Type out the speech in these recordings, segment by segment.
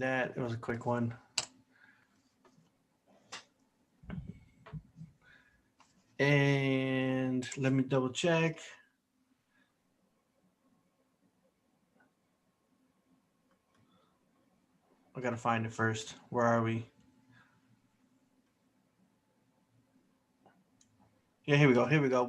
that. It was a quick one. And let me double check. I gotta find it first. Where are we? Yeah, here we go. Here we go.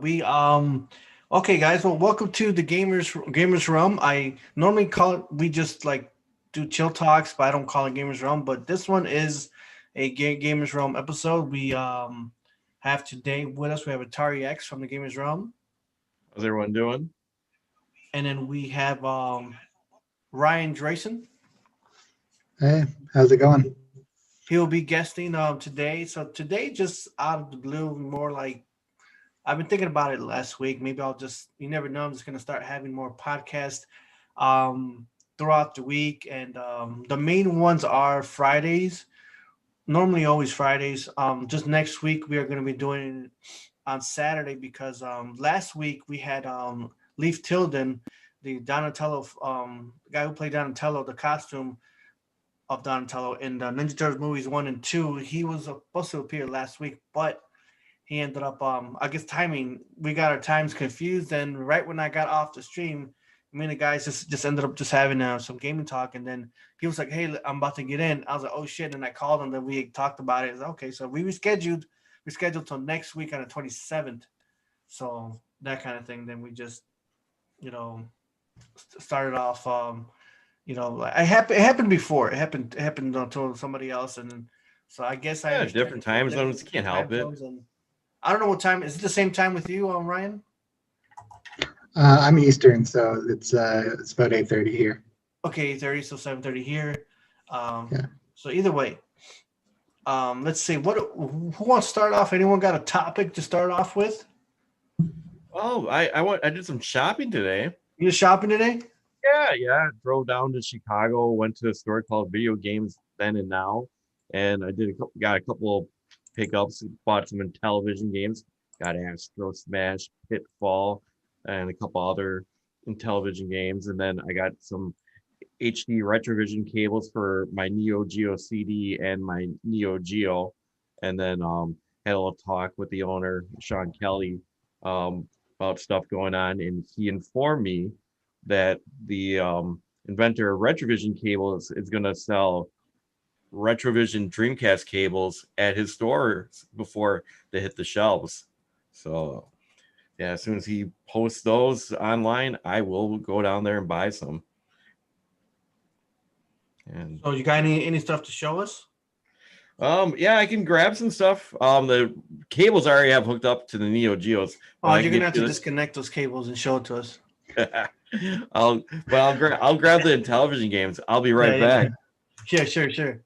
Okay, guys. Well, welcome to the Gamers Realm. I normally call it. We just like do chill talks, but I don't call it Gamers Realm. But this one is a Gamers Realm episode. We have today with us. We have Atari X from the Gamers Realm. How's everyone doing? And then we have Ryan DRAYSON. Hey, how's it going? He'll be guesting today. So today, just out of the blue, more like I've been thinking about it last week. Maybe I'll just, you never know, I'm just going to start having more podcasts throughout the week. And the main ones are Fridays, normally always Fridays. Just next week, we are going to be doing it on Saturday because last week we had Leif Tilden, the Donatello, guy who played Donatello, the costume of Donatello in the Ninja Turtles movies 1 and 2. He was supposed to appear last week, but he ended up, I guess timing, we got our times confused. And right when I got off the stream, me and the guys just ended up just having some gaming talk. And then he was like, hey, I'm about to get in. I was like, oh shit. And I called him, then we talked about it. Okay, so we rescheduled till next week on the 27th. So that kind of thing. Then we just, started off, it happened before. It happened to somebody else, and then, so I guess different time zones. Can't help it. I don't know what time. Is it the same time with you, Ryan? I'm Eastern, so it's about 8:30 here. Okay, 8:30, so 7:30 here. Yeah. So either way, let's see. Who wants to start off? Anyone got a topic to start off with? Oh, I did some shopping today. You shopping today? Yeah. Drove down to Chicago, went to a store called Video Games Then and Now, and I got a couple of pickups, bought some Intellivision games, got Astro Smash, Pitfall, and a couple other Intellivision games, and then I got some HD Retrovision cables for my Neo Geo CD and my Neo Geo, and then had a little talk with the owner, Sean Kelly, about stuff going on, and he informed me that the inventor of Retrovision cables is going to sell Retrovision Dreamcast cables at his stores before they hit the shelves. So yeah, as soon as he posts those online, I will go down there and buy some. And so you got any stuff to show us? Yeah, I can grab some stuff. The cables I already have hooked up to the Neo Geos. Oh, you're gonna have to disconnect those cables and show it to us. I'll grab the Intellivision games. I'll be right back. Yeah, sure. You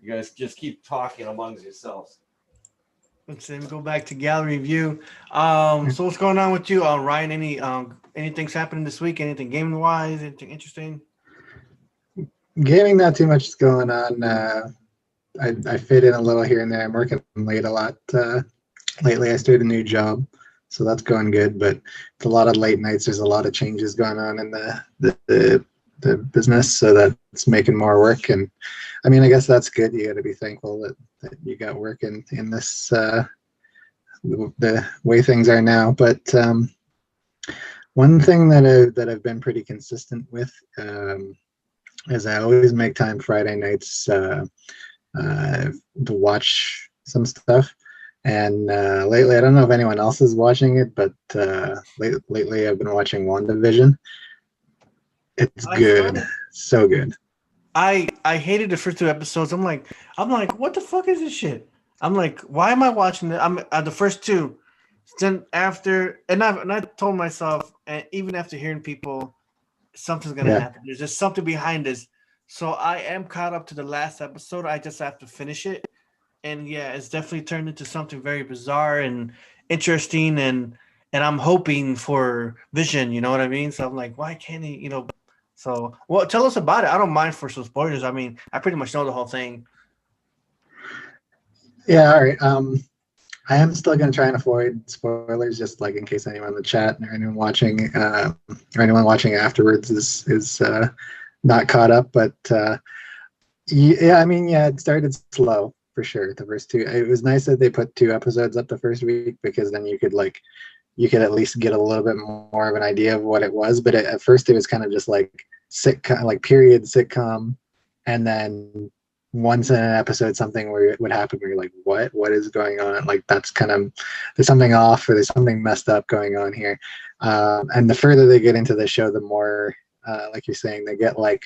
guys just keep talking amongst yourselves. Let's go back to gallery view. So what's going on with you, Ryan? Anything's happening this week? Anything gaming wise? Anything interesting? Gaming, not too much is going on. I fit in a little here and there. I'm working late a lot lately. I started a new job, so that's going good. But it's a lot of late nights. There's a lot of changes going on in the business, so that's making more work. And I mean, I guess that's good. You got to be thankful that you got work in this the way things are now. But one thing that I've been pretty consistent with is I always make time Friday nights to watch some stuff. And lately, I don't know if anyone else is watching it, but lately I've been watching WandaVision. It's good, so good. I hated the first 2 episodes. I'm like, what the fuck is this shit? I'm like, why am I watching it? I'm at the first 2. Then after, and I told myself, and even after hearing people, something's gonna happen. There's just something behind this. So I am caught up to the last episode. I just have to finish it. And yeah, it's definitely turned into something very bizarre and interesting. And I'm hoping for Vision, you know what I mean? So I'm like, why can't he, So, well, tell us about it. I don't mind for some spoilers. I mean, I pretty much know the whole thing. Yeah, all right. I am still going to try and avoid spoilers, just like in case anyone in the chat or anyone watching afterwards is not caught up. But Yeah, I mean, yeah, it started slow for sure. The first two, it was nice that they put 2 episodes up the first week because then you could at least get a little bit more of an idea of what it was. But at first, it was kind of just like sitcom, like period sitcom, and then once in an episode, something where it would happen where you're like, what is going on? Like that's kind of there's something off or there's something messed up going on here. And the further they get into the show, the more, like you're saying, they get like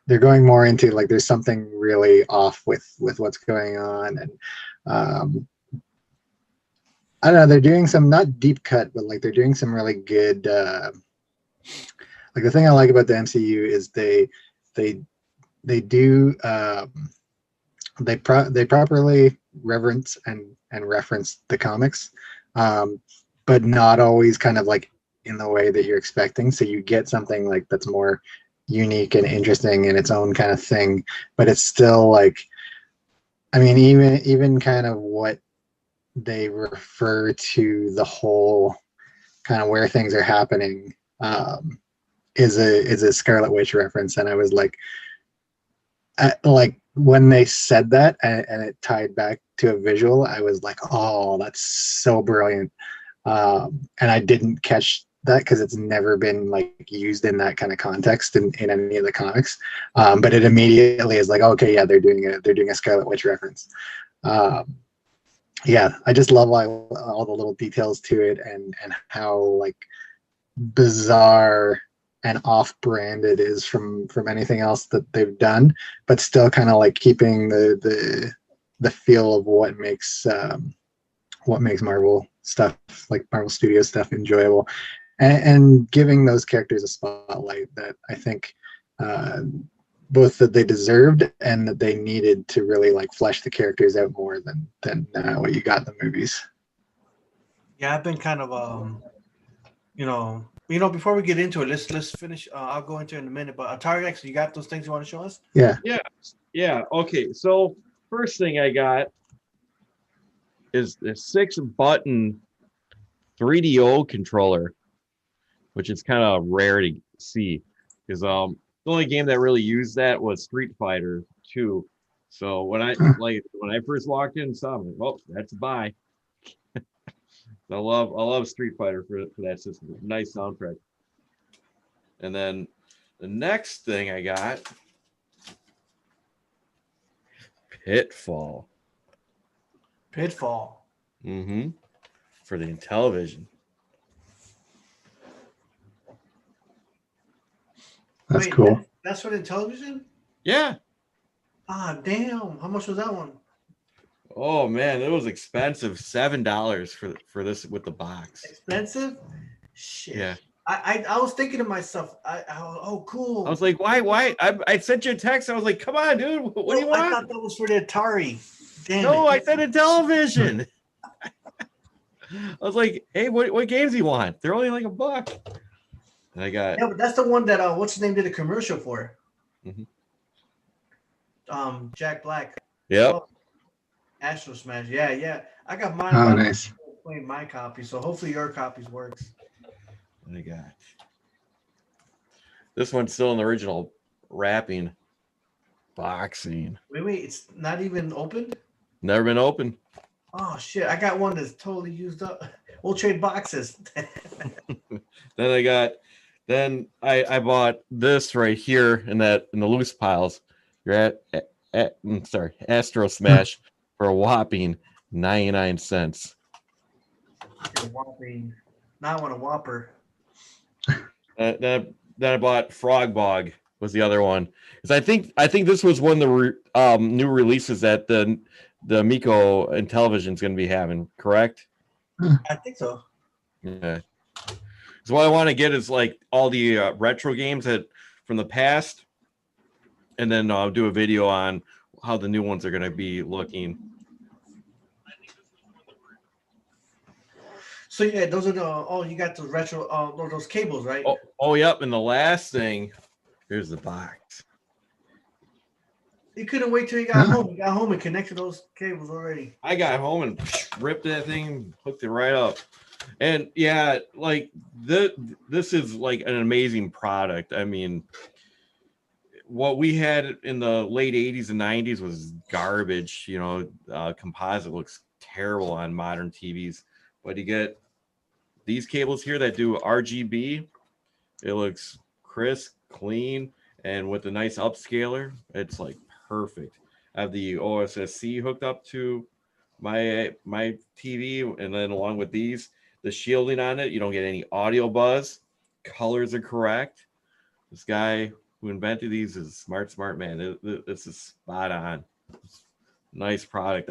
they're going more into like there's something really off with what's going on. And I don't know, they're doing some not deep cut, but like they're doing some really good like the thing I like about the MCU is they do they properly reverence and reference the comics, but not always kind of like in the way that you're expecting. So you get something like that's more unique and interesting in its own kind of thing, but it's still like, I mean, even kind of what they refer to the whole kind of where things are happening is a Scarlet Witch reference. And I was like when they said that and it tied back to a visual, I was like, oh, that's so brilliant. And I didn't catch that because it's never been like used in that kind of context in any of the comics. But it immediately is like, okay, yeah, they're doing a Scarlet Witch reference. Yeah, I just love all the little details to it and how like bizarre and off-brand it is from anything else that they've done, but still kind of like keeping the feel of what makes Marvel stuff, like Marvel Studios stuff, enjoyable, and giving those characters a spotlight that I think both that they deserved and that they needed to really like flesh the characters out more than what you got in the movies. Yeah, I've been kind of before we get into it, let's finish. I'll go into it in a minute, but Atari X, you got those things you want to show us? Yeah. Okay, so first thing I got is the 6-button 3DO controller, which is kind of rare to see because the only game that really used that was Street Fighter 2. So when I first walked in, saw them, well, that's a buy. I love Street Fighter for that system. Nice soundtrack. And then the next thing I got, Pitfall. Mm-hmm. For the Intellivision. That's cool. That's for the Intellivision? Yeah. Ah, damn. How much was that one? Oh man, it was expensive. $7 for this with the box. Expensive? Shit. Yeah. I was thinking to myself, oh cool. I was like, why? I sent you a text. I was like, come on, dude. What do you want? I thought that was for the Atari. Damn no, it. I said Intellivision. I was like, hey, what games do you want? They're only like $1. And I got but that's the one that what's his name did a commercial for. Mm-hmm. Jack Black. Yep. Oh, Astro Smash. Yeah. I got mine. Oh, nice. Playing my copy, so hopefully your copies works. And I got this one's still in the original wrapping boxing. Wait, it's not even opened? Never been open. Oh shit! I got one that's totally used up. We'll trade boxes. Then I bought this right here in the loose piles. You're Astro Smash for a whopping 99 cents. Now I want a Whopper. Then I bought Frog Bog was the other one because I think this was one of the new releases that the AMICO Intellivision is going to be having. Correct? I think so. Yeah. So what I want to get is like all the retro games from the past, and then I'll do a video on how the new ones are going to be looking. So yeah, those are you got the retro those cables, right? Oh yep. And the last thing, here's the box. You couldn't wait till you got home. You got home and connected those cables already. I got home and ripped that thing, hooked it right up. And yeah, like this is like an amazing product. I mean, what we had in the late 80s and 90s was garbage. You know, composite looks terrible on modern TVs, but you get these cables here that do RGB. It looks crisp, clean, and with a nice upscaler, it's like perfect. I have the OSSC hooked up to my TV, and then along with these, the shielding on it, you don't get any audio buzz. Colors are correct. This guy who invented these is a smart man. This is spot on. Nice product.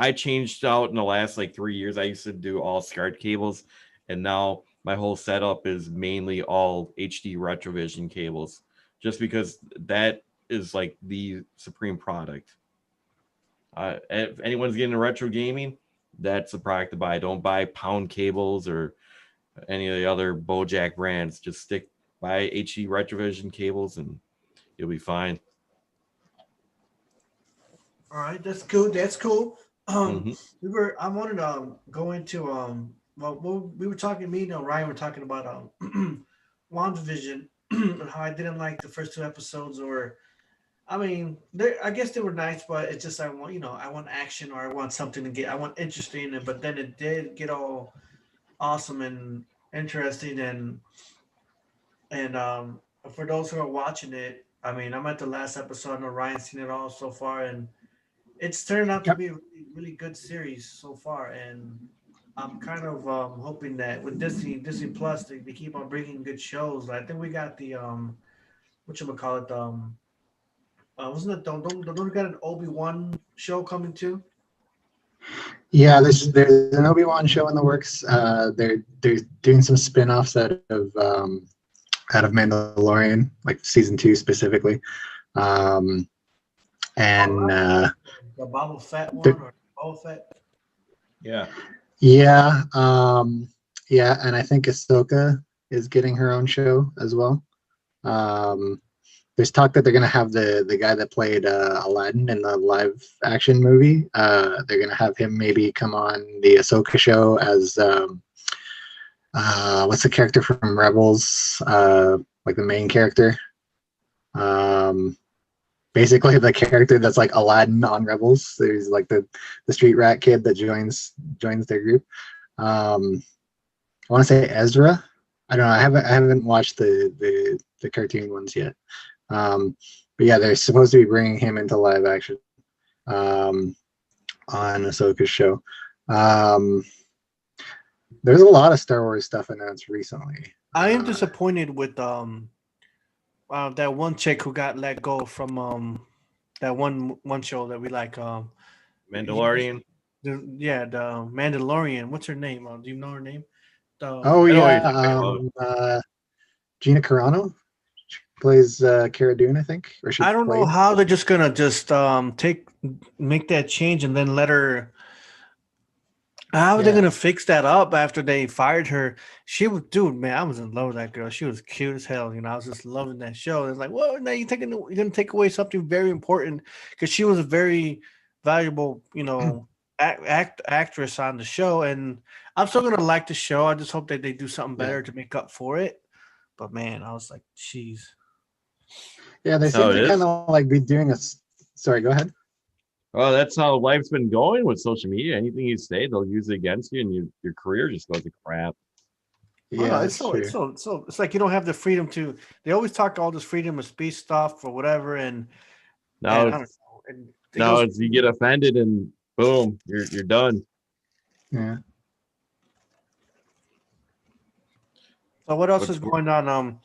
I changed out in the last like 3 years. I used to do all SCART cables, and now my whole setup is mainly all HD Retrovision cables, just because that is like the supreme product. If anyone's getting into retro gaming, that's the product to buy. Don't buy pound cables or any of the other Bojack brands. Just stick by HD Retrovision cables and you'll be fine. All right, that's good. That's cool. Mhm. I wanted to go into well, we were talking. Me and Ryan were talking about WandaVision and how I didn't like the first two episodes, or I mean, I guess they were nice, but it's just I want action, or I want something to get, I want interesting in it. But then it did get all awesome and interesting, and for those who are watching it, I mean, I'm at the last episode. I know Ryan's seen it all so far, and it's turned out to Yep. be a really good series so far. And I'm kind of hoping that with Disney Plus, they keep on bringing good shows. I think we got the what you call it, wasn't it don't we got an Obi-Wan show coming too? Yeah, there's an Obi-Wan show in the works. They're doing some spin-offs out of Mandalorian, like season 2 specifically. And The Boba Fett one, the- or Boba Fett? Yeah. yeah, yeah, and I think Ahsoka is getting her own show as well. There's talk that they're gonna have the guy that played Aladdin in the live action movie. They're gonna have him maybe come on the Ahsoka show as what's the character from Rebels? Like the main character. Basically the character that's like Aladdin on Rebels. There's like the street rat kid that joins their group. I want to say Ezra. I don't know. I haven't watched the cartoon ones yet. But yeah, they're supposed to be bringing him into live action on Ahsoka's show. There's a lot of Star Wars stuff announced recently. I am disappointed with that one chick who got let go from that one show that we like. Mandalorian. The Mandalorian. What's her name? Do you know her name? Oh I know what yeah, you're talking about. Gina Carano. She plays Cara Dune, I think. Or she I don't know played. how they're just gonna make that change and then let her. How are they Yeah. gonna fix that up after they fired her? She was, dude, man, I was in love with that girl. She was cute as hell. I was just loving that show. It's like, well, now you're gonna take away something very important, because she was a very valuable, actress on the show, and I'm still gonna like the show. I just hope that they do something better to make up for it. But man, I was like, jeez. Yeah, they That's seem how it to is. kind of like be doing Sorry, go ahead. Well, that's how life's been going with social media. Anything you say, they'll use it against you, and your career just goes to crap. Oh, Yeah, no, that's true. it's like you don't have the freedom to. They always talk all this freedom of speech stuff or whatever, and Now I don't it's know. And now it's you get offended and boom, you're done. Yeah. So what else What's is going on?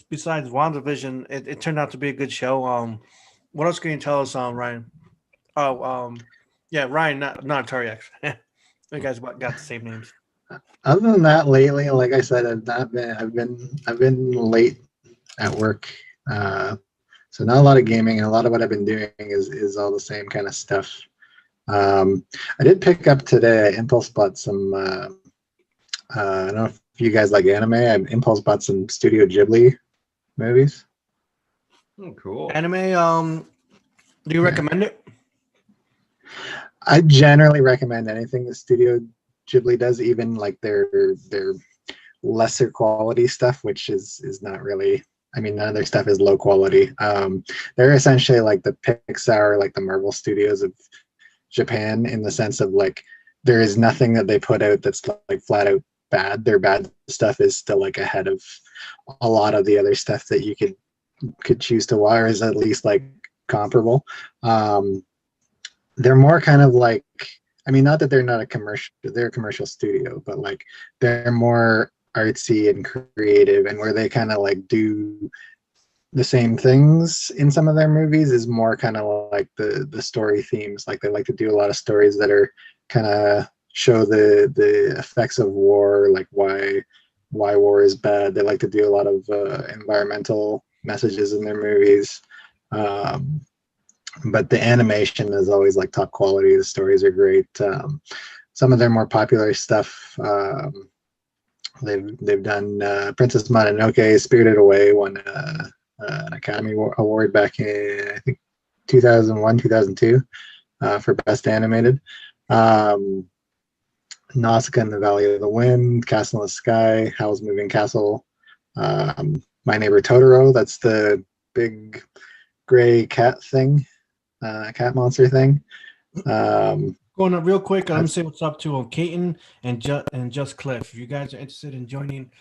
Besides WandaVision, it turned out to be a good show. What else can you tell us, Ryan? Oh, yeah, Ryan, not Tariq. You guys got the same names. Other than that, lately, like I said, I've been late at work, so not a lot of gaming, and a lot of what I've been doing is all the same kind of stuff. I did pick up today. I impulse bought some. I don't know if you guys like anime. I impulse bought some Studio Ghibli movies. Oh, cool. Anime. Do you recommend it? I generally recommend anything that Studio Ghibli does, even like their lesser quality stuff, which is not really I mean, none of their stuff is low quality. They're essentially like the Pixar, like the Marvel Studios of Japan, in the sense of like there is nothing that they put out that's like flat out bad. Their bad stuff is still like ahead of a lot of the other stuff that you could choose to watch, or is at least like comparable. They're more kind of like, I mean, not that they're not a commercial, they're a commercial studio, but like they're more artsy and creative, and where they kind of like do the same things in some of their movies is more kind of like the story themes. Like they like to do a lot of stories that are kind of show the effects of war, like why war is bad. They like to do a lot of environmental messages in their movies. But the animation is always like top quality. The stories are great. Some of their more popular stuff, they've done Princess Mononoke, Spirited Away won an Academy Award back in, I think, 2001, 2002 for Best Animated. Nausicaa and the Valley of the Wind, Castle in the Sky, Howl's Moving Castle, My Neighbor Totoro, that's the big gray cat thing, cat monster thing. Going up real quick, let me say what's up to Kaiten and Just Cliff. If you guys are interested in joining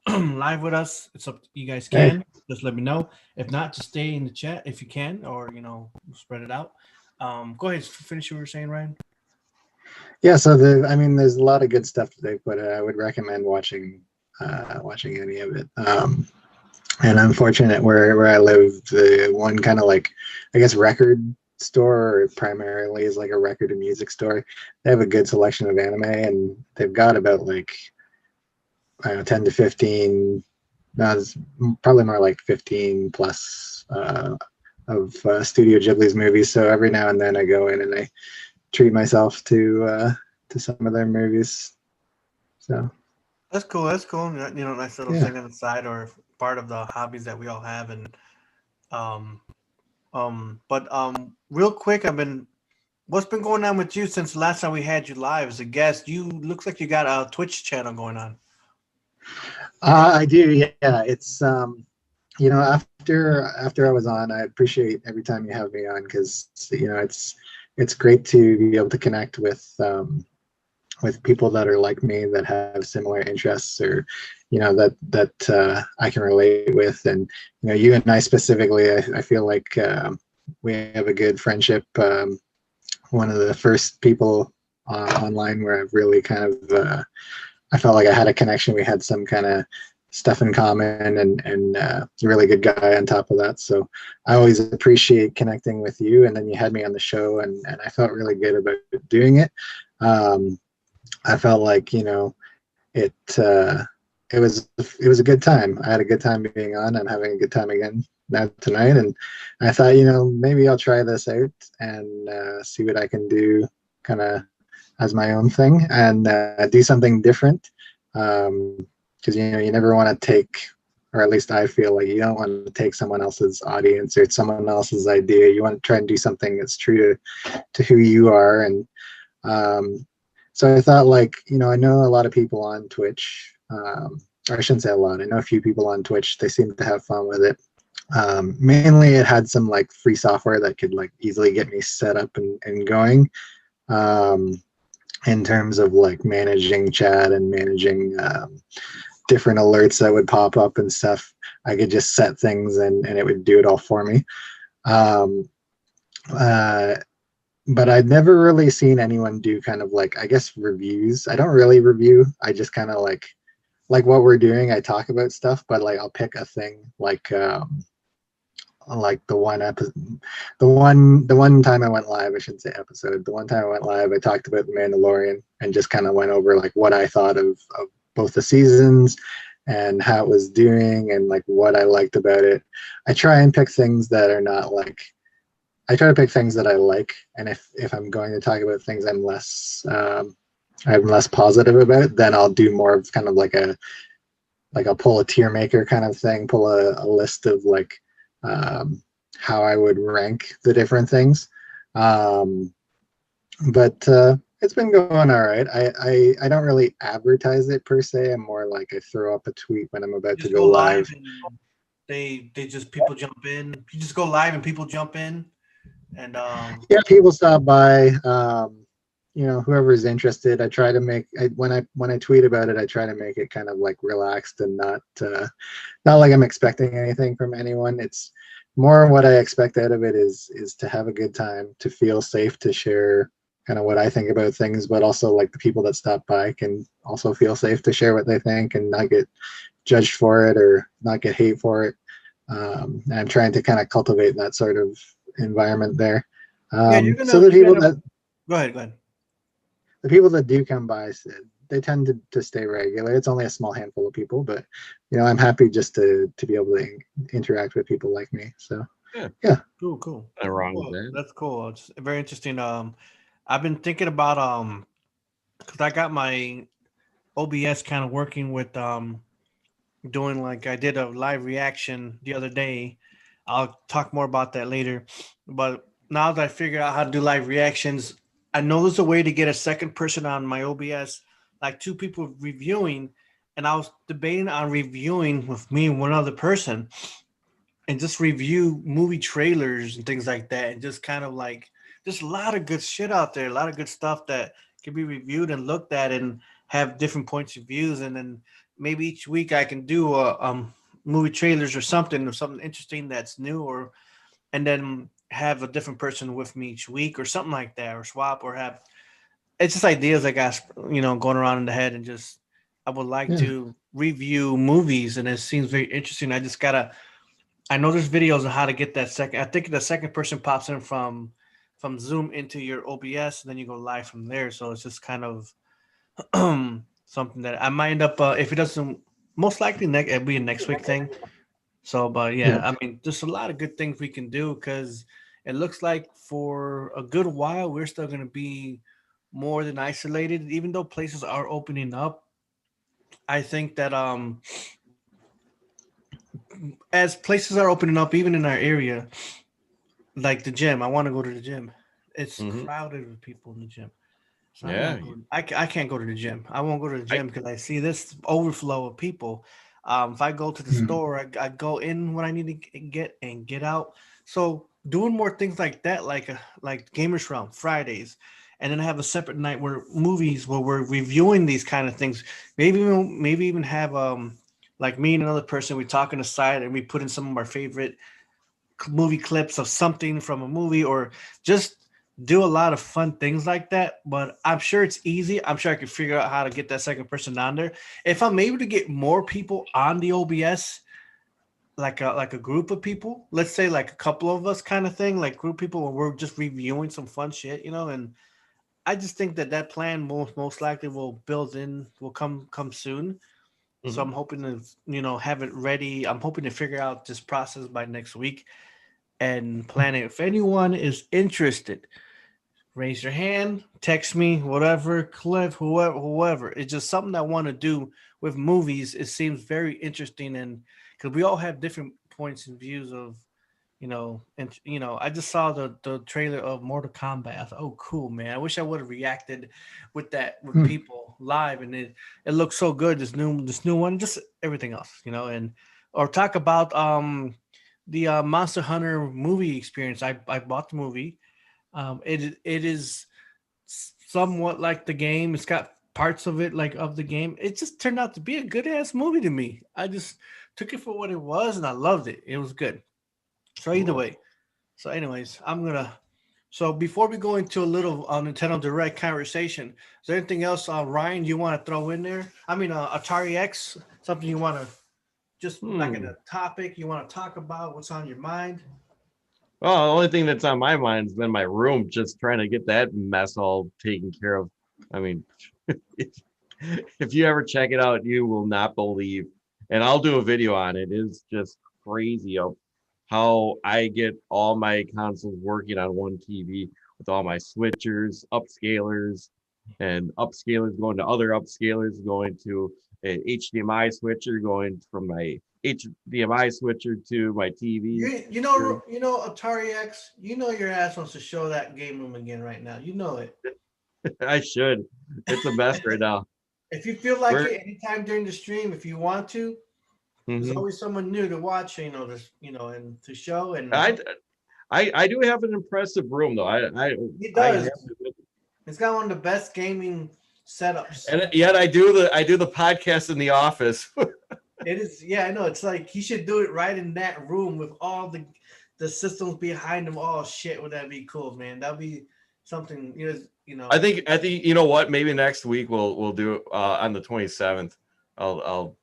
live with us, it's up to you guys. Can just let me know. If not, just stay in the chat if you can, or spread it out. Go ahead, finish what you were saying, Ryan. Yeah, so I mean, there's a lot of good stuff today, but I would recommend watching any of it. And I'm fortunate where I live, the one kind of like, I guess, record store primarily is like a record and music store. They have a good selection of anime, and they've got about like, I don't know, 10 to 15, no, it's probably more like 15 plus of Studio Ghibli's movies. So every now and then I go in and I treat myself to some of their movies. So that's cool. That's cool. Nice little thing on the side, or part of the hobbies that we all have. And real quick, what's been going on with you since the last time we had you live as a guest? You looks like you got a Twitch channel going on. I do, yeah. It's after I was on, I appreciate every time you have me on, because it's great to be able to connect with people that are like me, that have similar interests, or that I can relate with. And you and I specifically, I feel like we have a good friendship. One of the first people online where I've really kind of I felt like I had a connection. We had some kind of stuff in common, and a really good guy on top of that. So I always appreciate connecting with you. And then you had me on the show, and I felt really good about doing it. I felt like it was a good time. I had a good time being on. I'm having a good time again now tonight, and I thought maybe I'll try this out and see what I can do, kind of as my own thing, and do something different. Because you never want to take, or at least I feel like you don't want to take someone else's audience or someone else's idea. You want to try and do something that's true to who you are. And so I thought, like, I know a lot of people on Twitch, or I shouldn't say a lot, I know a few people on Twitch. They seem to have fun with it. Mainly it had some like free software that could like easily get me set up and going, in terms of like managing chat and managing different alerts that would pop up and stuff. I could just set things and it would do it all for me. But I'd never really seen anyone do kind of like, I guess, reviews. I don't really review. I just kind of like what we're doing. I talk about stuff, but like I'll pick a thing, like the one episode, the one time I went live, I shouldn't say episode, the one time I went live, I talked about The Mandalorian and just kind of went over like what I thought of both the seasons and how it was doing and like what I liked about it. I try and pick things that are not like, I try to pick things that I like, and if I'm going to talk about things I'm less positive about, then I'll do more of kind of like I'll pull a tier maker kind of thing, pull a list of like how I would rank the different things. But it's been going all right. I don't really advertise it per se. I'm more like I throw up a tweet when I'm about to go live. they just people jump in. You just go live and people jump in, and Yeah, people stop by. Whoever's interested, I try to make when I tweet about it, I try to make it kind of like relaxed and not like I'm expecting anything from anyone. It's more what I expect out of it is to have a good time, to feel safe to share kind of what I think about things, but also like the people that stop by can also feel safe to share what they think and not get judged for it or not get hate for it. And I'm trying to kind of cultivate that sort of environment there. yeah, So the you're people gonna that go ahead, go ahead. the people that do come by, they tend to stay regular. It's only a small handful of people, but I'm happy just to be able to interact with people like me. So Yeah, yeah, Cool. nothing wrong with Well, that. that's cool. It's very interesting. I've been thinking about because I got my OBS kind of working with doing like I did a live reaction the other day. I'll talk more about that later. But now that I figured out how to do live reactions, I know there's a way to get a second person on my OBS, like two people reviewing. And I was debating on reviewing with me and one other person and just review movie trailers and things like that. And just kind of like, there's a lot of good shit out there, a lot of good stuff that can be reviewed and looked at and have different points of views. And then maybe each week I can do movie trailers or something interesting that's new, or and then have a different person with me each week or something like that, or swap, or have it's just ideas I got going around in the head. And just I would like yeah, to review movies, and it seems very interesting. I know there's videos on how to get that second. I think the second person pops in from Zoom into your OBS, and then you go live from there. So it's just kind of something that I might end up if it doesn't. Most likely, it'll be a next week thing. So, but yeah, yeah, I mean, there's a lot of good things we can do because it looks like for a good while we're still going to be more than isolated, even though places are opening up. I think that as places are opening up, even in our area, like the gym, I want to go to the gym. It's Hmm. crowded with people in the gym. So I'm Yeah, not going. I can't go to the gym. I won't go to the I gym because I see this overflow of people. If I go to the mm, store, I go in when I need to get and get out. So doing more things like that, like Gamers Round Fridays, and then have a separate night where movies where we're reviewing these kind of things. Maybe even have like me and another person we talk on the side and we put in some of our favorite movie clips of something from a movie, or just do a lot of fun things like that. But I'm sure it's easy. I'm sure I can figure out how to get that second person on there. If I'm able to get more people on the OBS, like a group of people, let's say like a couple of us kind of thing, like group people where we're just reviewing some fun shit, and I just think that plan most likely will come soon. So mhm. I'm hoping to have it ready. I'm hoping to figure out this process by next week and plan it. If anyone is interested, raise your hand, text me, whatever, Cliff, whoever. It's just something I want to do with movies. It seems very interesting, and because we all have different points and views of, and I just saw the trailer of Mortal Kombat. I thought, oh, cool, man. I wish I would have reacted with that with mm, people live, and it looks so good. This new one, just everything else, and or talk about the Monster Hunter movie experience. I bought the movie. It is somewhat like the game. It's got parts of it like of the game. It just turned out to be a good ass movie to me. I just took it for what it was and I loved it. It was good. So either Cool. way. So anyways, I'm gonna. So before we go into a little Nintendo Direct conversation, is there anything else, Ryan, you want to throw in there? I mean, Atari X, something you want to just like in Hmm. a topic you want to talk about? What's on your mind? Well, the only thing that's on my mind has been my room, just trying to get that mess all taken care of. I mean, if, if you ever check it out, you will not believe, and I'll do a video on it. It's just crazy of how I get all my consoles working on one TV with all my switchers, upscalers, and upscalers going to other upscalers, going to a HDMI switcher, going from my HDMI switcher to my TV. Atari X. You know your ass wants to show that game room again right now. You know it. I should. It's a mess right now. If you feel like We're it anytime during the stream, if you want to, There's Mhm. always someone new to watch, this, and to show. And I do have an impressive room though. he I does. have to admit. He's got one of the best gaming setups. And yet I do the podcast in the office. It is, yeah, I know. It's like he should do it right in that room with all the systems behind him. Oh shit, would that be cool, man? That'd be something, I think you know what? Maybe next week we'll do it on the 27th. I'll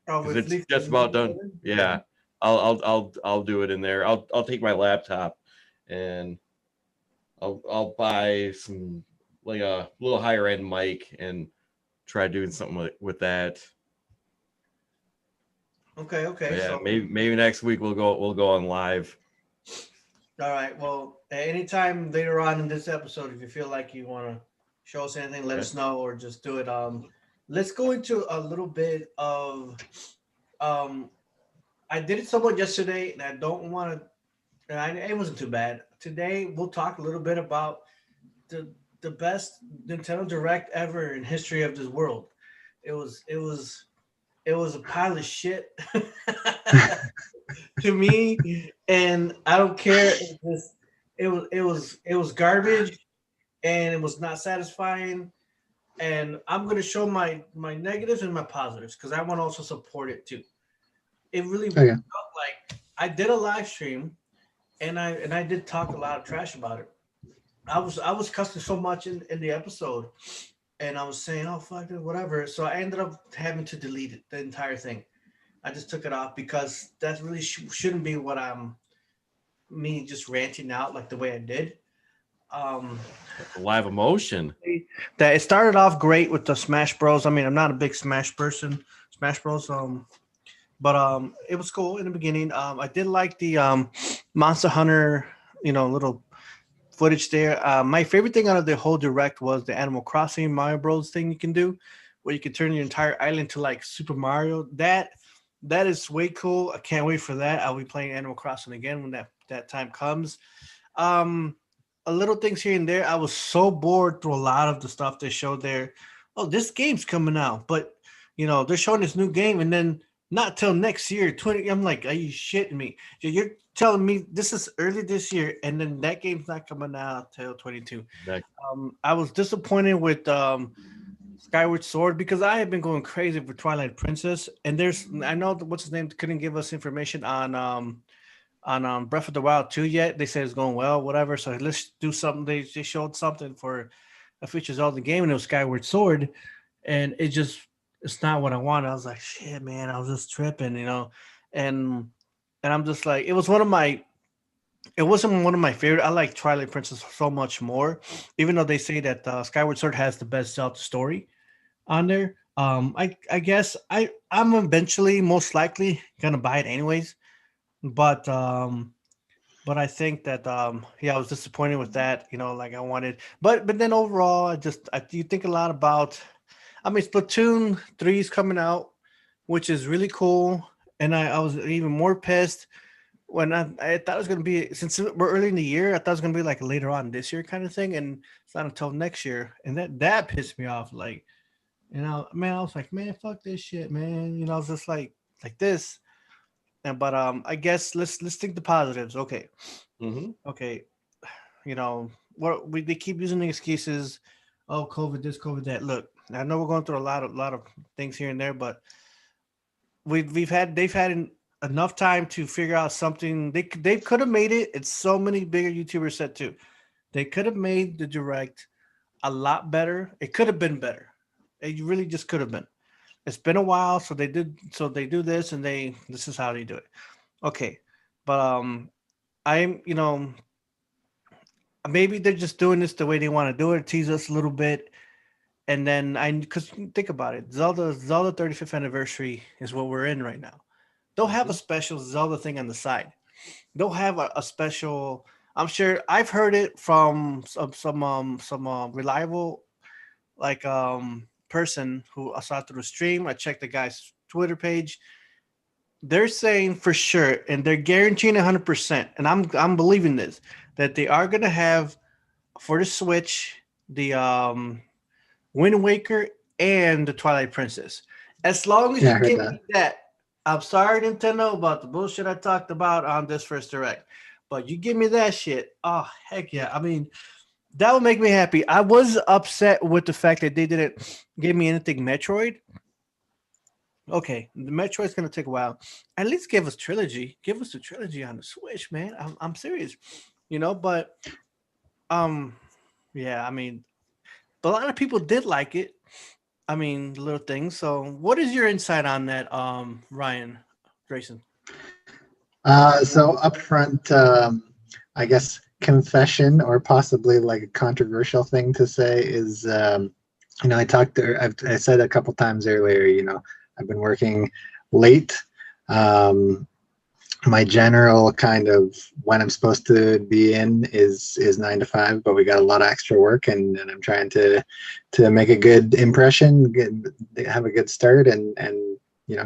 Oh, because with it's Leaf just about done. Gaming? Yeah. I'll do it in there. I'll take my laptop and I'll buy some like a little higher end mic and try doing something with that. Okay, But yeah, so maybe next week we'll go on live. all right. Well, at any time later on in this episode, if you feel like you want to show us anything, let Okay. us know or just do it. Let's go into a little bit of I did it somewhat yesterday, and I don't want to. It wasn't too bad. Today we'll talk a little bit about the best Nintendo Direct ever in history of this world. It was a pile of shit to me, and I don't care. It was garbage, and it was not satisfying. And I'm gonna show my negatives and my positives because I want to also support it too. It really Okay. felt like I did a live stream, and I did talk a lot of trash about it. I was cussing so much in the episode, and I was saying, "Oh fuck it, whatever." So I ended up having to delete it, the entire thing. I just took it off because that really shouldn't be what I'm me just ranting out like the way I did. Um, Live emotion. that it started off great with the Smash Bros. I mean, I'm not a big Smash person, Smash Bros. But it was cool in the beginning. I did like the Monster Hunter, little footage there. My favorite thing out of the whole direct was the Animal Crossing Mario Bros. Thing you can do, where you can turn your entire island to like Super Mario. That is way cool. I can't wait for that. I'll be playing Animal Crossing again when that time comes. Um, a little things here and there. I was so bored through a lot of the stuff they showed there. Oh, this game's coming out, but they're showing this new game, and then not till next year, 20. I'm like, are you shitting me? You're telling me this is early this year, and then that game's not coming out till 22. Next. I was disappointed with Skyward Sword because I have been going crazy for Twilight Princess, and I know what's his name couldn't give us information on Breath of the Wild 2 yet. They said it's going well, whatever. So let's do something. They showed something for a feature Zelda game, and it was Skyward Sword, and it's not what I wanted. I was like, shit, man, I was just tripping, and I'm just like, it wasn't one of my favorite. I like Twilight Princess so much more, even though they say that Skyward Sword has the best Zelda story on there. I guess I'm eventually most likely gonna buy it anyways, but I think that I was disappointed with that. Like I wanted, but then overall, I do think a lot about. I mean, Splatoon 3 is coming out, which is really cool, and I was even more pissed when I thought it was gonna be, since we're early in the year, I thought it was gonna be like later on this year kind of thing, and it's not until next year, and that pissed me off. Like, man, I was like, man, fuck this shit, man. I was just like this. And but I guess let's think the positives. Okay, Mm-hmm. okay, they keep using the excuses. Oh, COVID this, COVID that. Look, I know we're going through a lot of things here and there, but they've had enough time to figure out something. They could have made it. It's so many bigger YouTubers said too. They could have made the direct a lot better. It could have been better. It really just could have been. It's been a while, so they do this, and this is how they do it. Okay, but I'm maybe they're just doing this the way they want to do it, tease us a little bit, and then because think about it, Zelda 35th anniversary is what we're in right now. They'll have a special Zelda thing on the side. They'll have a special. I'm sure I've heard it from some reliable person who I saw through the stream. I checked the guy's Twitter page. They're saying for sure, and they're guaranteeing 100%, and I'm believing this, that they are gonna have for the Switch the Wind Waker and the Twilight Princess. As long as Yeah, I you heard give that. me that, I'm sorry, Nintendo, about the bullshit I talked about on this first direct, but you give me that shit. Oh heck yeah! I mean, that would make me happy. I was upset with the fact that they didn't give me anything Metroid. Okay, the Metroid's gonna take a while. At least give us trilogy. Give us the trilogy on the Switch, man. I'm serious, But um, yeah. I mean, but a lot of people did like it. I mean, little things. So, what is your insight on that, Ryan Grayson? So up front, I guess confession or possibly like a controversial thing to say is, I said a couple times earlier, I've been working late. Um, my general kind of when I'm supposed to be in is 9 to 5, but we got a lot of extra work, and I'm trying to make a good impression, have a good start, and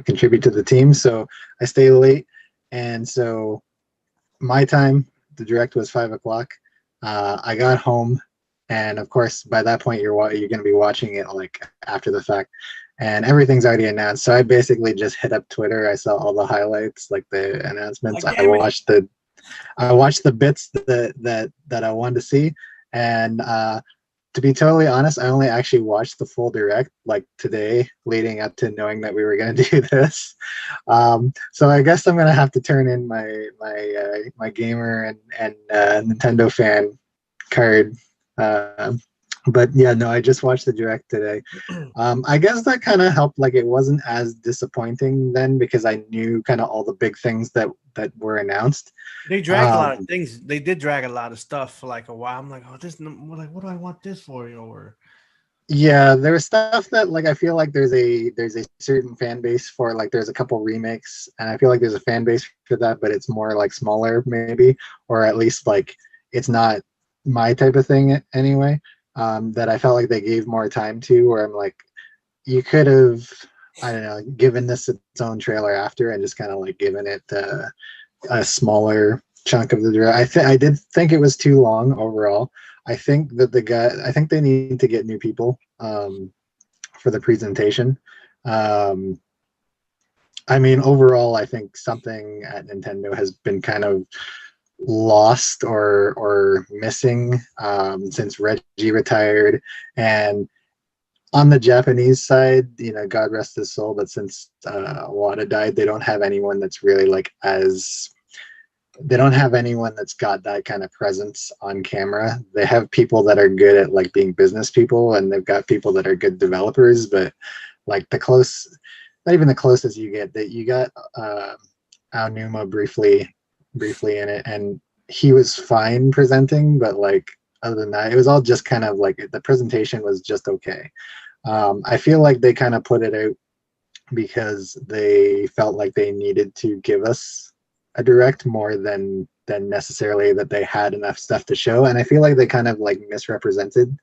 contribute to the team. So I stay late, and so my time, the direct was 5 o'clock. I got home, and of course by that point you're going to be watching it like after the fact, and everything's already announced. So I basically just hit up Twitter. I saw all the highlights, like the announcements. Like I watched the bits that I wanted to see, and to be totally honest, I only actually watched the full direct like today, leading up to knowing that we were going to do this. So I guess I'm going to have to turn in my gamer and Nintendo fan card. But yeah, no, I just watched the direct today. I guess that kind of helped. Like, it wasn't as disappointing then because I knew kind of all the big things that were announced. They dragged a lot of things. They did drag a lot of stuff for like a while. I'm like, oh, like, what do I want this for? Or yeah, there's stuff that like I feel like there's a certain fan base for. Like, there's a couple remakes, and I feel like there's a fan base for that, but it's more like smaller maybe, or at least like it's not my type of thing anyway. That I felt like they gave more time to, where I'm like, you could have, I don't know, given this its own trailer after and just kind of like given it a smaller chunk of the direct. I did think it was too long overall. I think that I think they need to get new people for the presentation. I mean, overall, I think something at Nintendo has been kind of lost or missing since Reggie retired. And on the Japanese side, God rest his soul, but since Wada died, they don't have anyone that's really like they don't have anyone that's got that kind of presence on camera. They have people that are good at like being business people, and they've got people that are good developers, but like not even the closest you get. That you got Aonuma briefly in it, and he was fine presenting, but like other than that, it was all just kind of like the presentation was just okay. I feel like they kind of put it out because they felt like they needed to give us a direct more than necessarily that they had enough stuff to show, and I feel like they kind of like misrepresented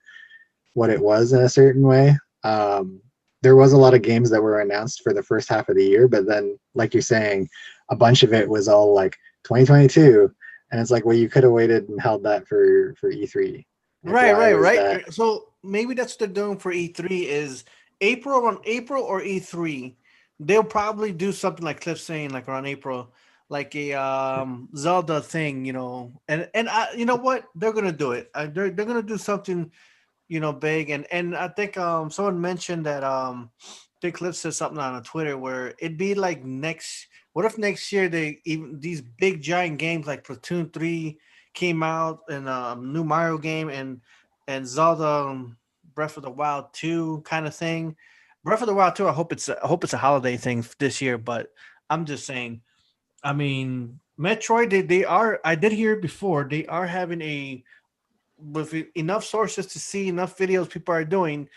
what it was in a certain way. There was a lot of games that were announced for the first half of the year, but then, like you're saying, a bunch of it was all like 2022, and it's like, well, you could have waited and held that for E3. Like, right. So maybe that's what they're doing for E3 is April or E3. They'll probably do something like Cliff saying, like around April, like a Zelda thing, and you know what, they're gonna do it. They're gonna do something, big, and I think someone mentioned that Dick Cliff said something on Twitter where it'd be like what if next year these big giant games like Splatoon 3 came out, and new Mario game, and Zelda Breath of the Wild 2 kind of thing. Breath of the Wild 2, I hope it's a holiday thing this year, but I'm just saying. I mean, Metroid, they are. I did hear it before. They are having with enough sources to see enough videos people are doing.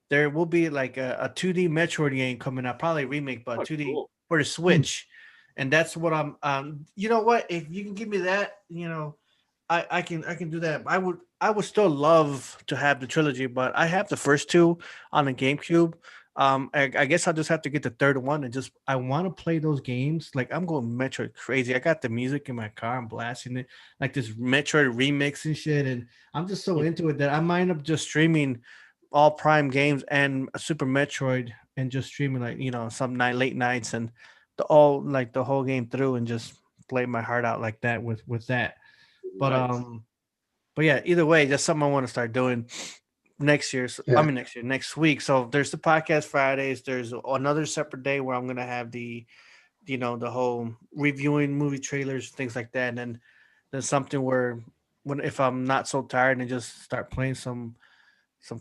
There will be like a 2D Metroid game coming out, probably a remake, but 2D cool. for the Switch, and that's what I'm. You know what? If you can give me that, I can do that. I would still love to have the trilogy, but I have the first two on the GameCube. I guess I'll just have to get the third one, and I want to play those games. Like, I'm going Metroid crazy. I got the music in my car. I'm blasting it like this Metroid remix and shit, and I'm just so into it that I might end up just streaming all Prime games and Super Metroid, and just streaming like some late nights and the whole game through and just play my heart out like that with that. But Nice. but yeah, either way, that's something I want to start doing next year. So, Yeah. next week. So there's the podcast Fridays. There's another separate day where I'm gonna have the the whole reviewing movie trailers, things like that, and then there's something where when if I'm not so tired and just start playing some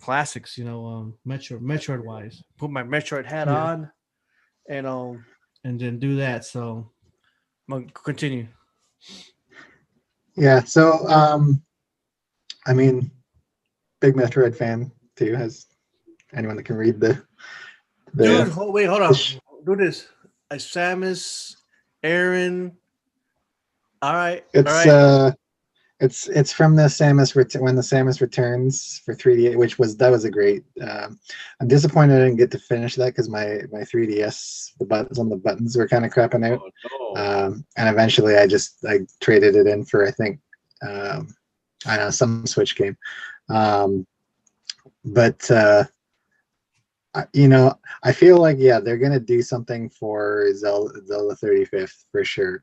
classics, Metroid wise, put my Metroid hat Yeah. on, and then do that. So I'm gonna continue. Yeah. So I mean, big Metroid fan too. Has anyone that can read the Dude, wait, hold on. sh- Do this. Samus, Aaron. All right. it's from the Samus when the Samus Returns for 3D, that was a great. I'm disappointed I didn't get to finish that because my 3DS the buttons were kind of crapping out. Oh, no. And eventually I traded it in for I think I don't know, some Switch game. But I feel like they're gonna do something for Zelda 35th for sure.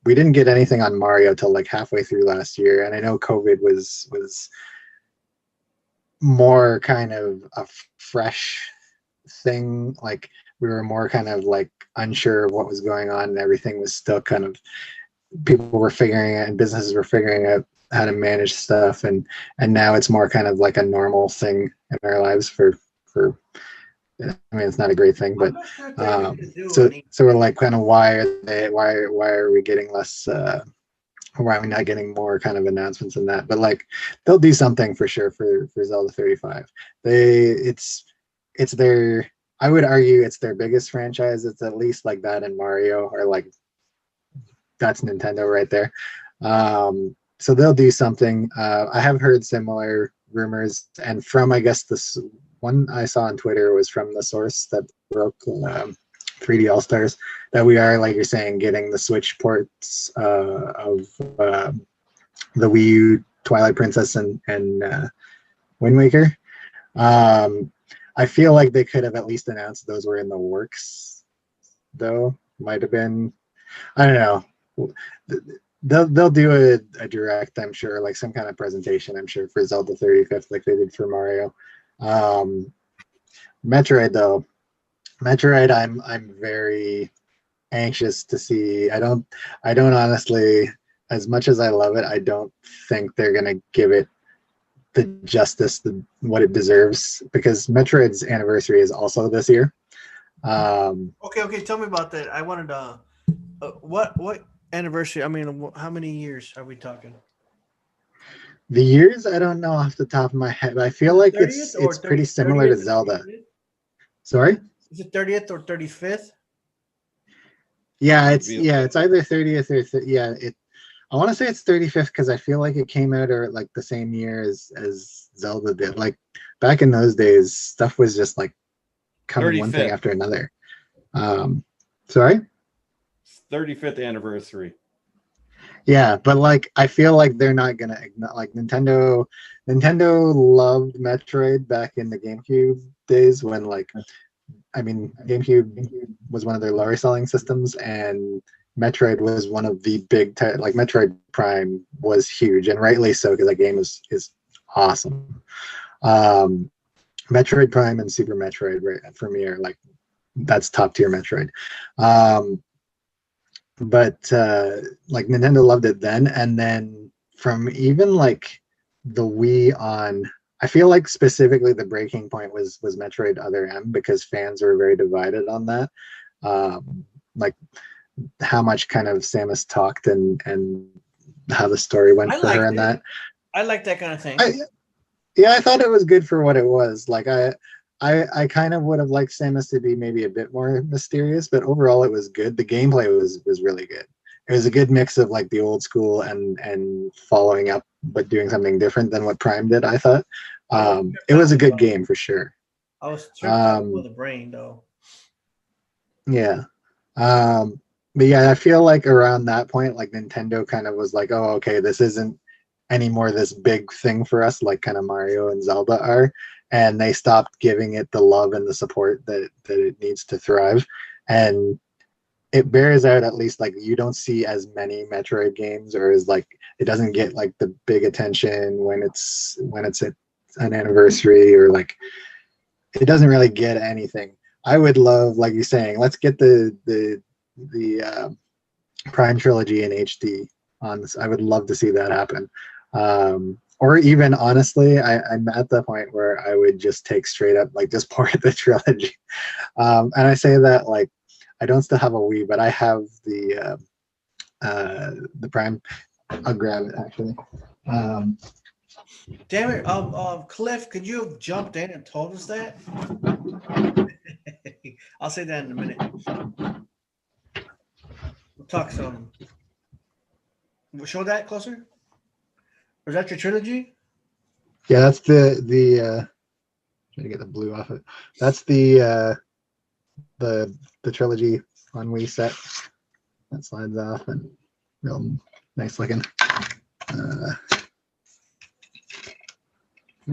We didn't get anything on Mario till like halfway through last year, and I know COVID was more kind of a fresh thing. Like we were more kind of like unsure of what was going on, and everything was still kind of people were figuring it, and businesses were figuring out how to manage stuff, and now it's more kind of like a normal thing in our lives for I mean, it's not a great thing, but so we're like kind of why are we getting less why are we not getting more kind of announcements in that? But like they'll do something for sure for Zelda 35. It's their, I would argue it's their biggest franchise. It's at least like that and Mario, or like that's Nintendo right there. So they'll do something. I have heard similar rumors, and from I guess this one I saw on Twitter was from the source that broke 3D All Stars, that we are, like you're saying, getting the Switch ports of the Wii U, Twilight Princess, and Wind Waker. I feel like they could have at least announced those were in the works, though. Might have been, I don't know. They'll do a direct, I'm sure, like some kind of presentation, I'm sure, for Zelda 35th, like they did for Mario. Metroid though, I'm very anxious to see. I don't honestly, as much as I love it, I don't think they're gonna give it the justice what it deserves, because Metroid's anniversary is also this year. Okay, tell me about that. I wanted to what anniversary? I mean, how many years are we talking? The years, I don't know off the top of my head, but I feel like it's pretty similar to Zelda. Sorry? Is it 30th or 35th? Yeah, it's either 30th or I want to say it's 35th because I feel like it came out or like the same year as Zelda did. Like back in those days, stuff was just like coming one thing after another. Sorry? 35th anniversary. Yeah, but like I feel like they're not gonna, like Nintendo loved Metroid back in the GameCube days when, like, I mean, GameCube was one of their lower selling systems, and Metroid was one of the big like Metroid Prime was huge, and rightly so, because that game is awesome. Metroid Prime and Super Metroid, right, for me, are like, that's top tier Metroid. But like Nintendo loved it then, and then from even like the Wii on, I feel like specifically the breaking point was Metroid Other M, because fans were very divided on that. Like how much kind of Samus talked and how the story went for her and that. I like that kind of thing. I thought it was good for what it was. Like I kind of would have liked Samus to be maybe a bit more mysterious, but overall it was good. The gameplay was really good. It was a good mix of like the old school and following up, but doing something different than what Prime did, I thought. It was a good game for sure. I was tripped out with the brain though. Yeah. But yeah, I feel like around that point, like Nintendo kind of was like, oh, okay, this isn't anymore this big thing for us, like kind of Mario and Zelda are. And they stopped giving it the love and the support that it needs to thrive. And it bears out at least like you don't see as many Metroid games, or is like it doesn't get like the big attention when it's an anniversary, or like it doesn't really get anything. I would love, like you're saying, let's get the Prime trilogy in HD on this. I would love to see that happen. Or even honestly, I'm at the point where I would just take straight up like just port the trilogy. And I say that like I don't still have a Wii, but I have the Prime. I'll grab it actually. Damn it, Cliff, could you have jumped in and told us that? I'll say that in a minute. We'll talk some. Show that closer. Or is that your trilogy? Yeah, that's the trying to get the blue off it. That's the trilogy on Wii set. That slides off and real nice looking.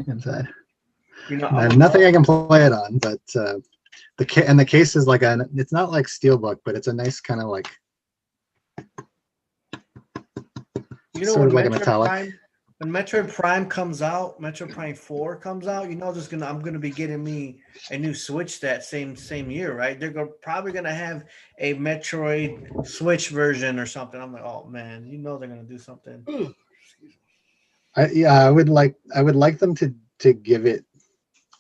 Inside. You know, I have nothing I can play it on, but the case is like it's not like steelbook, but it's a nice kind of like sort of like a metallic. When Metroid Prime comes out, Metroid Prime 4 comes out, you know, I'm gonna be getting me a new Switch that same year, right? They're probably gonna have a Metroid Switch version or something. I'm like, oh man, you know they're gonna do something. I would like them to give it,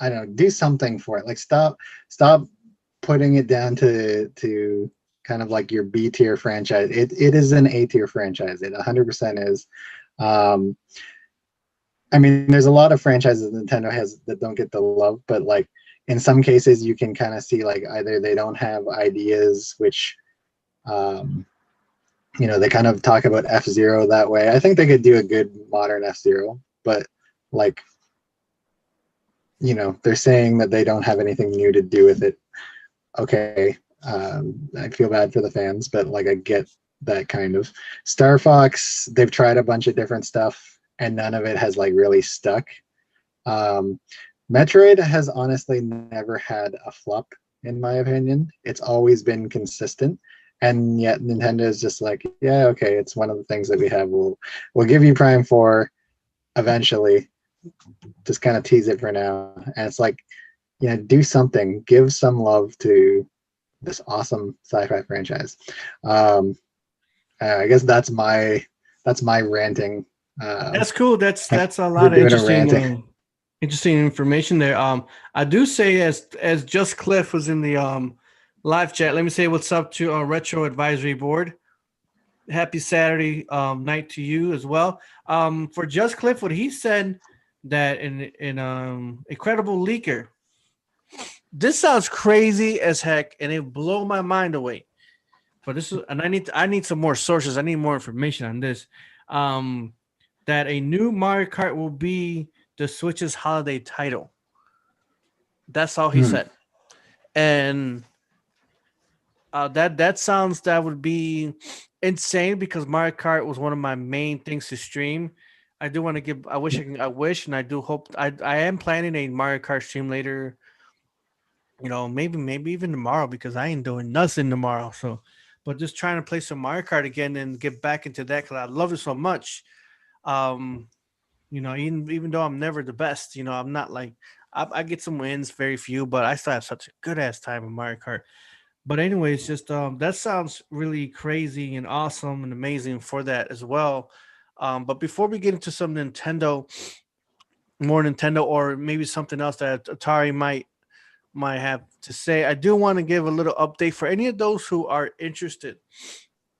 I don't know, do something for it. Like stop putting it down to kind of like your B tier franchise. It is an A tier franchise. It 100% is. I mean, there's a lot of franchises Nintendo has that don't get the love, but like in some cases you can kind of see like either they don't have ideas, which you know, they kind of talk about F-Zero that way. I think they could do a good modern F-Zero, but like, you know, they're saying that they don't have anything new to do with it. Okay, I feel bad for the fans, but like I get that kind of. Star Fox, they've tried a bunch of different stuff and none of it has like really stuck. Metroid has honestly never had a flop in my opinion. It's always been consistent, and yet Nintendo is just like, yeah, okay, it's one of the things that we have. We'll give you Prime 4 eventually. Just kind of tease it for now, and it's like, you know, do something, give some love to this awesome sci-fi franchise. I guess that's my ranting. That's cool. That's a lot of interesting information there. I do say as Just Cliff was in the live chat, let me say what's up to our Retro Advisory Board. Happy Saturday night to you as well. For Just Cliff, what he said that in Incredible Leaker. This sounds crazy as heck, and it blew my mind away. But this is, and I need some more sources. I need more information on this. That a new Mario Kart will be the Switch's holiday title. That's all he said, and that would be insane because Mario Kart was one of my main things to stream. I do want to give. I wish, and I do hope. I am planning a Mario Kart stream later. You know, maybe even tomorrow because I ain't doing nothing tomorrow. So, but just trying to play some Mario Kart again and get back into that because I love it so much. You know, even though I'm never the best, you know, I'm not like I get some wins, very few, but I still have such a good ass time in Mario Kart. But anyways, just that sounds really crazy and awesome and amazing for that as well. But before we get into some more Nintendo, or maybe something else that Atari might have to say, I do want to give a little update for any of those who are interested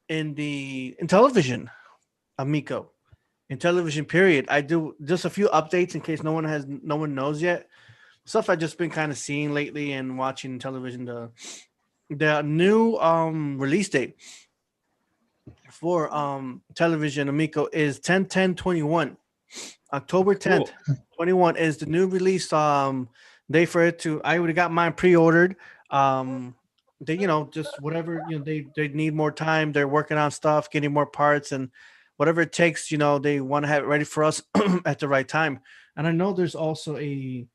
in Intellivision, AMICO, Intellivision period. I do just a few updates in case no one knows yet. Stuff I've just been kind of seeing lately and watching television. The new release date for Television AMICO is 10/10/21. October 10th, 21 is the new release day for it to. I already got mine pre-ordered. They, you know, just whatever, you know, they need more time. They're working on stuff, getting more parts, and whatever it takes, you know, they want to have it ready for us at the right time. And I know there's also a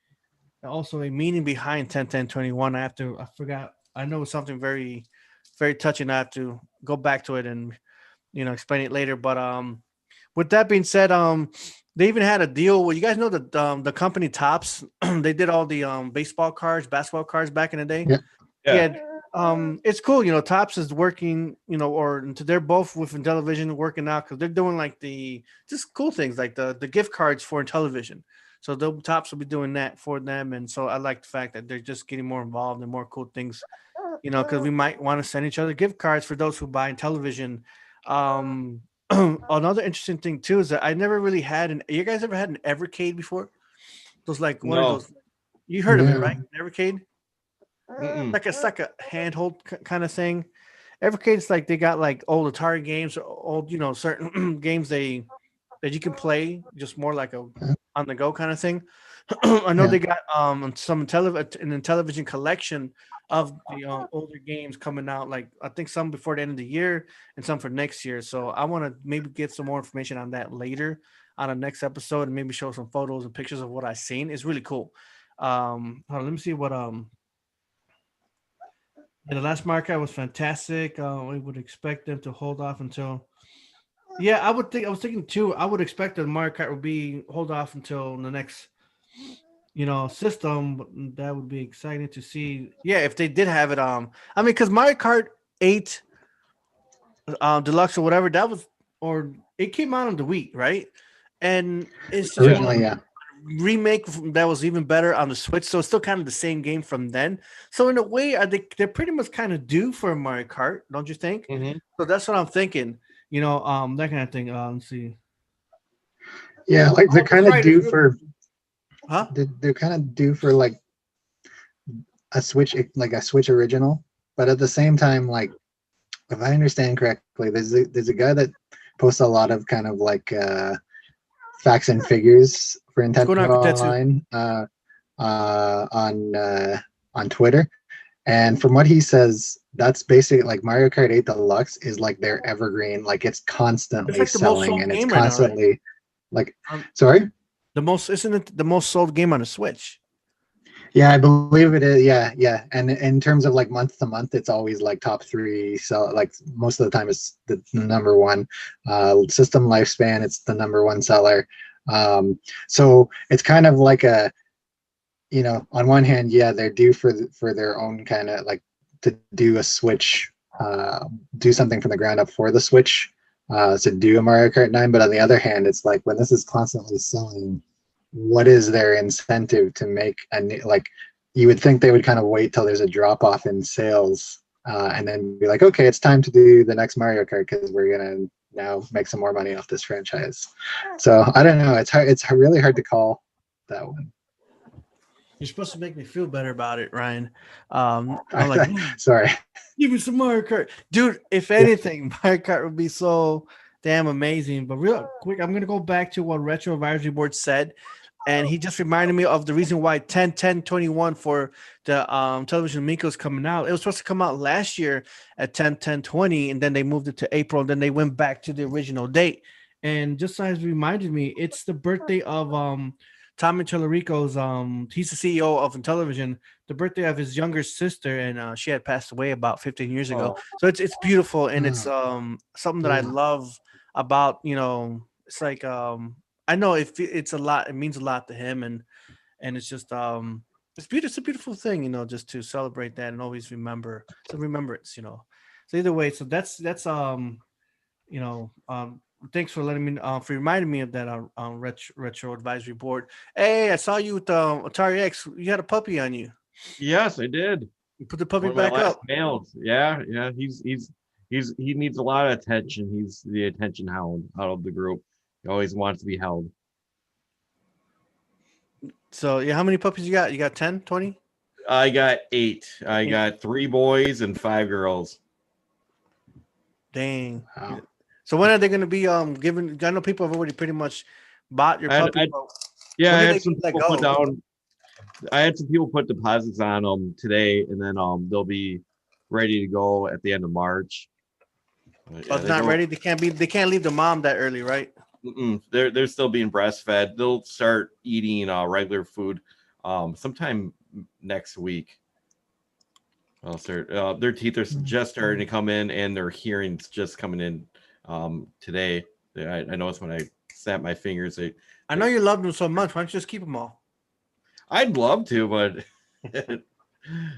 meaning behind 10/10/21. I forgot. I know it's something very very touching. I have to go back to it and explain it later. But with that being said, they even had a deal where you guys know the company Tops. They did all the baseball cards, basketball cards back in the day. Yeah. It's cool. Tops is working, they're both with Intellivision working out because they're doing like the just cool things like the gift cards for Intellivision. So the Tops will be doing that for them, and so I like the fact that they're just getting more involved and more cool things. Because we might want to send each other gift cards for those who buy Intellivision. Another interesting thing too is that I never really had you guys ever had an Evercade before? Those like one of those. You heard of it, right? An Evercade. It's like a handhold kind of thing. Evercade's like they got like old Atari games, or old certain games that you can play just more like a on the go kind of thing. I know they got an Intellivision collection of the older games coming out, like I think some before the end of the year and some for next year. So I want to maybe get some more information on that later on the next episode and maybe show some photos and pictures of what I've seen. It's really cool. Hold on, let me see what the last Mario Kart was fantastic. We would expect them to hold off until. Yeah, I was thinking too. I would expect that Mario Kart would hold off until the next, system. But that would be exciting to see. Yeah, if they did have it. I mean, because Mario Kart 8, Deluxe or whatever it came out on the Wii, right? And it's just originally, remake that was even better on the Switch, so it's still kind of the same game from then. So in a way, they're pretty much kind of due for a Mario Kart, don't you think? So that's what I'm thinking. That kind of thing. Let's see. Yeah, like they're kind of due for. Huh? They're kind of due for like a Switch original, but at the same time, like if I understand correctly, there's a guy that posts a lot of kind of like facts and figures for Nintendo Online on Twitter, and from what he says, that's basically like Mario Kart 8 Deluxe is like their evergreen, like it's constantly selling and it's constantly like sorry. Isn't it the most sold game on the Switch? Yeah, I believe it is. Yeah. And in terms of like month to month, it's always like top 3. So like most of the time it's the number 1. System lifespan, it's the number 1 seller. So it's kind of like a, on one hand, yeah, they're due for their own kind of like to do a Switch, do something from the ground up for the Switch, to do a Mario Kart 9. But on the other hand, it's like when this is constantly selling, what is their incentive to make you would think they would kind of wait till there's a drop off in sales and then be like, okay, it's time to do the next Mario Kart because we're gonna now make some more money off this franchise. So I don't know, it's really hard to call that one. You're supposed to make me feel better about it, Ryan. I'm like, sorry, give me some Mario Kart, dude. If anything, Mario Kart would be so damn amazing. But real quick, I'm gonna go back to what Retro Advisory Board said, and he just reminded me of the reason why 10/10/21 for the television AMICO is coming out. It was supposed to come out last year at 10/10/20, and then they moved it to April. And then they went back to the original date. And just as reminded me, it's the birthday of Tommy Tallarico's. He's the CEO of Intellivision. The birthday of his younger sister, and she had passed away about 15 years ago. So it's beautiful, and it's something that I love about it's like I know it's a lot. It means a lot to him, and it's just it's beautiful. It's a beautiful thing, just to celebrate that and always remember. It's a remembrance, So either way, so that's thanks for letting me for reminding me of that retro advisory board. Hey, I saw you with Atari X. You had a puppy on you. Yes, I did. You put the puppy back up. Males. Yeah. He needs a lot of attention. He's the attention hound out of the group. He always wants to be held. So yeah, how many puppies you got? You got 10, 20? I got 8. I got 3 boys and 5 girls. Dang. Wow. So when are they going to be given? I know people have already pretty much bought your puppy. I had some people put down. I had some people put deposits on them today, and then they'll be ready to go at the end of March. But not ready. They can't leave the mom that early, right? They're still being breastfed. They'll start eating regular food sometime next week. Well, their teeth are just starting to come in, and their hearing's just coming in today. I noticed when I snapped my fingers. I know you love them so much. Why don't you just keep them all? I'd love to, but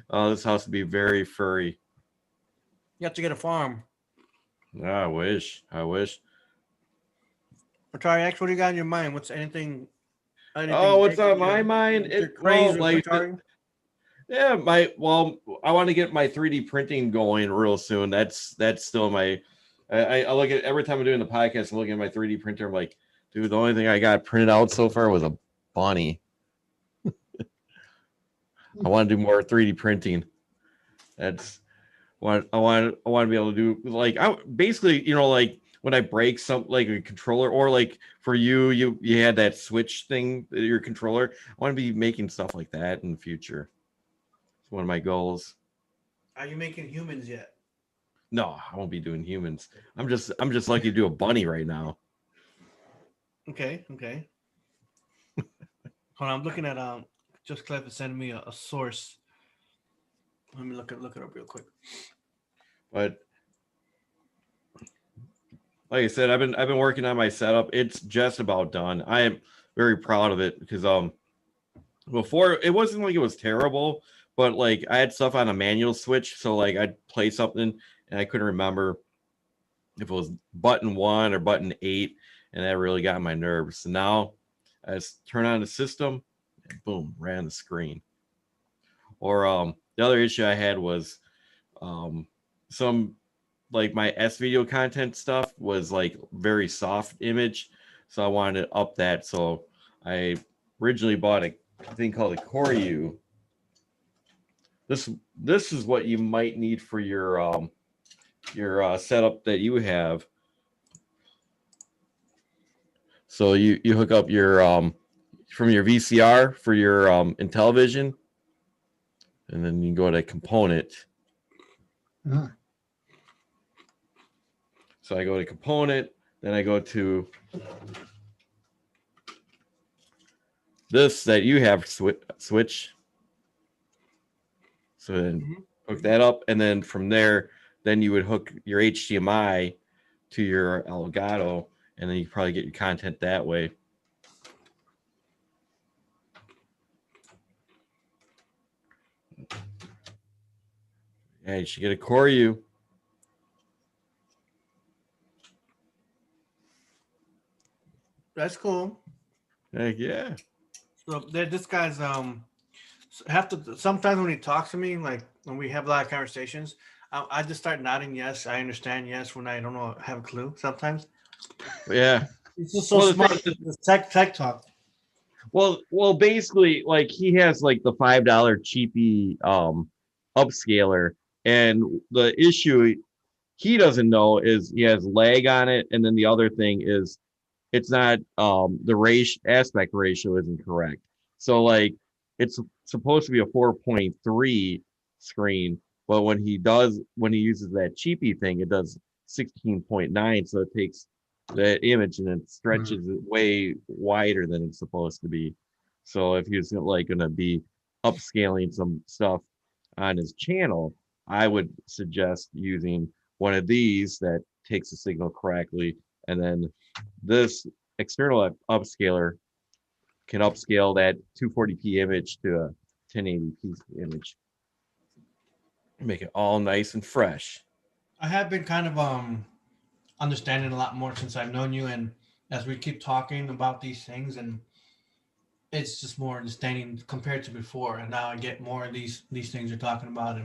this house would be very furry. You have to get a farm. I wish. Atari X, what do you got in your mind? What's anything Oh, what's on my mind? Crazy, like, yeah, I want to get my 3D printing going real soon. That's still my. I look at every time I'm doing the podcast. I'm looking at my 3D printer. I'm like, dude, the only thing I got printed out so far was a bunny. I want to do more 3D printing. That's what I want to be able to do. Like, I basically, like when I break something like a controller, or like for you had that Switch thing, your controller. I want to be making stuff like that in the future. It's one of my goals. Are you making humans yet? No, I won't be doing humans. I'm just lucky to do a bunny right now. Okay. Hold on, I'm looking at just Cliff is sending me a source. Let me look it up real quick. But like I said, I've been working on my setup. It's just about done. I am very proud of it because before it wasn't like it was terrible, but like I had stuff on a manual switch, so like I'd play something and I couldn't remember if it was button 1 or button 8, and that really got on my nerves. So now I just turn on the system and boom, ran the screen. Or the other issue I had was some like my S-video content stuff was like very soft image, so I wanted to up that. So I originally bought a thing called a Koryu. This is what you might need for your setup that you have. So you hook up your from your VCR for your INTELLIVISION, and then you go to component. Huh. So I go to component, then I go to this that you have switch. So then hook that up, and then from there, then you would hook your HDMI to your Elgato, and then you probably get your content that way. Yeah, you should get a Koryu. That's cool. Heck yeah. So this guy's sometimes when he talks to me, like when we have a lot of conversations, I just start nodding yes, I understand, yes, when I don't know, have a clue sometimes. Yeah. It's just so smart. This tech talk. Well, basically, like he has like the $5 cheapy upscaler, and the issue he doesn't know is he has lag on it, and then the other thing is it's not the aspect ratio isn't correct. So like it's supposed to be a 4.3 screen, but when he uses that cheapy thing, it does 16.9, so it takes that image and it stretches it way wider than it's supposed to be. So if he's like going to be upscaling some stuff on his channel, I would suggest using one of these that takes the signal correctly, and then this external upscaler can upscale that 240p image to a 1080p image, make it all nice and fresh. I have been kind of understanding a lot more since I've known you, and as we keep talking about these things, and it's just more understanding compared to before. And now I get more of these things you're talking about,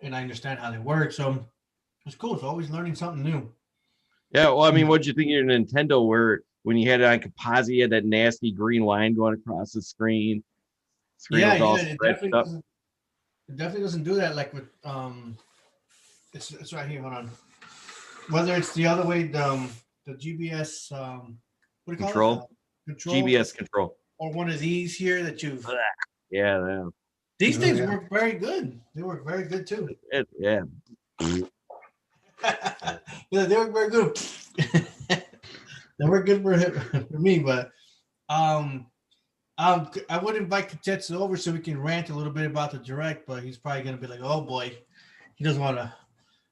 and I understand how they work. So it's cool. It's always learning something new. Yeah, well, I mean, what'd you think of your Nintendo where when you had it on composite, you had that nasty green line going across the screen? It definitely doesn't do that like with it's right here. Hold on. Whether it's the other way, the GBS what do you call it? Control. GBS control. Or one of these here that you've Yeah. These things work very good. They work very good too. Yeah. Yeah, they work very good. They work good for me, but I would invite KOTETSU over so we can rant a little bit about the direct, but he's probably gonna be like, "Oh boy, he doesn't want to."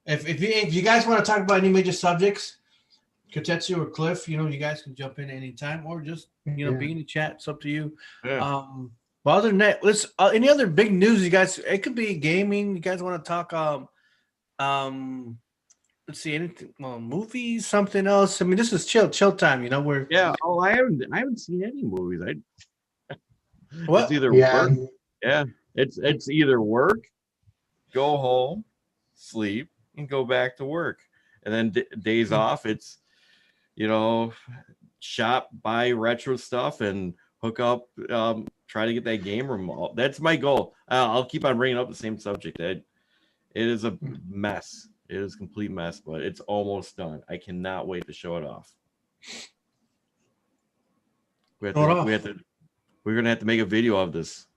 If you guys want to talk about any major subjects, KOTETSU or Cliff, you guys can jump in anytime or just be in the chat. It's up to you. Yeah. But other than that, let's any other big news you guys? It could be gaming. You guys want to talk? Let's see, anything? Well, movies, something else. I mean, this is chill time. We're Yeah. Oh, I haven't seen any movies. what? It's either work. Yeah. It's either work, go home, sleep, and go back to work, and then days off. It's shop, buy retro stuff, and hook up. Try to get that game room. That's my goal. I'll keep on bringing up the same subject. It is a mess. It is a complete mess, but it's almost done. I cannot wait to show it off. We're gonna have to make a video of this.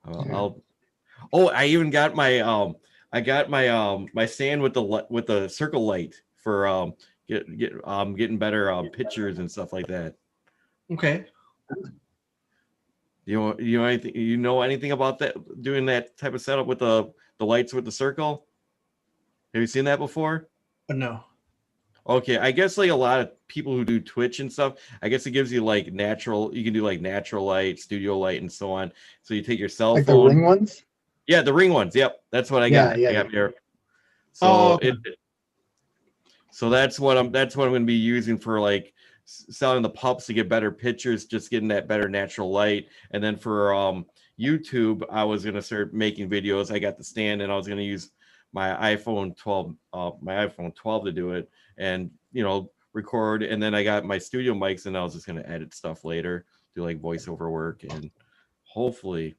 I even got my my stand with the circle light for getting better pictures and stuff like that. Okay. You know anything about that? Doing that type of setup with the lights with the circle? Have you seen that before? No. Okay, I guess like a lot of people who do Twitch and stuff, I guess it gives you like natural. You can do like natural light, studio light, and so on. So you take your cell phone. Like the ring ones. Yeah, the ring ones. Yep, that's what I got. Yeah. I got here. So okay. So that's what I'm going to be using for like selling the pups to get better pictures, just getting that better natural light. And then for YouTube, I was going to start making videos. I got the stand, and I was going to use my iPhone 12 to do it, and record. And then I got my studio mics, and I was just going to edit stuff later, do like voiceover work, and hopefully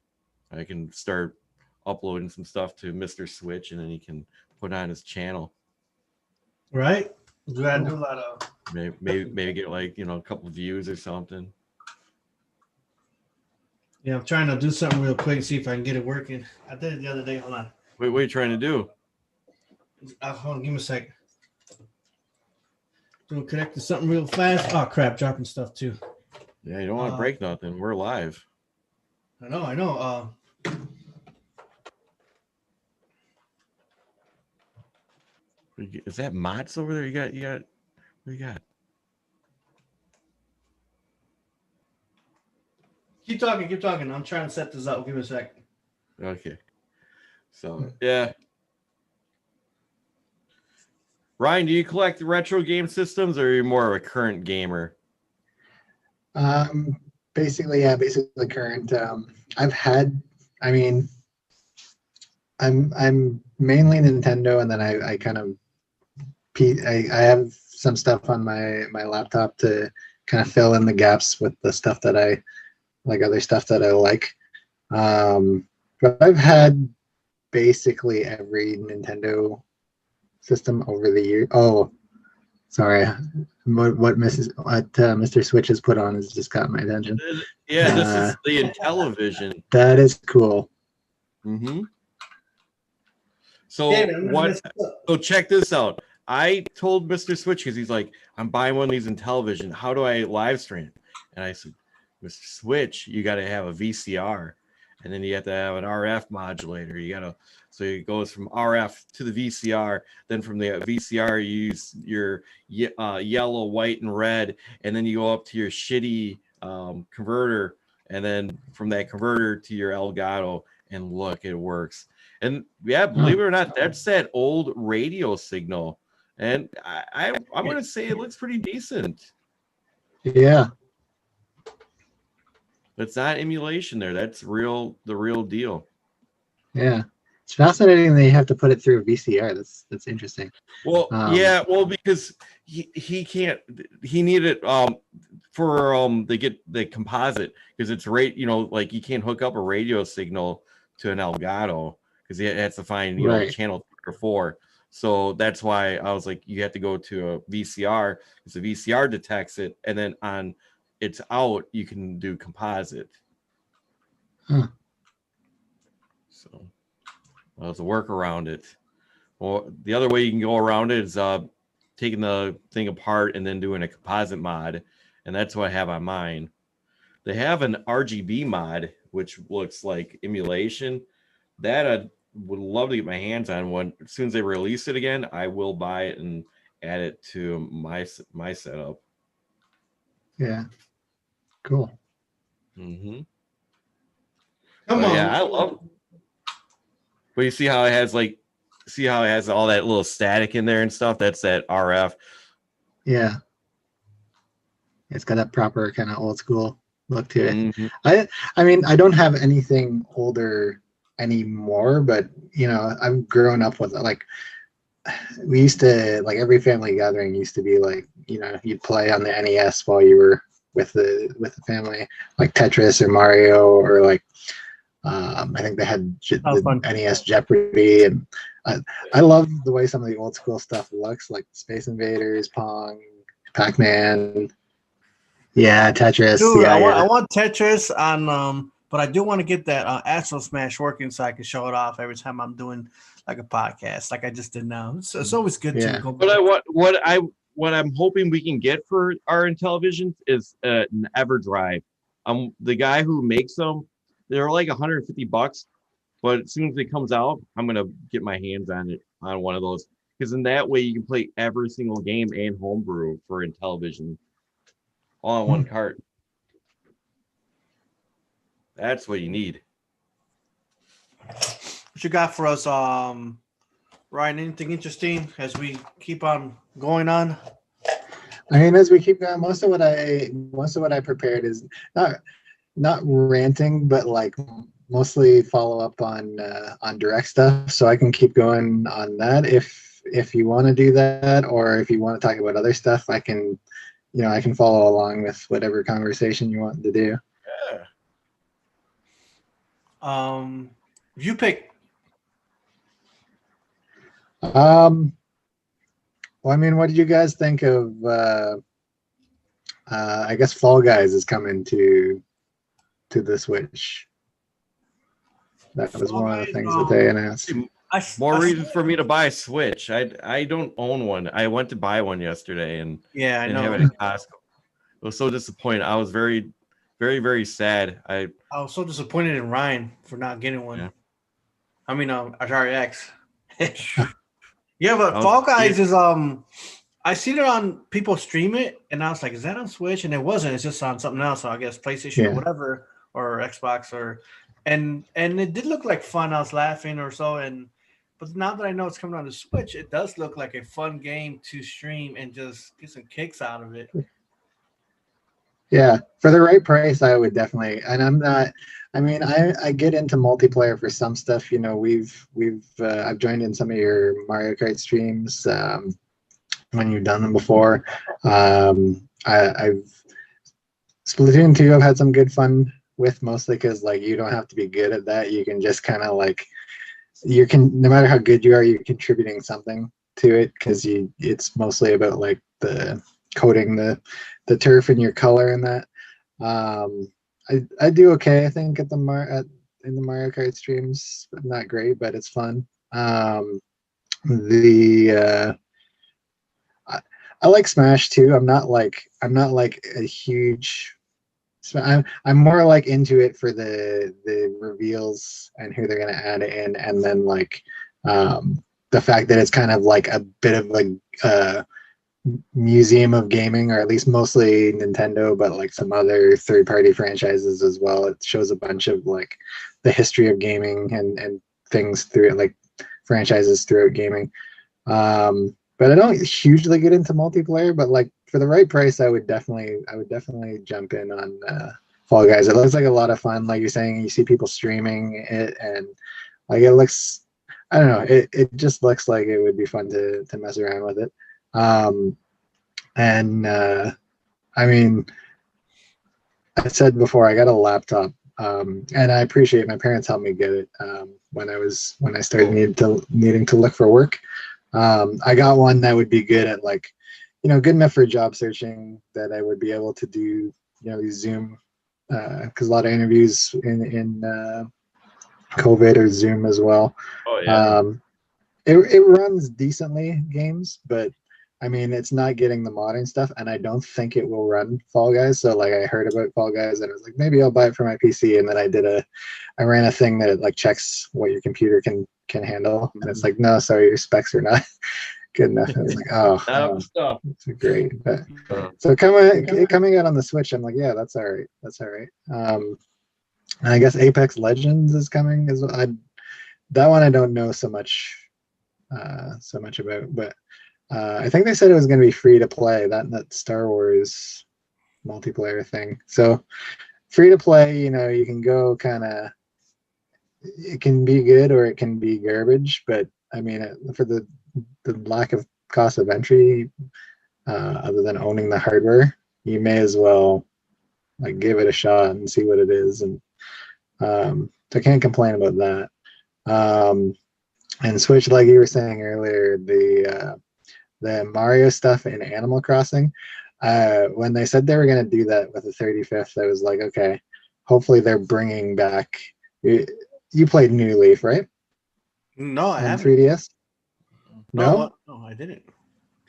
I can start uploading some stuff to Mr. Switch, and then he can put on his channel. Right. Do I do a lot of maybe get like a couple of views or something. Yeah, I'm trying to do something real quick, see if I can get it working. I did it the other day. Hold on. Wait, what are you trying to do? Hold on, give me a second. We'll connect to something real fast. Oh crap, dropping stuff too. Yeah, you don't want to break nothing. We're live. I know. Is that mods over there? You got. What do you got? Keep talking. I'm trying to set this up. Give me a second. Okay. So yeah. Ryan, do you collect retro game systems, or are you more of a current gamer? Basically current. I'm mainly Nintendo, and then I kind of I have some stuff on my laptop to kind of fill in the gaps with the stuff that I like, other stuff that I like. But I've had basically every Nintendo system over the year. Oh, sorry. What Mr. Switch has put on has just got my attention. Yeah, this is the Intellivision. That is cool. Mm-hmm. So So check this out. I told Mr. Switch, because he's like, I'm buying one of these Intellivision. How do I live stream? And I said, Mr. Switch, you got to have a VCR, and then you have to have an RF modulator. So it goes from RF to the VCR. Then from the VCR, you use your yellow, white, and red, and then you go up to your shitty converter, and then from that converter to your Elgato, and look, it works. And yeah, believe it or not, that's that old radio signal. And I'm going to say it looks pretty decent. Yeah. It's not emulation there. That's the real deal. Yeah. It's fascinating that you have to put it through a VCR. That's interesting. Well, because he can't. He needed for to get the composite, because it's like you can't hook up a radio signal to an Elgato, because it has to find channel 3 or 4. So that's why I was like, you have to go to a VCR, because the VCR detects it, and then on it's out, you can do composite. Huh. So it's a work around it. Well, the other way you can go around it is taking the thing apart and then doing a composite mod, and that's what I have on mine. They have an RGB mod, which looks like emulation. That I would love to get my hands on. When as soon as they release it again, I will buy it and add it to my setup. Yeah. Cool. Mm-hmm. Come on. Yeah, I love. But you see how it has all that little static in there and stuff. That's that RF. Yeah. It's got that proper kind of old school look to it. Mm-hmm. I mean, I don't have anything older anymore, but you know, I've grown up with it. Like we used to, like every family gathering used to be like, you know, you'd play on the NES while you were with the family, like Tetris or Mario, or like I think they had the NES Jeopardy, and I love the way some of the old school stuff looks, like Space Invaders, Pong, Pac-Man. Yeah, Tetris. Dude, yeah, I want Tetris on, but I do want to get that Astro Smash working so I can show it off every time I'm doing like a podcast, like I just did now. It's always good to go back. But what I'm hoping we can get for our Intellivision is an EverDrive. The guy who makes them, they're like $150, but as soon as it comes out, I'm gonna get my hands on one of those, because in that way you can play every single game and homebrew for Intellivision all on one cart. That's what you need. What you got for us, Ryan? Anything interesting as we keep on going on? I mean, as we keep going, most of what I prepared is not ranting, but like mostly follow up on direct stuff, so I can keep going on that if you want to do that, or if you want to talk about other stuff, I can follow along with whatever conversation you want to do. Yeah. You pick. Well, I mean, what did you guys think of? I guess Fall Guys is coming to the Switch. That was one of the things that they announced. More reasons for me to buy a Switch. I don't own one. I went to buy one yesterday and I know. Have it at Costco. I was so disappointed. I was very, very, very sad. I was so disappointed in Ryan for not getting one. Yeah. I mean, Atari X. Yeah, but Fall Guys is I seen it on people stream it, and I was like, "Is that on Switch?" And it wasn't. It's just on something else. So I guess PlayStation or whatever, or Xbox, and it did look like fun. I was laughing or so, but now that I know it's coming on the Switch, it does look like a fun game to stream and just get some kicks out of it. Yeah, for the right price, I would definitely. And I'm not. I mean, I get into multiplayer for some stuff. You know, I've joined in some of your Mario Kart streams when you've done them before. I've Splatoon 2. I've had some good fun with, mostly because like you don't have to be good at that. You can just kind of like no matter how good you are, you're contributing something to it, because it's mostly about like the coating the turf in your color and that. I do okay, I think, in the Mario Kart streams. Not great, but it's fun. I like Smash too. I'm not like a huge. I'm more like into it for the reveals and who they're gonna add in, and then like the fact that it's kind of like a bit of a museum of gaming, or at least mostly Nintendo, but like some other third-party franchises as well. It shows a bunch of like the history of gaming and things through it, like franchises throughout gaming. But I don't hugely get into multiplayer, but like for the right price, I would definitely jump in on Fall Guys. It looks like a lot of fun. Like you're saying, you see people streaming it, and like it looks, I don't know, it just looks like it would be fun to mess around with it. I mean, I said before, I got a laptop, and I appreciate my parents helped me get it when I started needing to look for work. I got one that would be good at, like, you know, good enough for job searching, that I would be able to do, you know, Zoom, because a lot of interviews in COVID or Zoom as well. Oh yeah. It runs decently games, but I mean, it's not getting the modding stuff, and I don't think it will run Fall Guys. So like, I heard about Fall Guys, and I was like, maybe I'll buy it for my PC. And then I ran a thing that it like checks what your computer can handle, and it's like, no, sorry, your specs are not good enough. And I was like, oh, Stuff. it's great. But so coming out on the Switch, I'm like, yeah, that's all right. That's all right. And I guess Apex Legends is coming as well. That one I don't know so much about, but. I think they said it was going to be free to play, that Star Wars multiplayer thing. So free to play, you know, you can go kind of, it can be good or it can be garbage, but I mean, for the lack of cost of entry, other than owning the hardware, you may as well like give it a shot and see what it is. And so I can't complain about that. And Switch, like you were saying earlier, the Mario stuff in Animal Crossing, when they said they were going to do that with the 35th, I was like, okay, hopefully they're bringing back. You played New Leaf, right? No, I on haven't. 3DS. No, no, I didn't.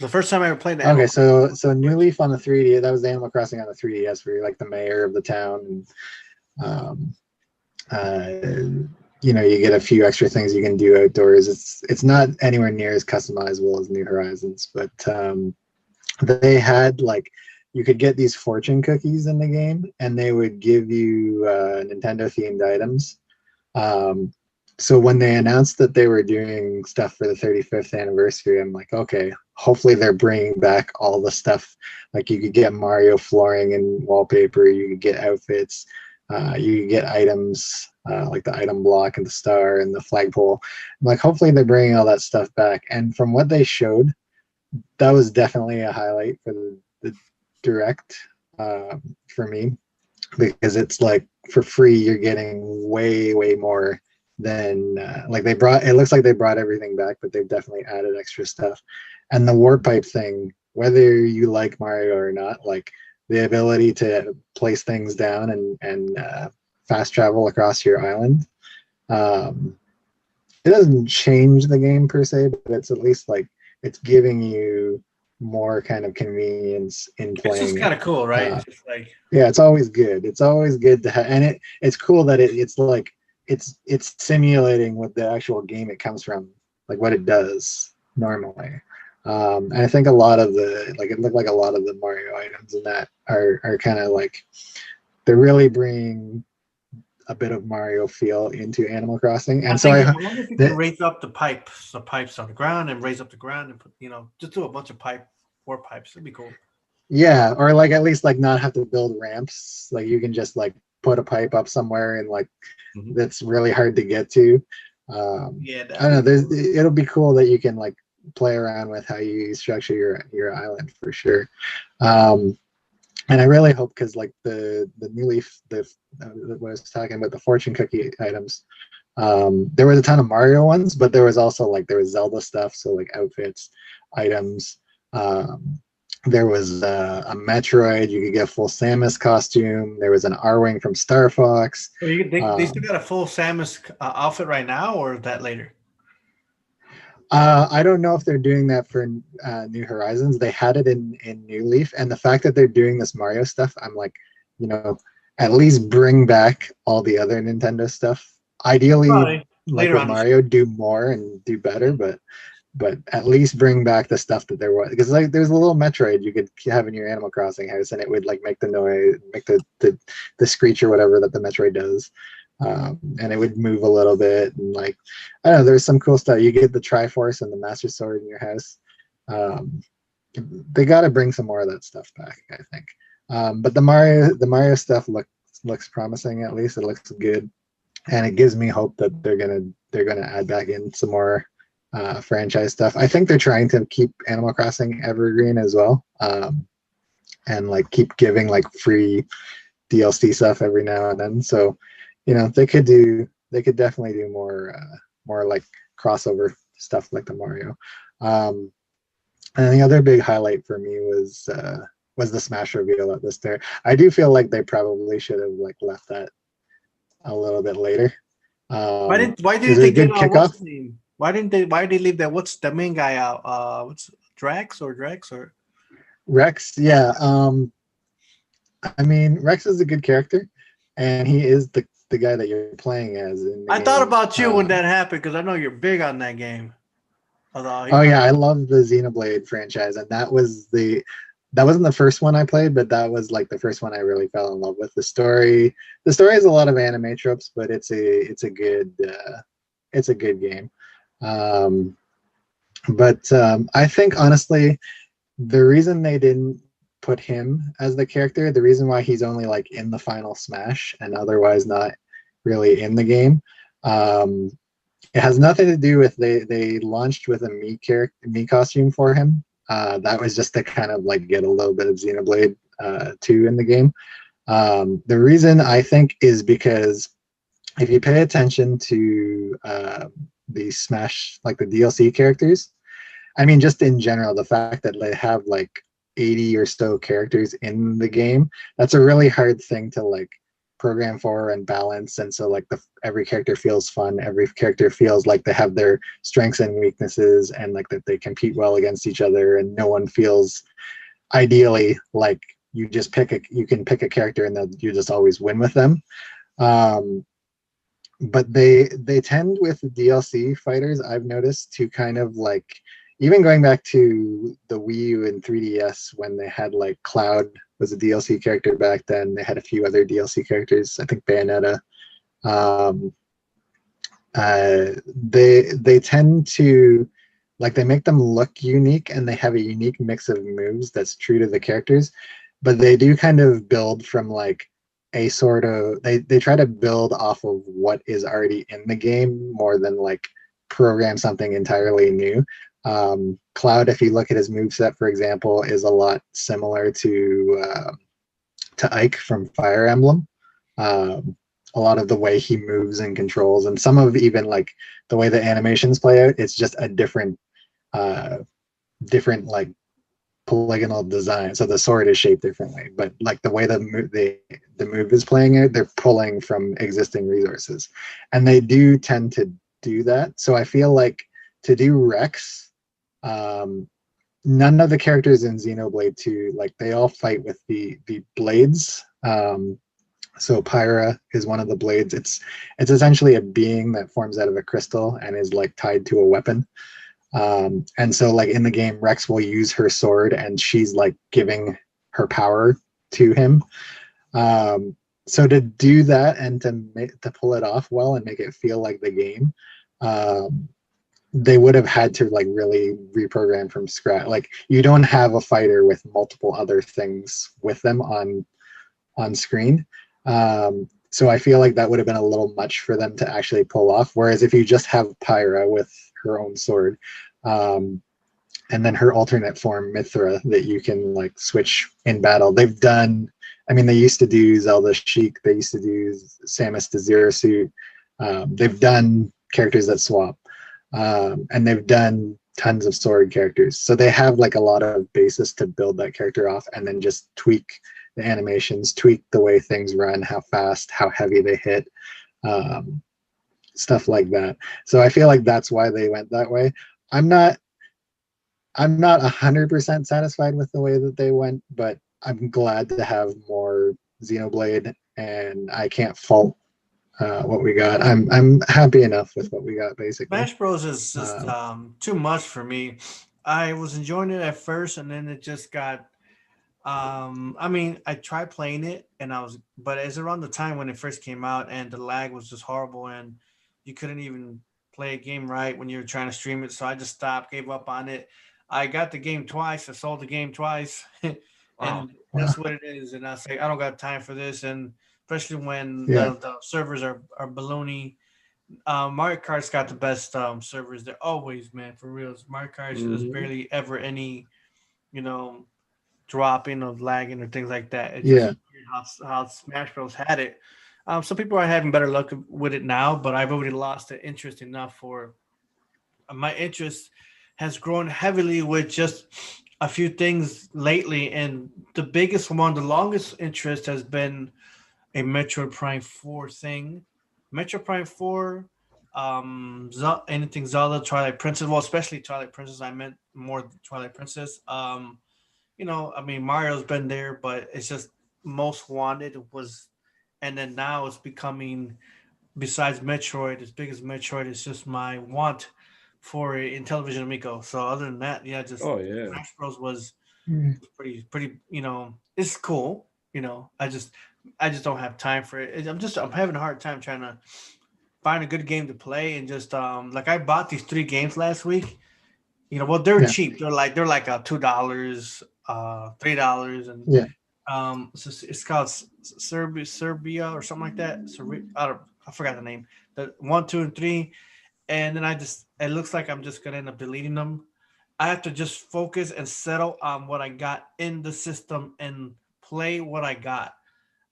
The first time I ever played the okay, so New Leaf on the 3DS, that was the Animal Crossing on the 3DS, where you're like the mayor of the town, and you know, you get a few extra things you can do outdoors. It's not anywhere near as customizable as New Horizons, but they had like, you could get these fortune cookies in the game, and they would give you Nintendo themed items. So when they announced that they were doing stuff for the 35th anniversary, I'm like, okay, hopefully they're bringing back all the stuff. Like you could get Mario flooring and wallpaper, you could get outfits, you could get items. Like the item block and the star and the flagpole. I'm like, hopefully they're bringing all that stuff back. And from what they showed, that was definitely a highlight for the direct for me, because it's like for free you're getting way more than like it looks like they brought everything back, but they've definitely added extra stuff. And the warp pipe thing, whether you like Mario or not, like the ability to place things down and fast travel across your island. It doesn't change the game per se, but it's at least like it's giving you more kind of convenience in playing. It's just kind of cool, right? It's just like, yeah, it's always good. It's always good to have, and it's cool that it's like it's simulating what the actual game it comes from, like what it does normally. And I think a lot of it looked like a lot of the Mario items in that are kind of like they're really bringing a bit of Mario feel into Animal Crossing. And I wonder if you can raise up the pipes on the ground and raise up the ground and put, you know, just do a bunch of warp pipes. It'd be cool. Yeah, or like at least like not have to build ramps. Like you can just like put a pipe up somewhere and like that's really hard to get to. Yeah, I don't know. It'll be cool that you can like play around with how you structure your island for sure. And I really hope, because like the New Leaf, what I was talking about, the fortune cookie items, there was a ton of Mario ones, but there was also there was Zelda stuff, so like outfits, items. There was a Metroid. You could get a full Samus costume. There was an Arwing from Star Fox. So they still got a full Samus outfit right now, or is that later? I don't know if they're doing that for New Horizons. They had it in New Leaf, and the fact that they're doing this Mario stuff, I'm like, you know, at least bring back all the other Nintendo stuff. Ideally, like with Mario, do more and do better, but at least bring back the stuff that there was. Because like there's a little Metroid you could have in your Animal Crossing house, and it would like make the noise, make the screech or whatever that the Metroid does. And it would move a little bit, and like I don't know, there's some cool stuff. You get the Triforce and the Master Sword in your house. They got to bring some more of that stuff back, I think. But the Mario stuff looks promising. At least it looks good, and it gives me hope that they're gonna add back in some more franchise stuff. I think they're trying to keep Animal Crossing evergreen as well, and like keep giving like free DLC stuff every now and then. So, you know, they could definitely do more like crossover stuff like the Mario. And the other big highlight for me was the Smash reveal at the start. I do feel like they probably should have like left that a little bit later. Why did they get kickoff? Why did they leave that? What's the main guy out? What's Drex or Rex, yeah. I mean, Rex is a good character, and he is the guy that you're playing as in the I thought game. about you when that happened because I know you're big on that game. Oh yeah, I love the Xenoblade franchise, and that wasn't the first one I played, but that was like the first one I really fell in love with. The story has a lot of anime tropes, but it's a good game. But I think honestly, the reason they didn't put him as the character, the reason why he's only like in the final Smash and otherwise not really in the game, it has nothing to do with they launched with a Mii costume for him. That was just to kind of like get a little bit of Xenoblade 2 in the game. The reason I think is because if you pay attention to the Smash, like the DLC characters, I mean, just in general, the fact that they have like 80 or so characters in the game, that's a really hard thing to like program for and balance. And so like every character feels fun. Every character feels like they have their strengths and weaknesses, and like that they compete well against each other, and no one feels ideally like you can pick a character and that you just always win with them. But they tend with the DLC fighters, I've noticed, to kind of like, even going back to the Wii U and 3DS when they had like Cloud was a DLC character back then. They had a few other DLC characters, I think Bayonetta. They tend to like, they make them look unique and they have a unique mix of moves that's true to the characters, but they do kind of build from like a sort of, they try to build off of what is already in the game more than like program something entirely new. Cloud, if you look at his moveset, for example, is a lot similar to Ike from Fire Emblem. A lot of the way he moves and controls, and some of even like the way the animations play out, it's just a different like polygonal design. So the sword is shaped differently, but like the way the move is playing out, they're pulling from existing resources, and they do tend to do that. So I feel like to do Rex, none of the characters in Xenoblade 2, like they all fight with the blades. So Pyra is one of the blades. It's essentially a being that forms out of a crystal and is like tied to a weapon. And so like in the game, Rex will use her sword and she's like giving her power to him. So to do that and to pull it off well and make it feel like the game, they would have had to like really reprogram from scratch. Like you don't have a fighter with multiple other things with them on screen. So I feel like that would have been a little much for them to actually pull off. Whereas if you just have Pyra with her own sword, and then her alternate form Mithra that you can like switch in battle. They used to do Zelda Sheik, they used to do Samus to Zero Suit. They've done characters that swap. And they've done tons of sword characters. So they have like a lot of basis to build that character off, and then just tweak the animations, tweak the way things run, how fast, how heavy they hit, stuff like that. So I feel like that's why they went that way. I'm not 100% satisfied with the way that they went, but I'm glad to have more Xenoblade, and I can't fault what we got. I'm happy enough with what we got, basically. Smash Bros is just too much for me. I was enjoying it at first, and then it just got. I mean, I tried playing it, but it's around the time when it first came out, and the lag was just horrible, and you couldn't even play a game right when you were trying to stream it. So I just stopped, gave up on it. I got the game twice. I sold the game twice, and that's what it is. And I say I don't got time for this, and especially when the servers are balloony. Mario Kart's got the best servers. They're always, man, for real. Mario Kart is barely ever any, dropping of lagging or things like that. It's just weird how Smash Bros had it. Some people are having better luck with it now, but I've already lost the interest enough for my interest has grown heavily with just a few things lately, and the biggest one, the longest interest has been a Metroid Prime 4 thing. Metroid Prime 4 anything Zelda, Twilight Princess. Well, especially Twilight Princess. I meant more Twilight Princess. You know, I mean Mario's been there, but it's just most wanted was, and then now it's becoming, besides Metroid, as big as Metroid, it's just my want for Intellivision Amico. So other than that, yeah, just Oh yeah. Smash Bros was Mm. pretty. You know, it's cool. You know, I just don't have time for it. I'm having a hard time trying to find a good game to play and just like I bought these 3 games last week. You know, well they're Yeah. cheap. They're like $2, $3, and Yeah. it's called Serbia or something like that. I forgot the name. The 1, 2, and 3, and then it looks like I'm just gonna end up deleting them. I have to just focus and settle on what I got in the system and play what I got.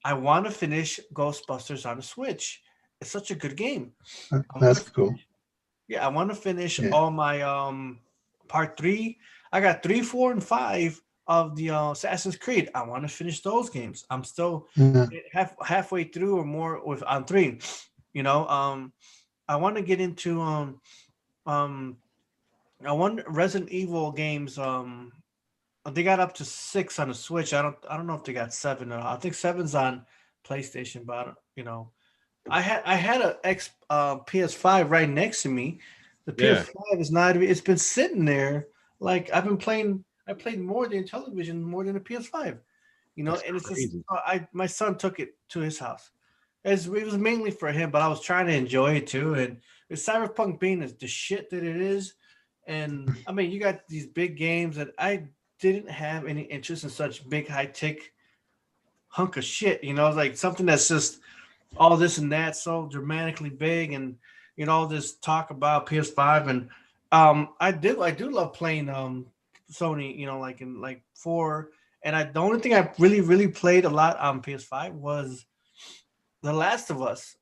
I want to finish Ghostbusters on the Switch. It's such a good game. I want That's to cool. Yeah, I want to finish Yeah. all my part 3. I got 3, 4, and 5 of the Assassin's Creed. I want to finish those games. I'm still Yeah. halfway through or more with on 3. You know, I want to get into um I want Resident Evil games. They got up to 6 on the Switch. I don't know if they got 7 or I think 7's on PlayStation, but you know, I had a PS5 right next to me. The Yeah. PS5 is not. It's been sitting there. Like I've been playing. I played more than television, more than the PS5. You know, That's and it's just crazy. my son took it to his house. It was mainly for him, but I was trying to enjoy it too. And with Cyberpunk being the shit that it is, and I mean, you got these big games that I didn't have any interest in such big high tech hunk of shit. You know, like something that's just all this and that so dramatically big, and you know all this talk about PS5, and I do love playing Sony, you know, like in like 4, and the only thing I really played a lot on PS5 was The Last of Us.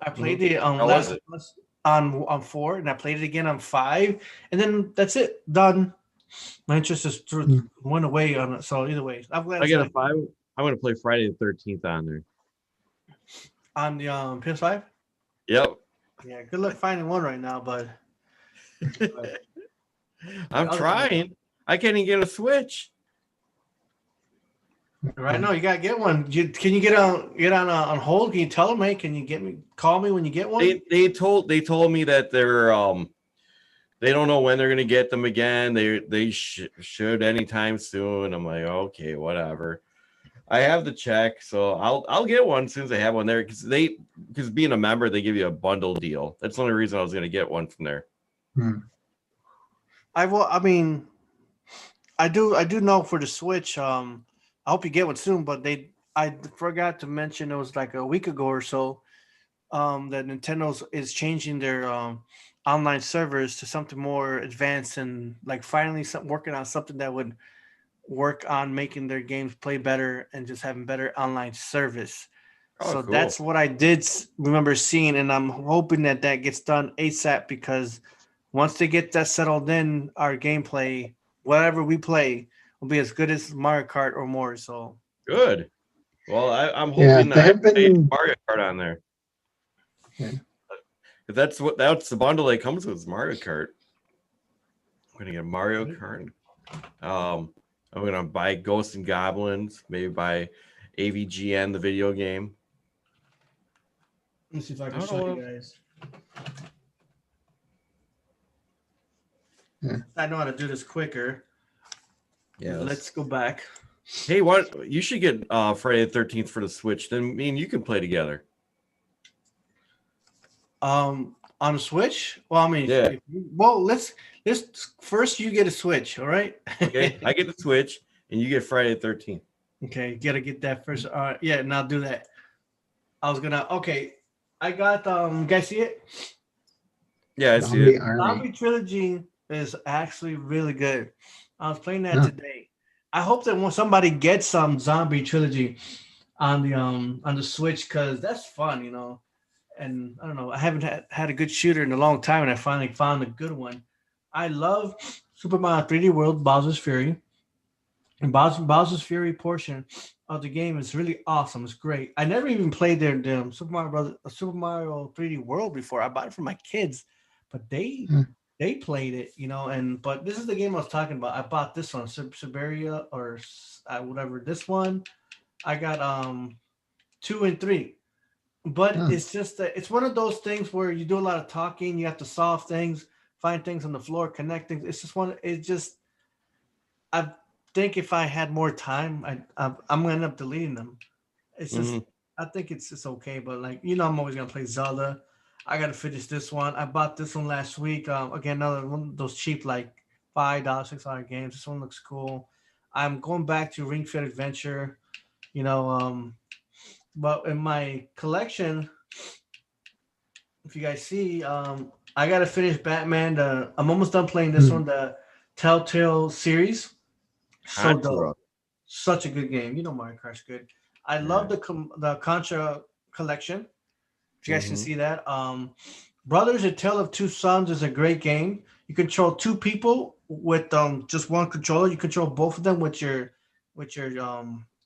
I played Mhm. the How was Last of it? Us on 4, and I played it again on 5, and then that's it, done. My interest just Mm. went away on it. So either way, I'm glad I it's get a like 5. I'm gonna play Friday the 13th on there. on the PS5. Yep. Yeah, good luck finding one right now, but I'm trying. I can't even get a Switch. Right now, you gotta get one. Can you get on hold? Can you tell them, hey, can you call me when you get one? They told me that they don't know when they're gonna get them again. They should anytime soon. I'm like, okay, whatever. I have the check, so I'll get one as soon as I have one there, because being a member they give you a bundle deal. That's the only reason I was gonna get one from there. Mm. I mean, I do know for the Switch. I hope you get one soon. But I forgot to mention it was like a week ago or so. That Nintendo is changing their online servers to something more advanced and like finally working on something that would work on making their games play better and just having better online service. Oh, So cool. that's what I did remember seeing, and I'm hoping that gets done ASAP because once they get that settled in, our gameplay, whatever we play, will be as good as Mario Kart or more. So Good. Well, I'm Yeah, hoping they I have play been. Mario Kart on there. Yeah. That's the bundle that comes with is Mario Kart. I'm gonna get Mario Kart. I'm gonna buy Ghosts and Goblins, maybe buy AVGN, the video game. let me see if I I can don't show know. you guys. Yeah. I know how to do this quicker. Yes. Let's go back. Hey, what you should get Friday the 13th for the Switch. Then me and you can play together. On the Switch. Well, I mean, Yeah. let's first you get a Switch. All right. Okay, I get the Switch and you get Friday the 13th. Okay, you gotta get that first. Yeah, and I'll do that. I was gonna. Okay, I got. You guys see it? Yeah, I see Zombie it. Army. Zombie Trilogy is actually really good. I was playing that Huh. today. I hope that when somebody gets some Zombie Trilogy on the Switch, because that's fun, you know. And I don't know, I haven't had a good shooter in a long time, and I finally found a good one. I love Super Mario 3D World, Bowser's Fury. And Bowser's Fury portion of the game is really awesome. It's great. I never even played their Super Mario 3D World before. I bought it for my kids, but Hmm. they played it, And but this is the game I was talking about. I bought this one, Siberia or whatever. This one I got 2 and 3. But Hmm. it's just that it's one of those things where you do a lot of talking. You have to solve things, find things on the floor, connect things. It's just one. It just I think if I had more time, I'm gonna end up deleting them. It's just Hmm. I think it's okay, but like I'm always gonna play Zelda. I gotta finish this one. I bought this one last week. Again, another one of those cheap like $5, $6 games. This one looks cool. I'm going back to Ring Fit Adventure. You know, but in my collection, if you guys see, I gotta finish Batman. I'm almost done playing this Hmm. one, the Telltale series. So dope. Contra. Such a good game. Mario Kart's good. I love Yeah. the Contra collection. If you guys can Hmm. see that, Brothers: A Tale of Two Sons is a great game. You control two people with just one controller. You control both of them with your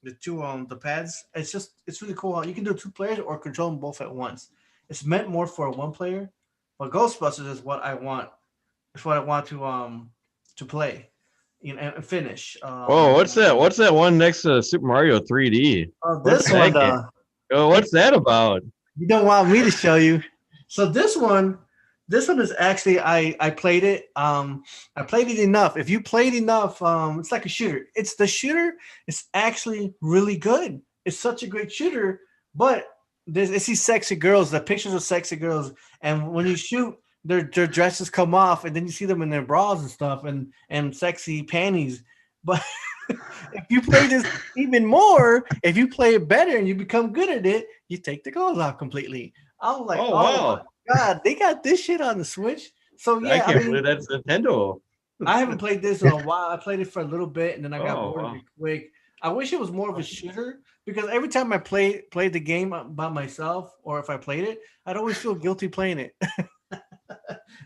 the two the pads. It's really cool. You can do 2 players or control them both at once. It's meant more for a 1 player, but Ghostbusters is what I want. It's what I want to play, and finish. Whoa, what's that? What's that one next to Super Mario 3D? What's This one, that game? Oh, what's that about? you don't want me to show you. So this one is actually I played it. I played it enough. If you played enough, it's like a shooter. It's the shooter. It's actually really good. It's such a great shooter, but it's these sexy girls. The pictures of sexy girls, and when you shoot, their dresses come off, and then you see them in their bras and stuff, and sexy panties. But if you play this even more, if you play it better and you become good at it, you take the clothes off completely. I'm like, Oh oh my wow, god, they got this shit on the Switch. So I yeah, I can't believe mean, that's Nintendo. I haven't played this in a while. I played it for a little bit and then I got Oh bored of wow. it quick. I wish it was more of a shooter because every time I played the game by myself or if I played it, I'd always feel guilty playing it.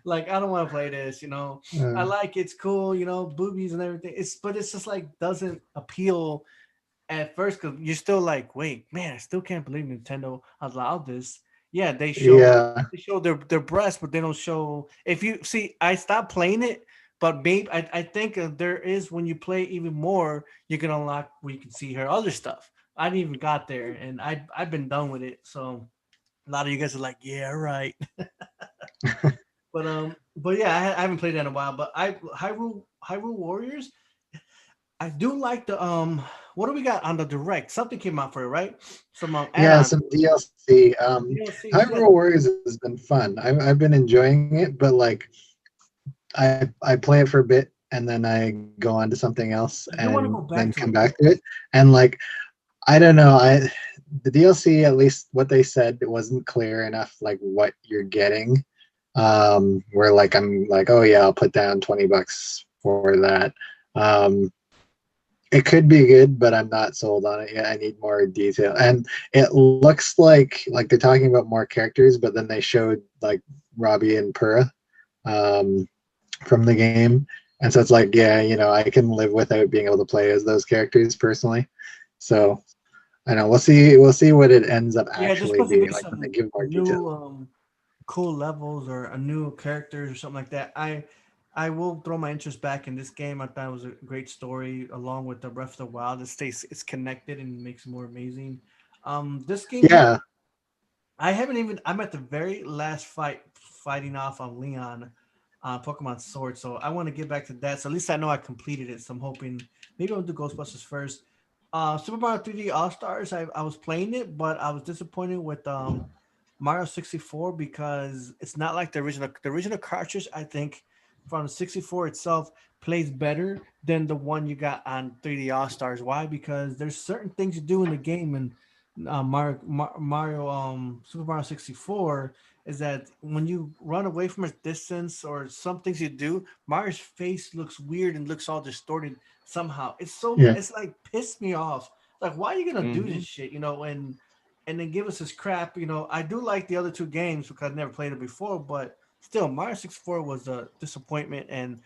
Like I don't want to play this. I Uh, like it's cool, boobies and everything. But it's just like doesn't appeal at first because you're still like, wait, man, I still can't believe Nintendo allowed this. Yeah, yeah. they show their breasts, but they don't show. If you see, I stopped playing it, but maybe I think there is when you play even more, you can unlock where you can see her other stuff. I didn't even got there, and I've been done with it. So a lot of you guys are like, yeah, right. But yeah, I haven't played that in a while. But Hyrule Warriors, I do like the what do we got on the direct? Something came out for it, right? Some Yeah, add-ons. some DLC. DLCs, yeah. Hyrule Warriors has been fun. I've been enjoying it, but like I play it for a bit and then I go on to something else I do want to and go then back to come it. back to it. And like I don't know, the DLC, at least what they said, it wasn't clear enough like what you're getting. Where like I'm like, oh yeah, I'll put down $20 for that. Um, it could be good, but I'm not sold on it yet. I need more detail. And it looks like they're talking about more characters, but then they showed like Robbie and Pura um, from the game. And so it's like, yeah, I can live without being able to play as those characters personally. So I know we'll see what it ends up Yeah, there's actually supposed to be being like when they some give more detail. new cool levels or a new characters or something like that. I will throw my interest back in this game. I thought it was a great story along with the Breath of the Wild. It's connected and makes it more amazing. This game here, Yeah. I haven't even. I'm at the very last fighting off on Leon, Pokemon Sword. So I want to get back to that. So at least I know I completed it. So I'm hoping maybe I'll do Ghostbusters first. Super Mario 3D All Stars. I was playing it, but I was disappointed with Mario 64 because it's not like the original. The original cartridge, I think, from the 64 itself plays better than the one you got on 3D All Stars. Why? Because there's certain things you do in the game and Mario Super Mario 64 is that when you run away from a distance or some things you do, Mario's face looks weird and looks all distorted somehow. Yeah. It's like pissed me off. Like why are you gonna do Hmm. this shit? And then give us this crap. I do like the other two games because I've never played it before, but still Mario 64 was a disappointment and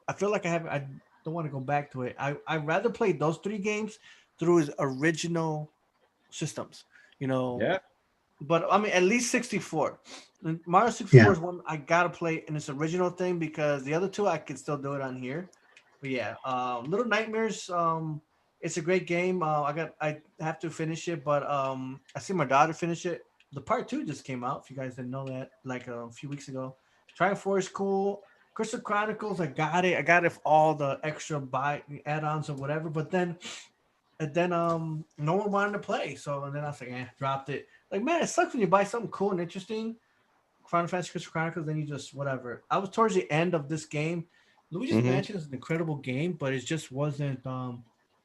I feel like I haven't. don't want to go back to it. I'd rather play those three games through his original systems, you know. Yeah. But I mean, at least 64. And Mario 64 Yeah. is one I gotta play in its original thing because the other two I can still do it on here. But yeah, Little Nightmares. It's a great game. I have to finish it, but I see my daughter finish it. The part two just came out. If you guys didn't know that, like a few weeks ago. Triumph 4 is cool. Crystal Chronicles, I got it. I got it for all the extra buy add-ons or whatever. But then, and then no one wanted to play. So and then I was like, dropped it. Like man, it sucks when you buy something cool and interesting, Final Fantasy Crystal Chronicles, then you just whatever. I was towards the end of this game. Luigi's Mm-hmm. Mansion is an incredible game, but it just wasn't.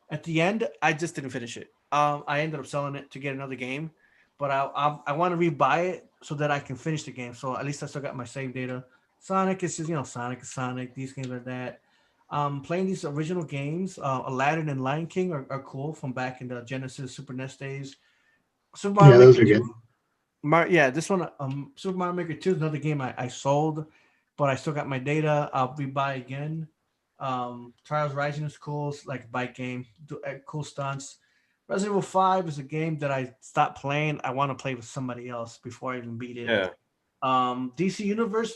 At the end, I just didn't finish it. I ended up selling it to get another game, but I want to rebuy it so that I can finish the game. So at least I still got my save data. Sonic is just Sonic is Sonic. These games are that. Playing these original games, Aladdin and Lion King are cool from back in the Genesis Super NES days. Super Mario Yeah, those Maker are good. 2, yeah, this one, Super Mario Maker 2 is another game I sold, but I still got my data. I'll rebuy again. Trials Rising is cool. It's like a bike game, cool stunts. Resident Evil 5 is a game that I stopped playing. I want to play with somebody else before I even beat it. Yeah. DC Universe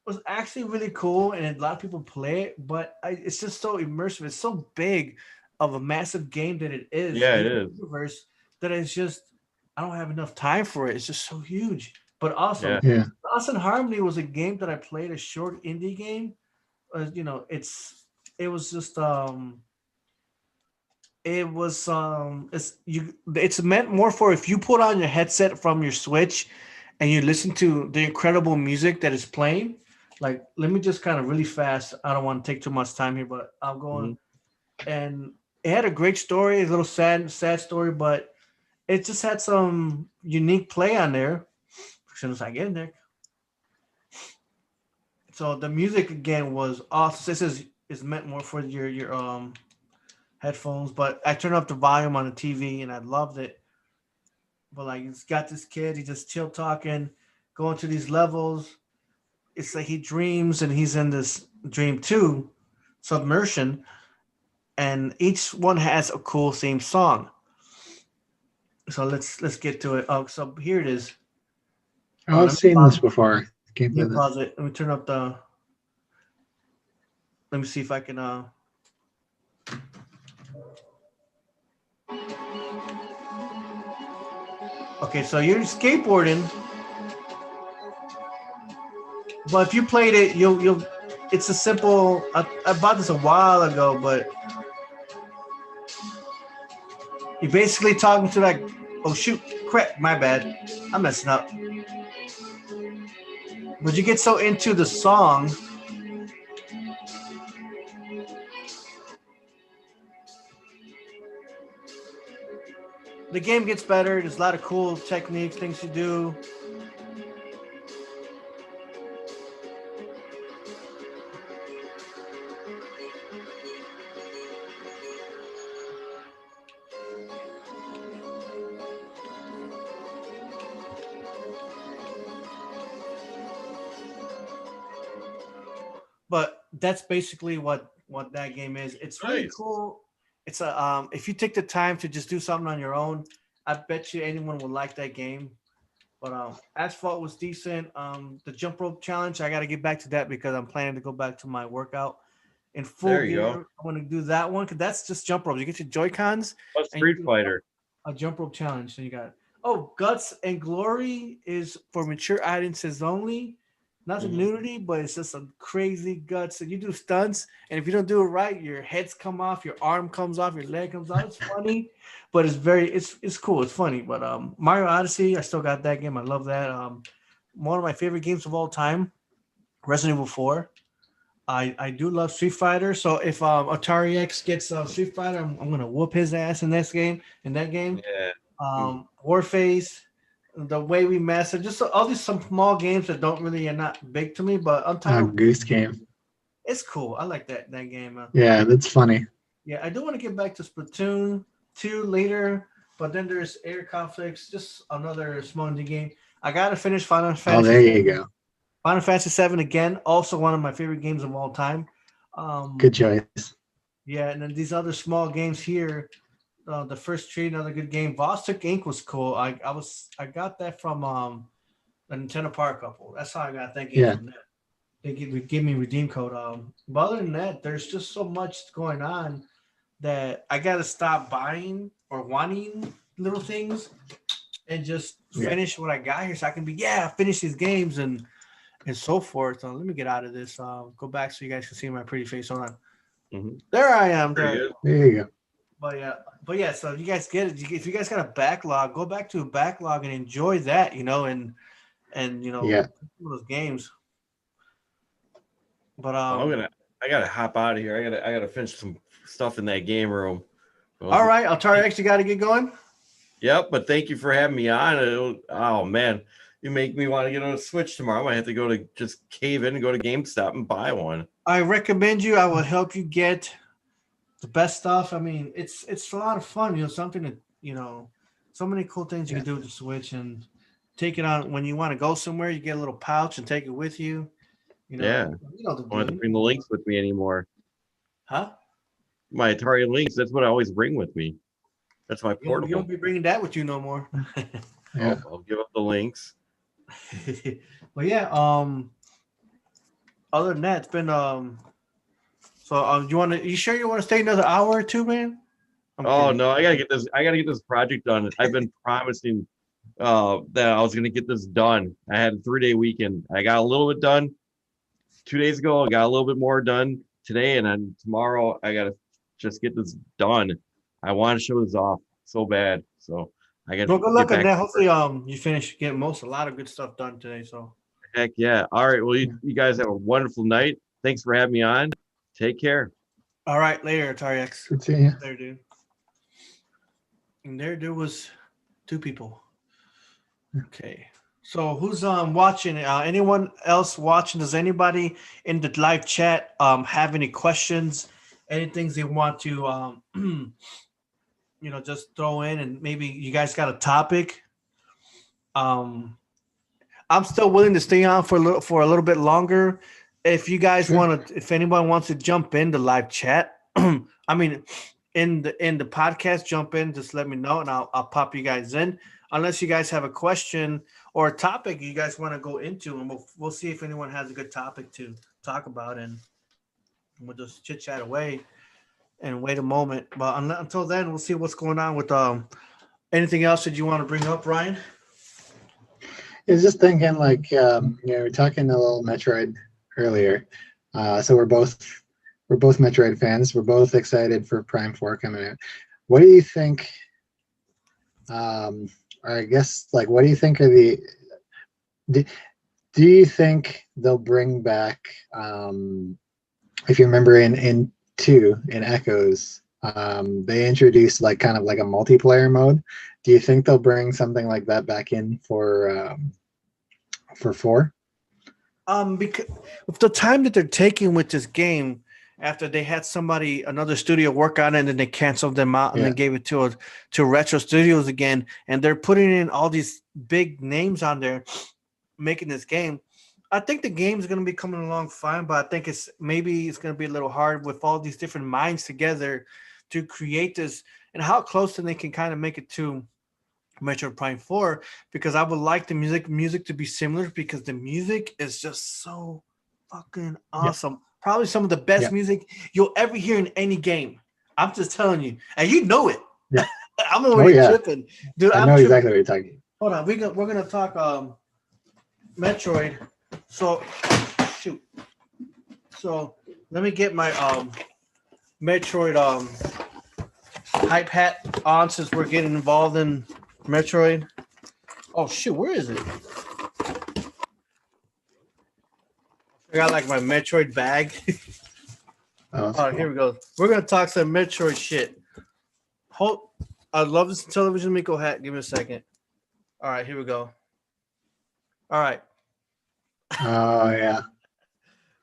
was actually really cool, and a lot of people play it, but it's just so immersive. It's so big of a massive game that it is. Yeah, it DC is. Universe, that it's just I don't have enough time for it. It's just so huge. But Yeah. awesome. Yeah. Lost in Harmony was a game that I played, a short indie game. It was just it's meant more for if you put on your headset from your Switch and you listen to the incredible music that is playing. Like, let me just kind of really fast. I don't want to take too much time here, but I'll go on. And it had a great story, a little sad story, but it just had some unique play on there. As soon as I get in there. So the music again was awesome. This is meant more for your headphones, but I turned up the volume on the TV and I loved it. But like it's got this kid, he just chill talking, going to these levels. It's like he dreams and he's in this dream too, submersion, and each one has a cool theme song. So let's get to it. Oh, so here it is. Oh, I've seen this before. Can't play Let me this. pause it. Let me turn up the. Let me see if I can. Okay, so you're skateboarding, but if you played it, you'll. It's a simple. I bought this a while ago, but you're basically talking to like. Oh shoot! Crap! My bad. I'm messing up. But you get so into the song. The game gets better. There's a lot of cool techniques, things you do. But that's basically what that game is. It's really Nice. cool. It's a if you take the time to just do something on your own, I bet you anyone would like that game. But Asphalt was decent. The jump rope challenge, I got to get back to that because I'm planning to go back to my workout in full There you gear. go. I want to do that one because that's just jump ropes. You get your Joy-Cons. Oh, and Street you do Fighter. A jump rope challenge. So you got Guts and Glory is for mature audiences only. Nothing Mhm. nudity, but it's just some crazy guts. And you do stunts, and if you don't do it right, your heads come off, your arm comes off, your leg comes off. It's funny, but it's cool. It's funny. But Mario Odyssey, I still got that game. I love that. One of my favorite games of all time, Resident Evil 4. I do love Street Fighter. So if Atari X gets Street Fighter, I'm gonna whoop his ass in that game. Yeah. Warface, the way we master, just all these some small games that don't really are not big to me, but Untitled, Goose Game. it's cool. I like that game. Yeah, that's funny. Yeah, I do want to get back to Splatoon 2 later, but then there's Air Conflicts, just another small indie game. I gotta finish Final Fantasy. Oh, there you go. Final Fantasy 7 again, also one of my favorite games of all time. Good choice. Yeah, and then these other small games here. The first tree, another good game. Vostok Inc. was cool. I got that from a Nintendo Power Couple. That's how I got that game Yeah. from them. They give me redeem code. But other than that, there's just so much going on that I gotta stop buying or wanting little things and just Yeah. finish what I got here so I can be finish these games and so forth. Let me get out of this. Go back so you guys can see my pretty face. Hold on. Mhm. There I am. Pretty There. good. There you go. But yeah. So if you guys get it, if you guys got a backlog, go back to a backlog and enjoy that. And Yeah. those games. But I gotta hop out of here. I gotta finish some stuff in that game room. all right, Altari, you got to get going. Yep, but thank you for having me on. Oh man, you make me want to get on a Switch tomorrow. I might have to go to just cave in and go to GameStop and buy one. I recommend you. I will help you get the best stuff. I mean, it's a lot of fun. Something that so many cool things you can do with the Switch and take it on when you want to go somewhere. You get a little pouch and take it with you. Yeah, the I don't have to deal. bring the links with me anymore. Huh? My Atari links. That's what I always bring with me. That's my You portable. won't be bringing that with you no more. Yeah. I'll give up the links. But yeah, other than that, it's been So you sure you want to stay another hour or two, man? Oh no, I gotta get this project done. I've been promising that I was gonna get this done. I had a 3-day weekend. I got a little bit done 2 days ago. I got a little bit more done today, and then tomorrow I gotta just get this done. I want to show this off so bad. So I got Well, good to luck get on back. that. Hopefully, you finish getting a lot of good stuff done today. So Heck yeah. All right. Well, you guys have a wonderful night. Thanks for having me on. Take care. all right, later, Atari X. Good seeing you. There, dude. And there was two people. Okay. So who's watching? Anyone else watching? Does anybody in the live chat have any questions? Anything they want to just throw in, and maybe you guys got a topic. I'm still willing to stay on for a little bit longer. If you guys want to, if anyone wants to jump in the live chat, I mean, in the podcast, jump in. Just let me know, and I'll pop you guys in. Unless you guys have a question or a topic you guys want to go into, and we'll see if anyone has a good topic to talk about, and we'll just chit chat away and wait a moment. But until then, we'll see what's going on with anything else that you want to bring up, Ryan. I was just thinking, like, we're talking a little Metroid earlier. So we're both Metroid fans. We're both excited for Prime 4 coming out. What do you think? Or I guess, like, what do you think are the? Do you think they'll bring back? If you remember in Echoes, they introduced kind of like a multiplayer mode. Do you think they'll bring something like that back in for 4? Because with the time that they're taking with this game, after they had another studio work on it, and then they canceled them out and then gave it to Retro Studios again, and they're putting in all these big names on there, making this game. I think the game's going to be coming along fine, but I think it's going to be a little hard with all these different minds together to create this, and how close then they can kind of make it to Metroid Prime 4, because I would like the music to be similar, because the music is just so fucking awesome. Probably some of the best music you'll ever hear in any game. I'm just telling you, and you know it. Yeah. I'm already tripping, dude. I know exactly what you're talking. Hold on, we're gonna talk Metroid. So shoot. So let me get my Metroid hype hat on, since we're getting involved in Metroid. Oh shoot, where is it? I got like my Metroid bag. Oh, All right, here we go. We're gonna talk some Metroid shit. I love this television Miko hat. Give me a second. All right, here we go. All right. Oh yeah.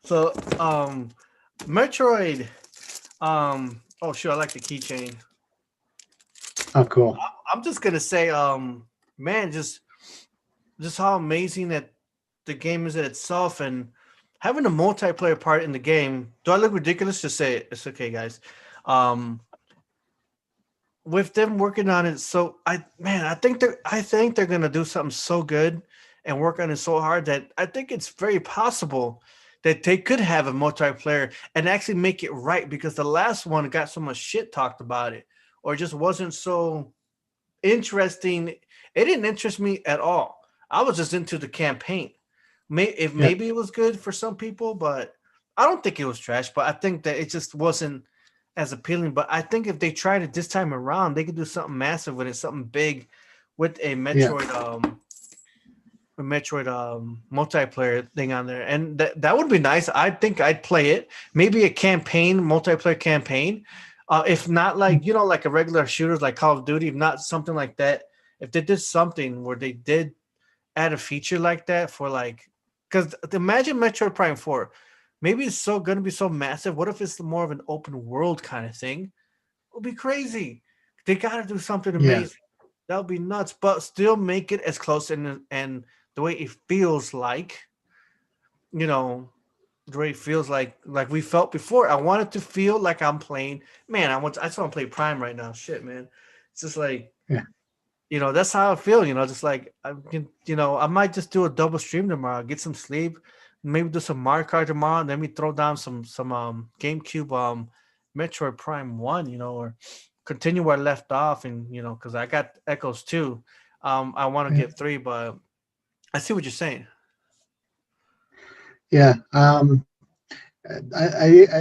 So Metroid. Oh shoot, I like the keychain. Oh cool. I'm just gonna say, man, just how amazing that the game is in itself, and having a multiplayer part in the game. Do I look ridiculous? Just say it. It's okay, guys. Um, with them working on it, so I think they're gonna do something so good and work on it so hard that I think it's very possible that they could have a multiplayer and actually make it right, because the last one got so much shit talked about it, or just wasn't so interesting. It didn't interest me at all. I was just into the campaign. Yeah. Maybe it was good for some people, but I don't think it was trash. But I think that it just wasn't as appealing. But I think if they tried it this time around, they could do something massive with it, something big, with a Yeah. Metroid multiplayer thing on there, and that would be nice. I think I'd play it. Maybe a campaign, multiplayer campaign. If not like like a regular shooters like Call of Duty, if not something like that. If they did something where they did add a feature like that for like, because imagine Metroid Prime 4. Maybe it's so going to be so massive. What if it's more of an open world kind of thing? It would be crazy. They got to do something Yeah. amazing. That would be nuts, but still make it as close and the way it feels like, you know, the way it feels like we felt before. I want it to feel like I'm playing. Man, I just want to play Prime right now. Shit, man. It's just like, Yeah. that's how I feel, just like I can, I might just do a double stream tomorrow, get some sleep, maybe do some Mario Kart tomorrow, and then we throw down some GameCube Metroid Prime 1, or continue where I left off, and because I got Echoes too. I want to Yeah. get 3, but I see what you're saying. Yeah. I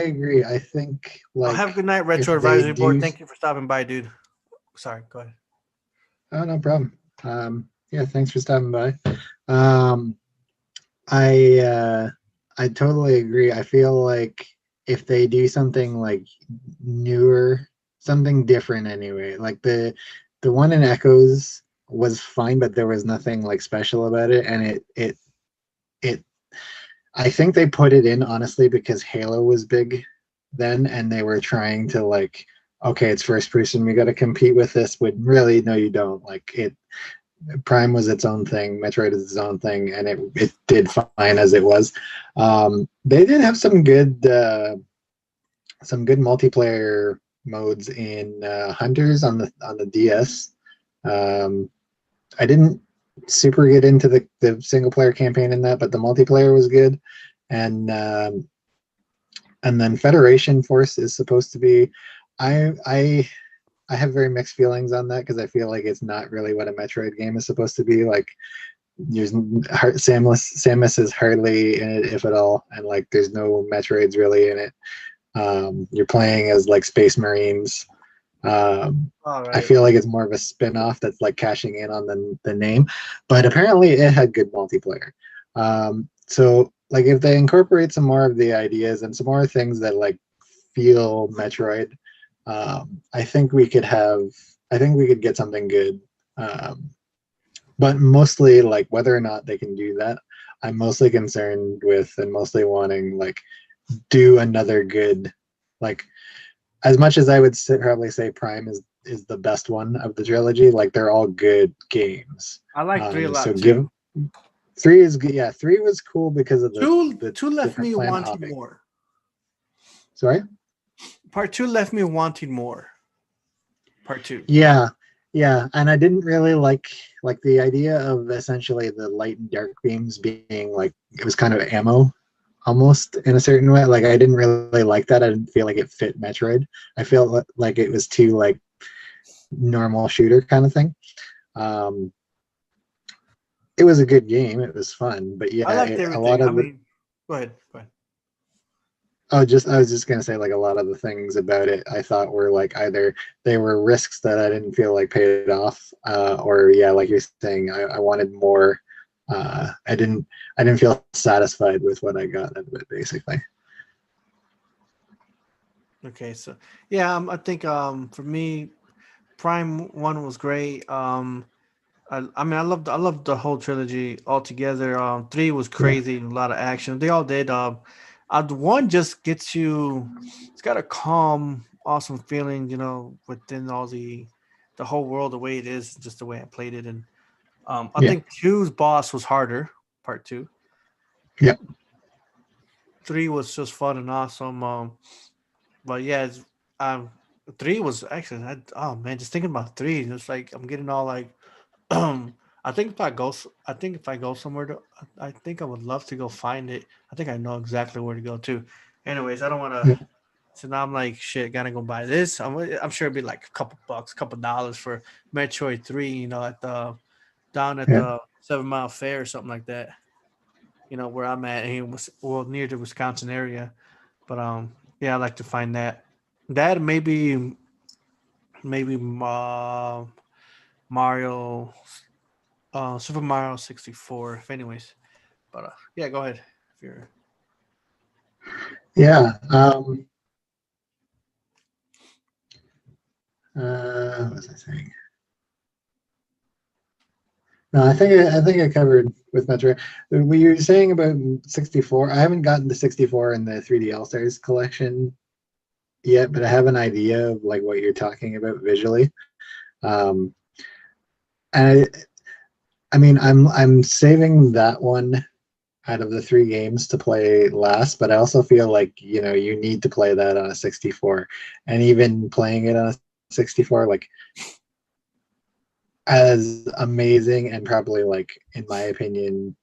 agree. I think I'll have a good like night, if Retro they Advisory Board. do, Thank you for stopping by, dude. Sorry, go ahead. oh, no problem. Yeah, thanks for stopping by. Um, I totally agree. I feel like if they do something like newer, something different anyway, like the one in Echoes was fine, but there was nothing like special about it, and it I think they put it in honestly because Halo was big then, and they were trying to like, okay, it's first person, we got to compete with this. But really, no, you don't. Like it, Prime was its own thing, Metroid is its own thing, and it did fine as it was. They did have some good multiplayer modes in Hunters on the DS. I didn't super get into the single player campaign in that, but the multiplayer was good. And then Federation Force is supposed to be. I have very mixed feelings on that because I feel like it's not really what a Metroid game is supposed to be. Like, there's Samus is hardly in it, if at all, and like there's no Metroids really in it. You're playing as like Space Marines. I feel like it's more of a spin-off that's like cashing in on the name, but apparently it had good multiplayer. So like if they incorporate some more of the ideas and some more things that like feel Metroid, I think we could get something good. But mostly like whether or not they can do that, I'm mostly concerned with and mostly wanting like do another good, like, as much as I would probably say Prime is the best one of the trilogy, like they're all good games. I like 3 a lot So too. 3 is good. Yeah, 3 was cool because of the 2 left me different planet wanting hopping. more. Sorry? Part 2 left me wanting more. Part 2. Yeah, and I didn't really like the idea of essentially the light and dark beams being like, it was kind of ammo almost in a certain way. Like I didn't really like that. I didn't feel like it fit Metroid. I felt like it was too like normal shooter kind of thing. It was a good game. It was fun, but yeah, I liked everything. a lot of go ahead. I was just gonna say like a lot of the things about it I thought were like either they were risks that I didn't feel like paid off, or yeah, like you're saying, I wanted more. I didn't feel satisfied with what I got out of it, basically. Okay, so yeah, I think for me, Prime 1 was great. I mean, I loved the whole trilogy altogether. 3 was crazy, a lot of action. They all did. The 1 just gets you. It's got a calm, awesome feeling, within all the whole world, the way it is, just the way I played it. And I think 2's boss was harder. Part 2. Yeah. 3 was just fun and awesome. But yeah, um, three was actually. Oh man, just thinking about three, it's like I'm getting all like. I think if I go, I think if I go somewhere to, I think I would love to go find it. I think I know exactly where to go to. Anyways, I don't want to. Yeah. So now I'm like, shit, gotta go buy this. I'm sure it'd be like a couple bucks, couple dollars for Metroid 3, at the down at Yeah. the 7 Mile Fair or something like that. Where I'm at, and was well near the Wisconsin area. But yeah, I like to find that. That maybe Mario, Super Mario 64. If anyways, but yeah, go ahead if you're. Yeah. What was I saying? No, I think I covered with Metro. What you were saying about 64, I haven't gotten the 64 in the 3D All Stars collection yet, but I have an idea of like what you're talking about visually. Um, and I mean, I'm saving that one out of the three games to play last, but I also feel like you need to play that on a 64, and even playing it on a 64, like as amazing and probably like in my opinion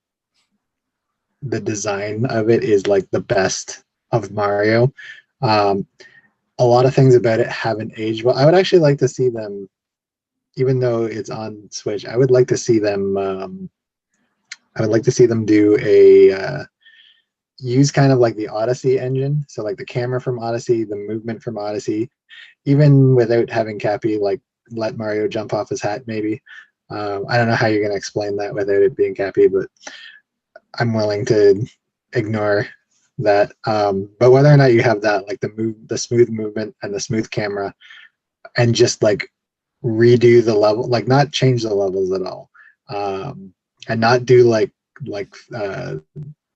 the design of it is like the best of Mario. um a lot of things about it haven't aged well. I would actually like to see them, even though it's on Switch, I would like to see them do a use kind of like the Odyssey engine, so like the camera from Odyssey, the movement from Odyssey, even without having Cappy like let Mario jump off his hat, maybe. I don't know how you're going to explain that without it being Cappy, but I'm willing to ignore that. But whether or not you have that, like the smooth movement and the smooth camera, and just like redo the level, like not change the levels at all, and not do the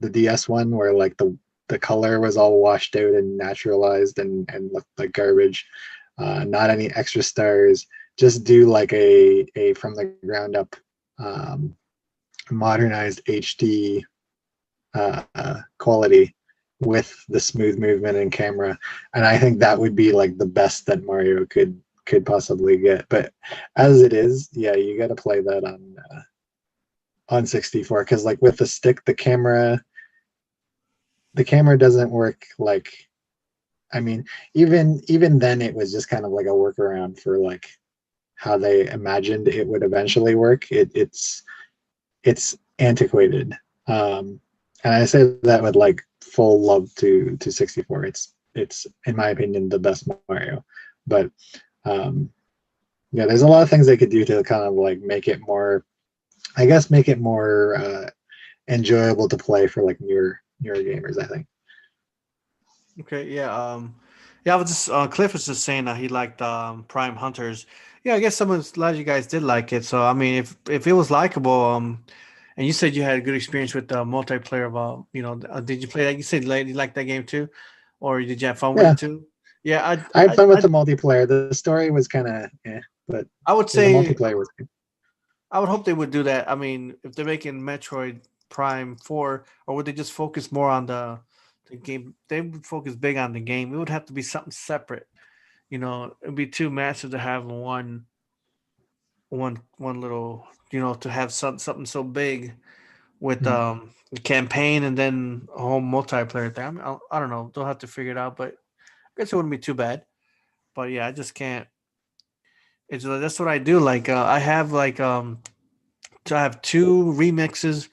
DS one where like the color was all washed out and naturalized and looked like garbage. Not any extra stars. Just do like a from the ground up modernized HD quality with the smooth movement and camera, and I think that would be like the best that Mario could possibly get. But as it is, yeah, you got to play that on 64, because like with the stick, the camera doesn't work like, I mean, even then it was just kind of like a workaround for like how they imagined it would eventually work. It's antiquated. And I say that with like full love to 64. It's in my opinion the best Mario. But yeah, there's a lot of things they could do to kind of like make it more, I guess, make it more enjoyable to play for like newer gamers, I think. Okay, yeah. Yeah, I was just Cliff was just saying that he liked Prime Hunters. Yeah, I guess a lot of you guys did like it. So I mean, if it was likable, and you said you had a good experience with the multiplayer of did you play that? You said you liked that game too, or did you have fun with Yeah, it too? Yeah, I had fun with the multiplayer. The story was kind of but I would yeah, the say multiplayer was good. I would hope they would do that. I mean, if they're making Metroid Prime 4, or would they just focus more on the game? They would focus big on the game. It would have to be something separate. It'd be too massive to have one little, to have something so big with Mm. the campaign and then a whole multiplayer thing. I mean, I don't know. They'll have to figure it out, but I guess it wouldn't be too bad. But yeah, I just can't. It's that's what I do. Like I have so I have two remixes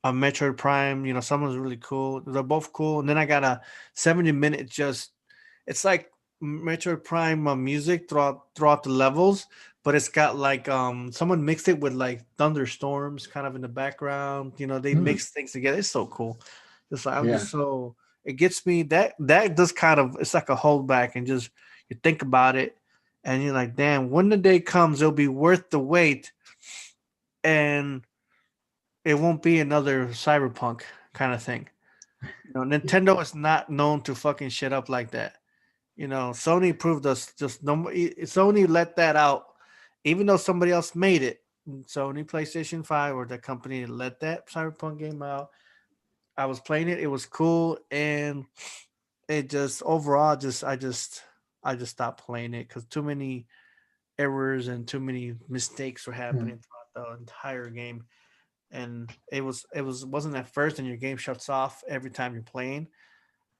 of Metroid Prime. Some was really cool. They're both cool. And then I got a 70-minute just. It's like Metroid Prime music throughout the levels, but it's got like someone mixed it with like thunderstorms kind of in the background. They Mm. mix things together. It's so cool. It's like I'm Yeah. just so it gets me that does kind of it's like a holdback and just you think about it and you're like, damn, when the day comes, it'll be worth the wait and it won't be another cyberpunk kind of thing. Nintendo is not known to fucking shit up like that. Sony proved us just no. Sony let that out, even though somebody else made it. Sony PlayStation 5 or the company that let that cyberpunk game out. I was playing it. It was cool, and it just overall, I just stopped playing it because too many errors and too many mistakes were Hmm. happening throughout the entire game. And wasn't at first, and your game shuts off every time you're playing,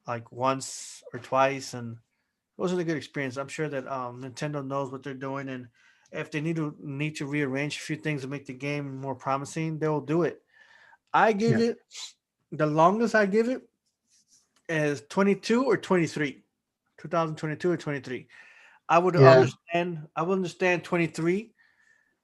like once or twice, and it wasn't a good experience. I'm sure that Nintendo knows what they're doing, and if they need to rearrange a few things to make the game more promising, they will do it. I give Yeah. it the longest I give it is 22 or 23. 2022 or 23. Yeah. I would understand 23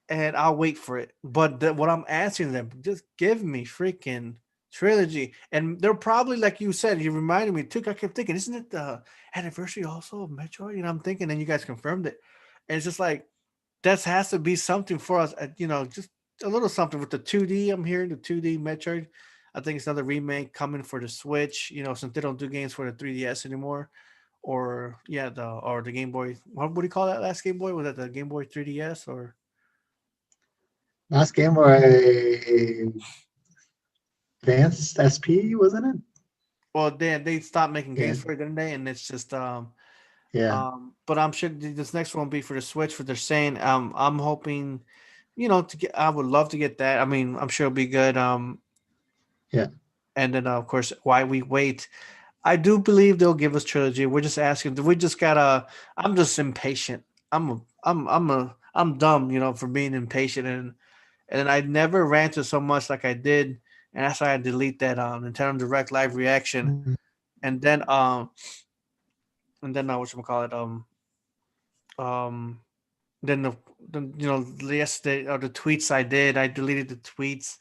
and I'll wait for it. But what I'm asking them, just give me freaking trilogy. And they're probably like you said, you reminded me too. I kept thinking, isn't it the anniversary also of Metroid? I'm thinking, and you guys confirmed it. And it's just like that has to be something for us. Just a little something with the 2D. I'm hearing the 2D Metroid. I think it's another remake coming for the Switch. Since they don't do games for the 3DS anymore, or yeah, the Game Boy. What do you call that last Game Boy? Was that the Game Boy 3DS or? Last Game Boy Advanced SP, wasn't it? Well, they stopped making Yeah. games for it, didn't they? And it's just Yeah. but I'm sure this next one will be for the Switch. For they're saying I'm hoping, to get. I would love to get that. I mean, I'm sure it'll be good. Yeah. And then of course, why we wait. I do believe they'll give us trilogy. We're just asking. We just gotta. I'm just impatient. I'm dumb, for being impatient, and I never ranted so much like I did, and that's why I delete that Nintendo Direct live reaction, Mhm. and then what call it um then yesterday or the tweets I did, I deleted the tweets.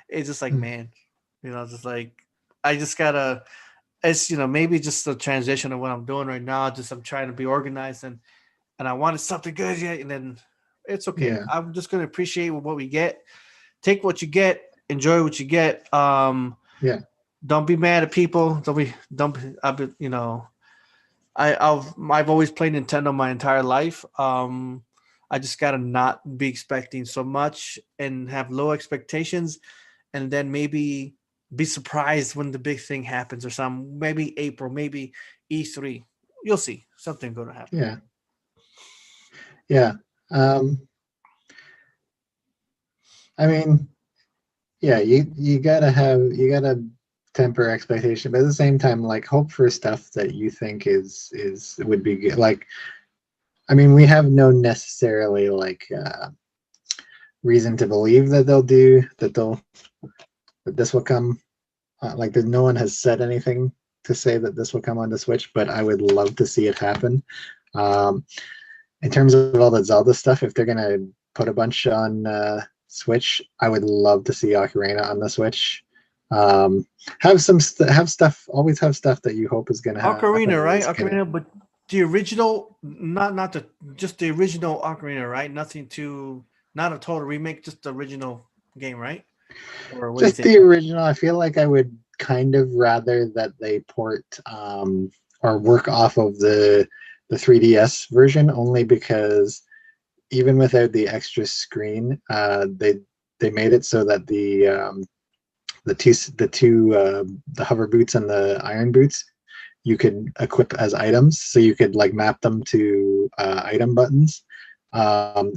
It's just like, Mm. man, just like I just gotta. It's maybe just the transition of what I'm doing right now. Just I'm trying to be organized and I wanted something good yet, and then it's okay. Yeah. I'm just gonna appreciate what we get. Take what you get. Enjoy what you get. Yeah. Don't be mad at people. Don't be. I've been, I've always played Nintendo my entire life. I just gotta not be expecting so much and have low expectations, and then maybe be surprised when the big thing happens or some maybe April, maybe E3. You'll see something going to happen. Yeah. Yeah. Um, I mean, yeah, you gotta temper expectation, but at the same time, like hope for stuff that you think is would be good. Like, I mean, we have no necessarily like reason to believe that that this will come. Like, there's no one has said anything to say that this will come on the Switch, but I would love to see it happen. Um, in terms of all the Zelda stuff, if they're gonna put a bunch on Switch, I would love to see Ocarina on the Switch. Have stuff. Always have stuff that you hope is gonna happen. Ocarina, At right? least kind of. Ocarina, but the original, not the just the original Ocarina, right? Nothing to not a total remake, just the original game, right? Or what do you Just think? the original. I feel like I would kind of rather that they port or work off of the 3DS version, only because even without the extra screen, they made it so that the hover boots and the iron boots you could equip as items, so you could like map them to item buttons,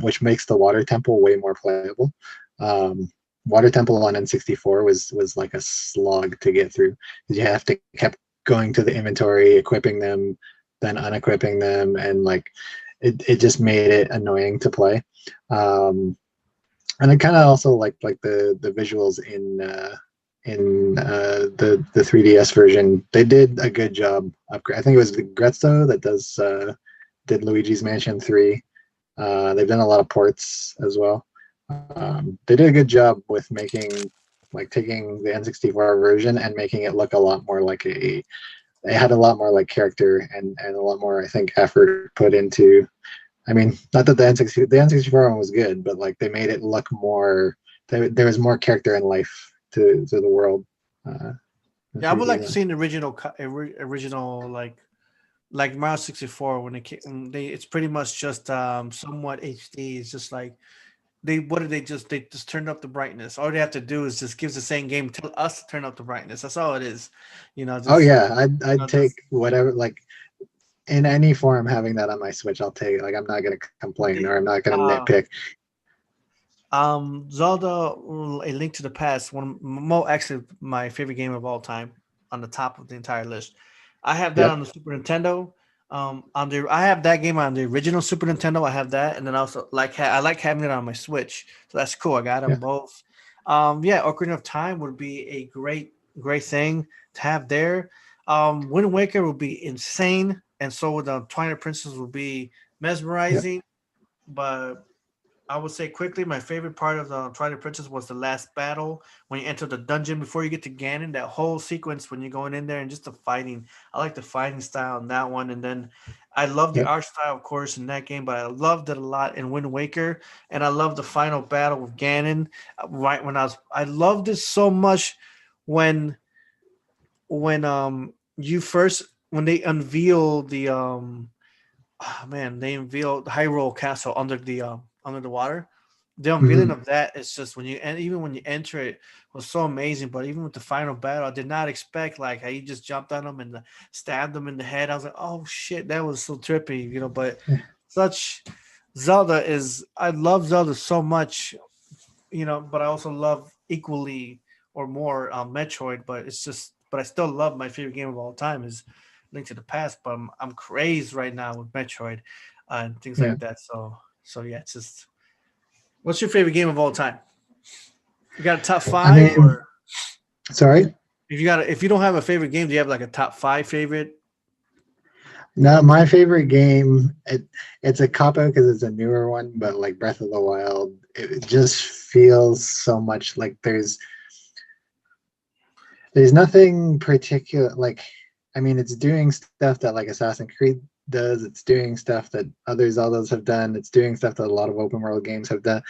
which makes the water temple way more playable. Um, Water Temple on N64 was like a slog to get through because you have to kept going to the inventory, equipping them, then unequipping them, and like it just made it annoying to play. And I kind of also like the visuals in the 3DS version. They did a good job. I think it was Grezzo that did Luigi's Mansion 3. They've done a lot of ports as well. They did a good job with taking the N64 version and making it look a lot more like it had a lot more like character and a lot more, I think, effort put into. I mean, not that the N64 one was good, but like they made it look more. There was more character and life to the world. The Yeah, I would 3D like to one. see an original like Mario 64 when it's pretty much just somewhat HD. It's just like they just turned up the brightness. All they have to do is just gives the same game, tell us to turn up the brightness. That's all it is. Oh Just yeah, I'd just take whatever. Like in any form, having that on my Switch, I'll take it. Like, I'm not gonna complain or I'm not gonna nitpick. Zelda: A Link to the Past, actually my favorite game of all time, on the top of the entire list. I have that Yep. on the Super Nintendo. I have that game on the original Super Nintendo. I have that, and then also I like having it on my Switch, so that's cool. I got them Yeah. both. Yeah, Ocarina of Time would be a great thing to have there. Wind Waker would be insane, and so would Twilight Princess would be Yep. mesmerizing, but I would say quickly, my favorite part of the Twilight Princess was the last battle when you enter the dungeon before you get to Ganon. That whole sequence when you're going in there and just the fighting. I like the fighting style in that one, and then I love the Yep. art style, of course, in that game. But I loved it a lot in Wind Waker, and I love the final battle with Ganon. Right when I loved it so much when you first when they unveil the they unveiled Hyrule Castle under the water. The unveiling Mhm. of that is just when you and even when you enter it was so amazing. But even with the final battle, I did not expect like how you just jumped on them and stabbed them in the head. I was like, oh shit, that was so trippy, you know. But Yeah. such I love Zelda so much, you know. But I also love equally or more Metroid. But I still love my favorite game of all time is Link to the Past. But I'm crazed right now with Metroid and things Yeah. like that. So yeah, it's just. What's your favorite game of all time? You got a top I five, mean, or sorry. if you don't have a favorite game, do you have like a top five favorite? No, my favorite game, it's a cop out because it's a newer one, but like Breath of the Wild, it just feels so much like there's nothing particular. Like, I mean, it's doing stuff that like Assassin's Creed does. It's doing stuff that other Zeldas have done. It's doing stuff that a lot of open world games have done.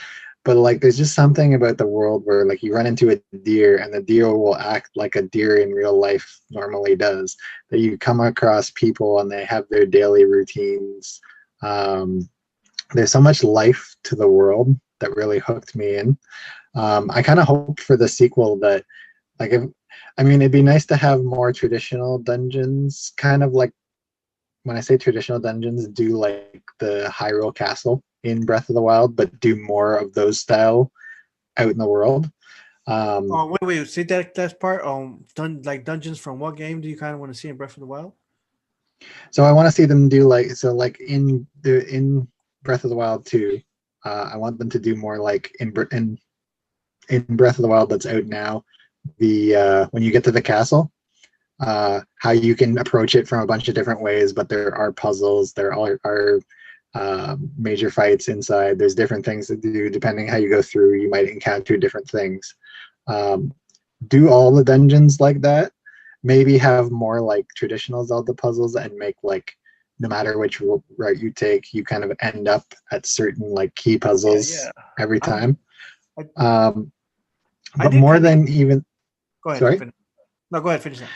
But like, there's just something about the world where like you run into a deer and the deer will act like a deer in real life normally does. That you come across people and they have their daily routines. Um, there's so much life to the world that really hooked me in. I kind of hope for the sequel that like if I mean it'd be nice to have more traditional dungeons, kind of like when I say traditional dungeons, do like the Hyrule Castle in Breath of the Wild, but do more of those style out in the world. Um, Oh wait, see that last part. Like dungeons from what game do you kind of want to see in Breath of the Wild? so I want to see them do like in Breath of the Wild 2. I want them to do more like in Breath of the Wild that's out now. The when you get to the castle, how you can approach it from a bunch of different ways, but there are puzzles, are major fights inside. There's different things to do depending how you go through. You might encounter different things. Um, do all the dungeons like that. Maybe have more like traditional Zelda puzzles and make like no matter which route you take, you kind of end up at certain like key Yeah, puzzles yeah. every I'm. time. I, Um, I but did more kind of. than even, Go ahead. sorry. Finish. No, go ahead. Finish that.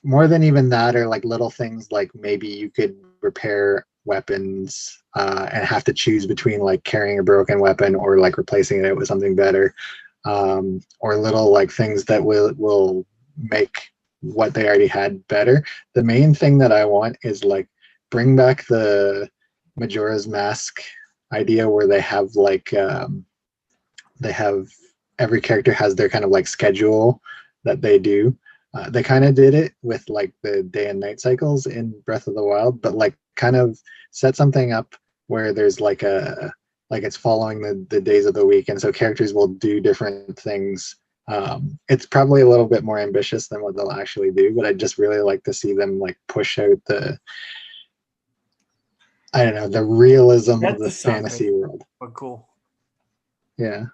More than even that are like little things like maybe you could repair weapons and have to choose between like carrying a broken weapon or like replacing it with something better, or little like things that will make what they already had better. The main thing that I want is like bring back the Majora's Mask idea where they have every character has their kind of like schedule that they do. They kind of did it with like the day and night cycles in Breath of the Wild, but like kind of set something up where there's like it's following the days of the week, and so characters will do different things. It's probably a little bit more ambitious than what they'll actually do, but I just really like to see them like push out the I don't know the realism of That the does sound fantasy crazy, world. but cool. Yeah,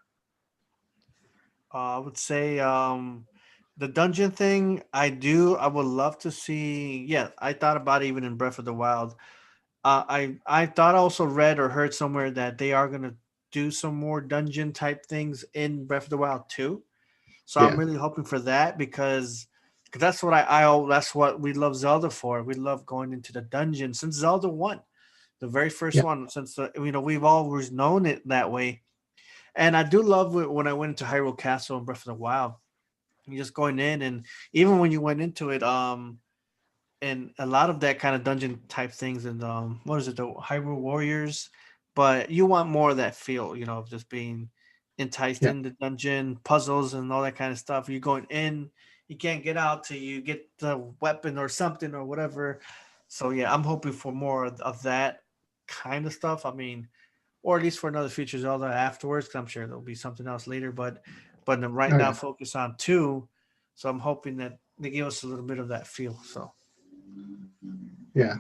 I would say the dungeon thing. I would love to see. Yeah, I thought about it even in Breath of the Wild. I thought I also read or heard somewhere that they are gonna do some more dungeon type things in Breath of the Wild too. So I'm yeah, really hoping for that because that's what that's what we love Zelda for. We love going into the dungeon since Zelda 1, the very first yeah. one. Since we've always known it that way, and I do love when I went into Hyrule Castle and Breath of the Wild. You just going in, and even when you went into it, and a lot of that kind of dungeon type things, and what is it, the Hyrule Warriors? But you want more of that feel, of just being enticed Yeah. in the dungeon, puzzles and all that kind of stuff. You're going in, you can't get out till you get the weapon or something or whatever. So yeah, I'm hoping for more of that kind of stuff. I mean, or at least for another future Zelda afterwards, because I'm sure there'll be something else later. But right Oh now, yeah. focus on two. So I'm hoping that they give us a little bit of that feel. So Yeah.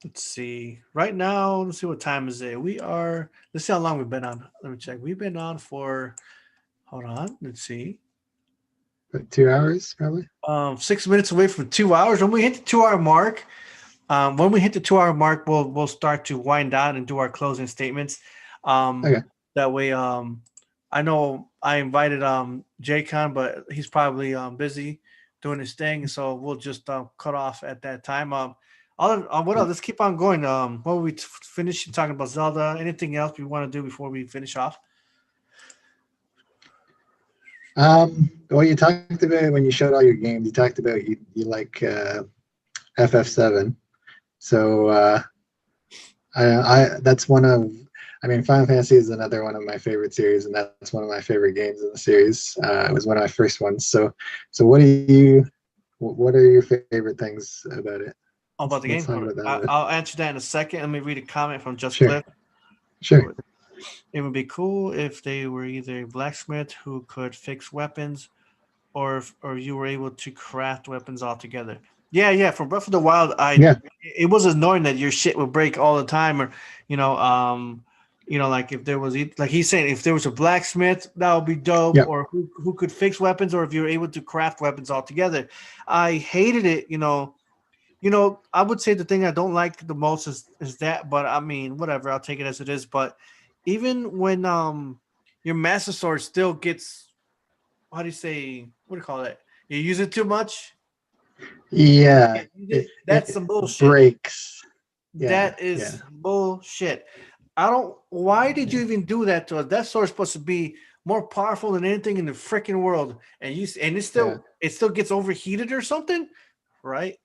let's see. Right now, let's see what time is it. Let's see how long we've been on. Let me check. We've been on for, hold on. Let's see. But 2 hours probably. 6 minutes away from 2 hours. When we hit the 2 hour mark, we'll start to wind down and do our closing statements. Okay. That way, I know I invited Jaycon, but he's probably busy doing his thing, so we'll just cut off at that time. What else? Let's keep on going. What we finish talking about Zelda? Anything else we want to do before we finish off? Well, you talked about when you showed all your games. You talked about you like FF7. So that's one of. I mean, Final Fantasy is another one of my favorite series, and that's one of my favorite games in the series. It was one of my first ones. So what are your favorite things about it? About the Let's game? talk about that a bit. I'll answer that in a second. Let me read a comment from Just Sure. Cliff. Sure. It would be cool if they were either a blacksmith who could fix weapons, or you were able to craft weapons altogether. Yeah. From Breath of the Wild, Yeah. it was annoying that your shit would break all the time, or like if there was, like he's saying, if there was a blacksmith, that would be dope, Yeah. or who could fix weapons, or if you were able to craft weapons altogether. I hated it, I would say the thing I don't like the most is that, but I mean, whatever, I'll take it as it is. But even when your master sword still gets, how do you say, what do you call it? You use it too much. Yeah. That's It some bullshit. breaks. Yeah. That is Yeah. bullshit. I don't. Why did you even do that to us? That sword's supposed to be more powerful than anything in the freaking world, and Yeah. it still gets overheated or something, right?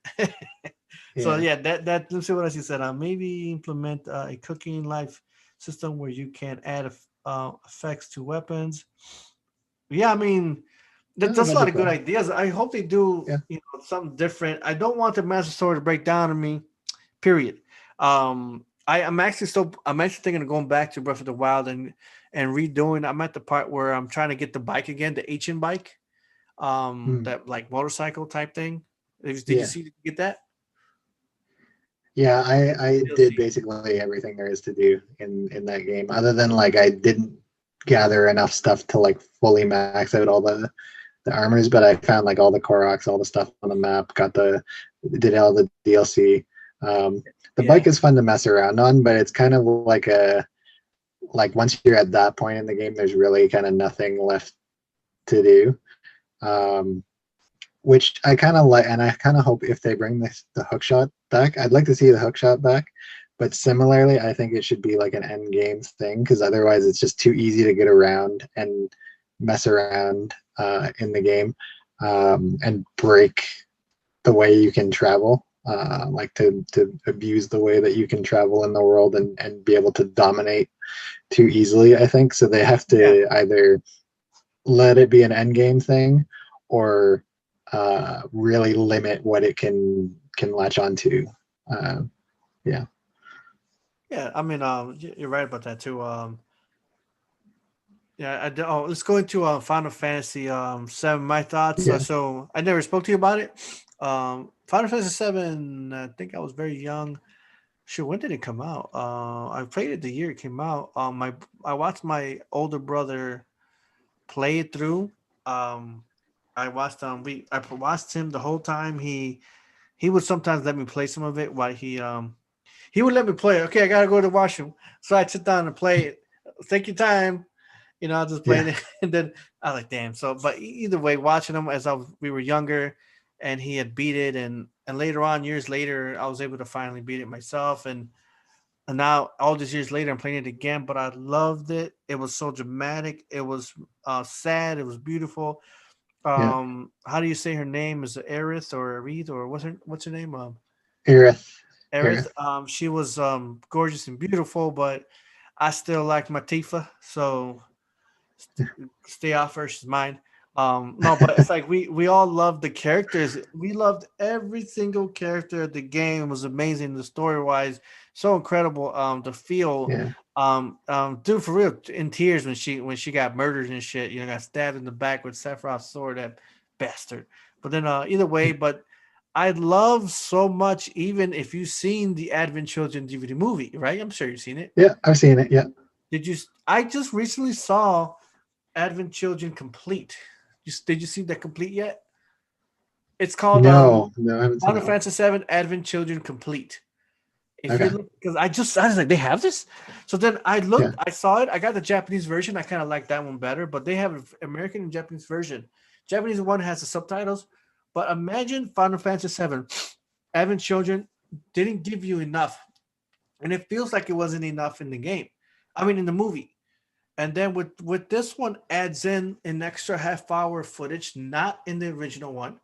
So Yeah. that let's see what else you said. Maybe implement a cooking life system where you can add effects to weapons. Yeah, I mean, that's a That'd lot be of good cool. ideas. I hope they do, Yeah. something different. I don't want the Master Sword to break down on me. Period. I'm actually thinking of going back to Breath of the Wild and redoing. I'm at the part where I'm trying to get the bike again, the Ancient bike, that like motorcycle type thing. Did you Yeah. see get that? Yeah, I did DLC. basically everything there is to do in that game, other than like I didn't gather enough stuff to like fully max out all the armors, but I found like all the Koroks, all the stuff on the map, did all the DLC. The Yeah. bike is fun to mess around on, but it's kind of like once you're at that point in the game, there's really kind of nothing left to do. Which I kind of like, and I kind of hope if they bring the hook shot back, I'd like to see the hook shot back. But similarly, I think it should be like an end game thing, because otherwise it's just too easy to get around and mess around in the game, and break the way you can travel, like to abuse the way that you can travel in the world and be able to dominate too easily, I think. So they have to either let it be an end game thing, or really limit what it can latch onto. Yeah. Yeah, I mean, you're right about that too. Yeah, let's go into Final Fantasy 7. My thoughts. Yeah. So I never spoke to you about it. Final Fantasy 7. I think I was very young. Sure, when did it come out? I played it the year it came out. I watched my older brother play it through. I watched I watched him the whole time. He would sometimes let me play some of it while he would let me play. Okay, I gotta go to the washroom, so I'd sit down and play it. Take your time, I'll just play it, and then I was like, damn. So, but either way, watching him as we were younger, and he had beat it, and later on, years later, I was able to finally beat it myself, and now all these years later, I'm playing it again. But I loved it. It was so dramatic. It was sad. It was beautiful. how do you say her name? Is it Aerith or Aerith or what's her name? Aerith. Aerith. Aerith. She was gorgeous and beautiful, but I still like Matifa, so stay off her. She's mine. No, but it's like we all loved the characters. We loved every single character of the game. It was amazing. The story wise, so incredible. The feel. Yeah. Dude, for real, in tears when she got murdered and shit. You know, got stabbed in the back with Sephiroth's sword. That bastard. But then, either way, but I love so much. Even if you've seen the Advent Children DVD movie, right? I'm sure you've seen it. Yeah, I've seen it. Yeah. Did you? I just recently saw Advent Children Complete. Did you see that complete yet? It's called No, I haven't seen Final that. Fantasy VII Advent Children Complete. If Okay. you look, because I was like, they have this. So then I looked, Yeah. I saw it. I got the Japanese version. I kind of like that one better, but they have an American and Japanese version. Japanese one has the subtitles, but imagine Final Fantasy VII Advent Children didn't give you enough, and it feels like it wasn't enough in the game. I mean, in the movie. And then with this one adds in an extra half hour footage, not in the original one.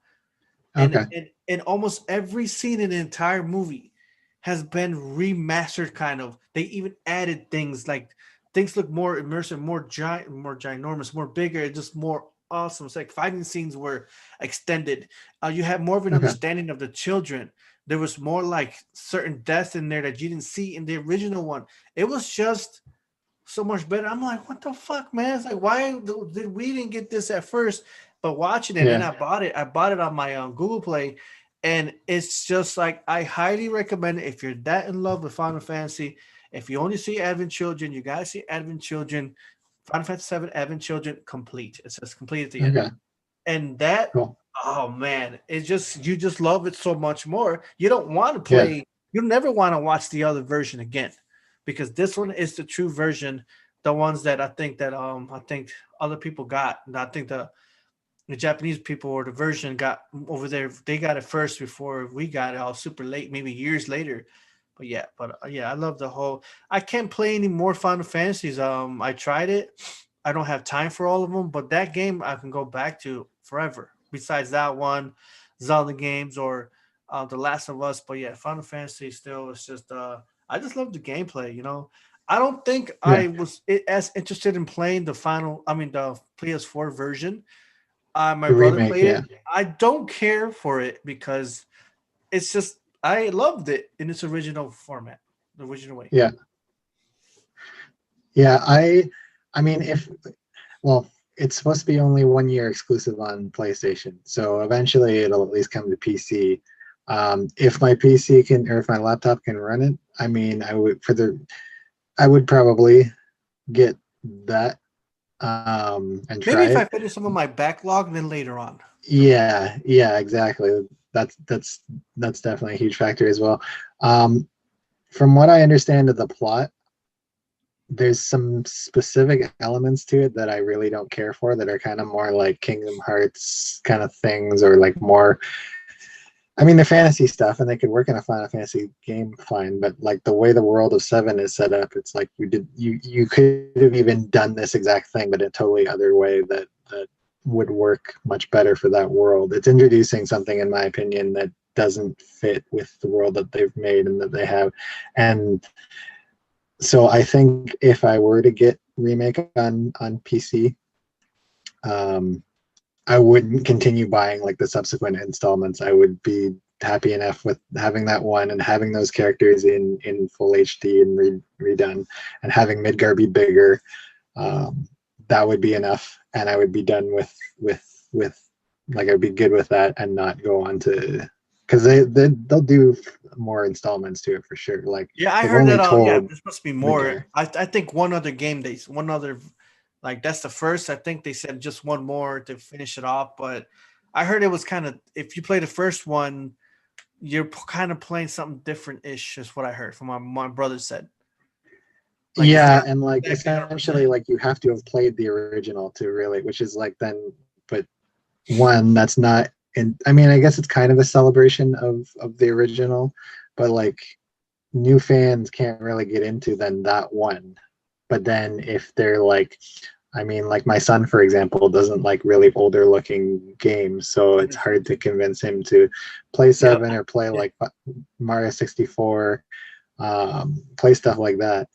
And Okay. and almost every scene in the entire movie has been remastered kind of. They even added things like things look more immersive, more giant, more ginormous, more bigger, just more awesome. It's like fighting scenes were extended. You have more of an Okay. understanding of the children. There was more like certain deaths in there that you didn't see in the original one. It was just so much better. I'm like, what the fuck, man? It's like, why did we didn't get this at first? But watching it, and Yeah. I bought it. I bought it on my Google Play, and it's just like I highly recommend it if you're that in love with Final Fantasy. If you only see Advent Children, you gotta see Advent Children. Final Fantasy VII Advent Children complete. It says complete at the end, Okay. and that, Cool. oh man, it just you just love it so much more. You don't want to Yeah. play. You never want to watch the other version again, because this one is the true version. The ones that I think other people got. And I think the Japanese people or the version got over there. They got it first before we got it all super late, maybe years later. But yeah, I love the whole. I can't play any more Final Fantasies. I tried it. I don't have time for all of them, but that game I can go back to forever. Besides that one, Zelda games or The Last of Us. But yeah, Final Fantasy still is just. I just love the gameplay. You know, I don't think Yeah. I was as interested in playing the final. I mean, the PS4 version. My The brother remake. played Yeah. it. I don't care for it because it's just I loved it in its original format, the original way. Yeah. Yeah. I mean, well, it's supposed to be only 1 year exclusive on PlayStation, so eventually it'll at least come to PC. If my PC can, or if my laptop can run it, I mean, I would probably get that and Maybe try if I it. finish some of my backlog, then later on. Yeah, exactly. That's definitely a huge factor as well. From what I understand of the plot, there's some specific elements to it that I really don't care for, that are kind of more like Kingdom Hearts kind of things, or like more. I mean, they're fantasy stuff, and they could work in a Final Fantasy game fine. But like the way the world of Seven is set up, it's like you could have even done this exact thing, but in a totally other way that would work much better for that world. It's introducing something, in my opinion, that doesn't fit with the world that they've made and that they have. And so I think if I were to get remake on PC, I wouldn't continue buying like the subsequent installments. I would be happy enough with having that one and having those characters in full HD and redone, and having Midgar be bigger. That would be enough, and I would be done with like, I'd be good with that, and not go on to, because they'll do more installments to it for sure. Like, Yeah, I they've heard only that. Yeah, told there's supposed to be more. Midgar. I think one other game one other, like that's the first. I think they said just one more to finish it off. But I heard it was kind of, if you play the first one, you're kind of playing something different-ish. Is what I heard from my brother said. Like, it's Yeah, not and like exactly essentially 100%. like you have to have played the original to really, which is like then, but one that's not in, I mean, I guess it's kind of a celebration of the original, but like new fans can't really get into then that one. But then if they're like, I mean, like my son, for example, doesn't like really older looking games, so it's Yes. hard to convince him to play Yeah. 7 or play Yeah. like Mario 64, play stuff like that.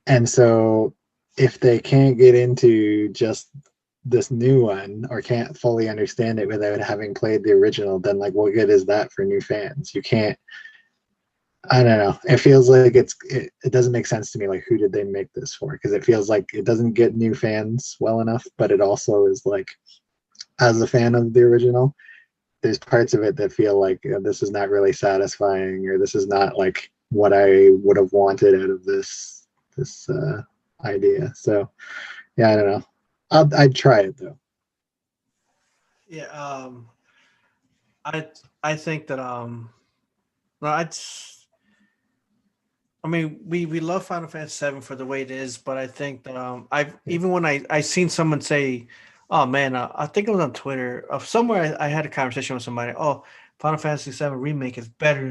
And so if they can't get into just this new one or can't fully understand it without having played the original, then like what good is that for new fans? You can't. I don't know. It feels like it doesn't make sense to me. Like, who did they make this for? Because it feels like it doesn't get new fans well enough, but it also is like, as a fan of the original, there's parts of it that feel like this is not really satisfying, or this is not like what I would have wanted out of this idea. So yeah, I don't know. I'd try it though. Yeah. I think that well, I mean, we love Final Fantasy 7 for the way it is, but I think that I've even when I seen someone say, "Oh man," I think it was on Twitter of somewhere I had a conversation with somebody. Oh, Final Fantasy 7 remake is better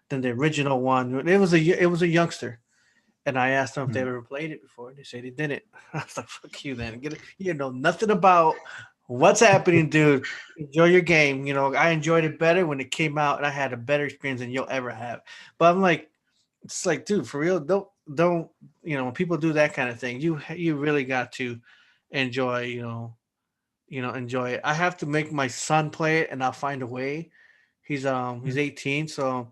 than the original one. It was a youngster, and I asked them if they Hmm. ever played it before. They said they didn't. I was like, "Fuck you, then. Get it. You know nothing about what's happening, dude. Enjoy your game. You know, I enjoyed it better when it came out, and I had a better experience than you'll ever have." But I'm like, it's like, dude, for real, don't you know when people do that kind of thing, you really got to enjoy, enjoy it. I have to make my son play it, and I'll find a way. He's 18, so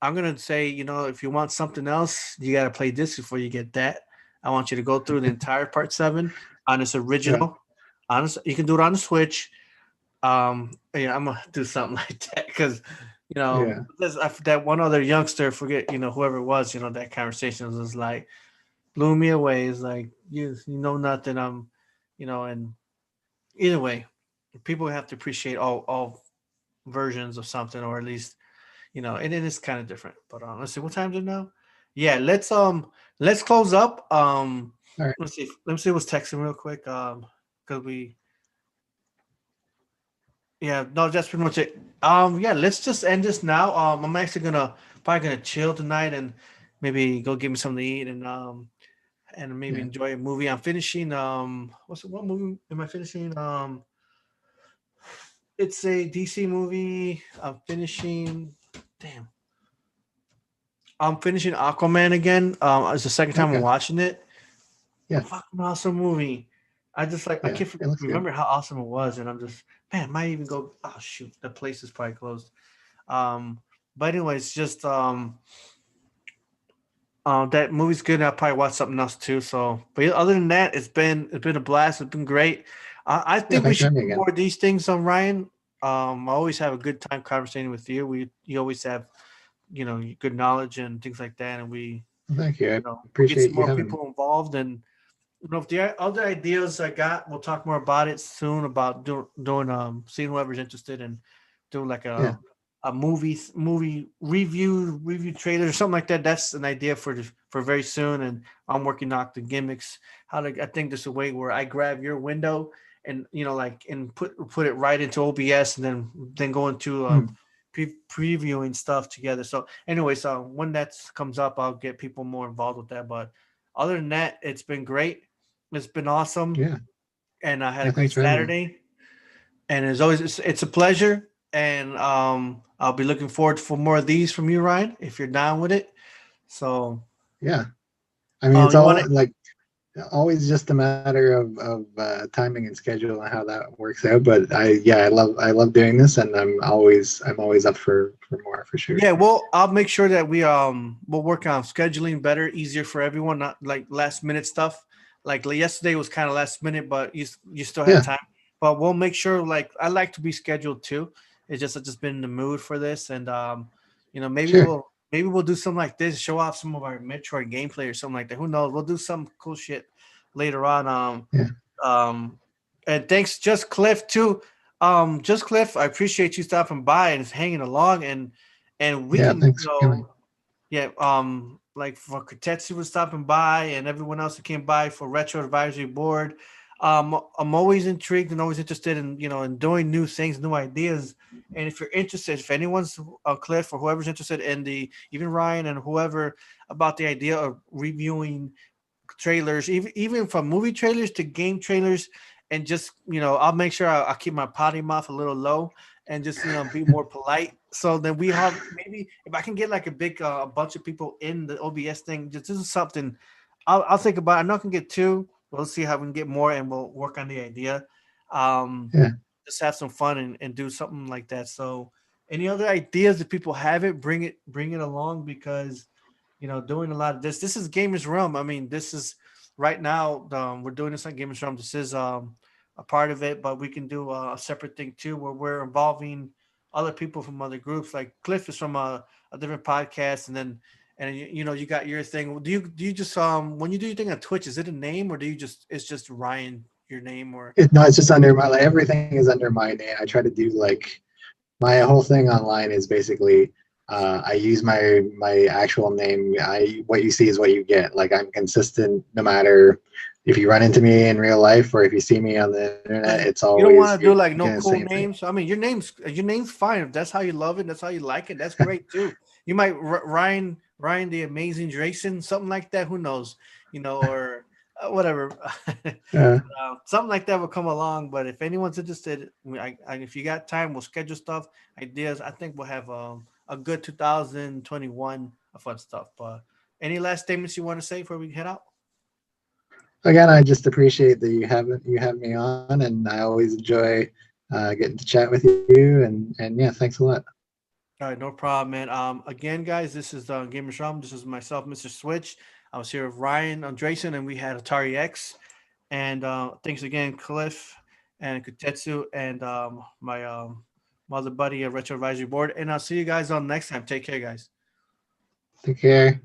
I'm gonna say, if you want something else, you gotta play this before you get that. I want you to go through the entire part 7 on this Yeah, original. Honest, you can do it on the Switch. Yeah, I'm gonna do something like that because yeah, that one other youngster, forget, whoever it was, that conversation was like blew me away. It's like you know nothing. And either way, people have to appreciate all versions of something, or at least and it is kind of different. But let's see, what time is it now? Yeah, let's close up. all right, Let me see what's texting real quick. Because we Yeah, no, that's pretty much it. Yeah, let's just end this now. I'm actually probably gonna chill tonight and maybe go get me something to eat and maybe yeah, enjoy a movie. I'm finishing what movie am I finishing? It's a DC movie. Damn. I'm finishing Aquaman again. It's the second time I'm okay, watching it. A yeah, fucking awesome movie. I yeah. can't It looks good. remember how awesome it was, and I'm just, man, might even go. Oh shoot, the place is probably closed. Um, but anyways, just that movie's good. I'll probably watch something else too. So, but yeah, other than that, it's been a blast. It's been great. I Yeah, think we thanks for should having me do again. more of these things on Ryan. I always have a good time conversating with you. You always have good knowledge and things like that, and Well, thank you. I we'll get appreciate some you more having me. people involved. And if there are other ideas I got, we'll talk more about it soon about doing seeing whoever's interested in doing like Yeah, a movie review trailer or something like that. That's an idea for very soon, and I'm working out the gimmicks. I think there's a way where I grab your window and like and put it right into OBS, and then go into mm, previewing stuff together. So anyway, so when that comes up, I'll get people more involved with that. But other than that, it's been great. It's been awesome, yeah, and I had a yeah. great Thanks for having me. Saturday. And as always, it's a pleasure. And I'll be looking forward for more of these from you, Ryan, if you're down with it. So, Yeah, I mean, it's you want all to? like always just a matter of timing and schedule and how that works out. But I love doing this, and I'm always up for more for sure. Yeah, well, I'll make sure that we'll work on scheduling better, easier for everyone, not like last minute stuff. Like yesterday was kind of last minute, but you still had Yeah, time. But we'll make sure. Like I like to be scheduled too. I've just been in the mood for this, and sure. maybe we'll do something like this, show off some of our Metroid gameplay or something like that. Who knows? We'll do some cool shit later on. Yeah, Um, and thanks, Just Cliff too. Just Cliff, I appreciate you stopping by and hanging along, and we yeah. can, Thanks for coming. yeah, like for KOTETSU was stopping by and everyone else that came by for Retro Advisory Board. I'm always intrigued and always interested in in doing new things, new ideas. And if you're interested, if anyone's Cliff or whoever's interested in the even Ryan and whoever about the idea of reviewing trailers, even from movie trailers to game trailers, and just I'll make sure I'll keep my potty mouth a little low and just be more polite. So then we have maybe if I can get like a big a bunch of people in the OBS thing, just this is something I'll think about. I'm not gonna get two. We'll see how we can get more, and we'll work on the idea. Yeah. Just have some fun and do something like that. So, any other ideas if people have it, bring it along because doing a lot of this. This is Gamers Realm. I mean, this is right now. We're doing this on Gamers Realm. This is a part of it, but we can do a separate thing too, where we're involving other people from other groups. Like Cliff is from a different podcast, and then you got your thing. Do you just when you do your thing on Twitch, is it a name or do you just it's just Ryan your name or? No, it's just under my everything is under my name. I try to do like my whole thing online is basically I use my actual name. What you see is what you get. Like I'm consistent no matter if you run into me in real life or if you see me on the internet. It's always you don't want to do like no cool names. Thing. I mean, your name's fine. If that's how you love it, that's how you like it. That's great too. You might Ryan the Amazing DRAYSON, something like that. Who knows? Or whatever. Something like that will come along. But if anyone's interested, if you got time, we'll schedule stuff, ideas. I think we'll have a good 2021 of fun stuff. But any last statements you want to say before we head out? Again, I just appreciate that you have me on, and I always enjoy getting to chat with you. And yeah, thanks a lot. All right, no problem, man. Again, guys, this is Gamers Realm. This is myself, Mr. Switch. I was here with Ryan DRAYSON, and we had Atari X. And thanks again, Cliff and KOTETSU, and my other buddy, Retro Advisory Board. And I'll see you guys on next time. Take care, guys. Take care.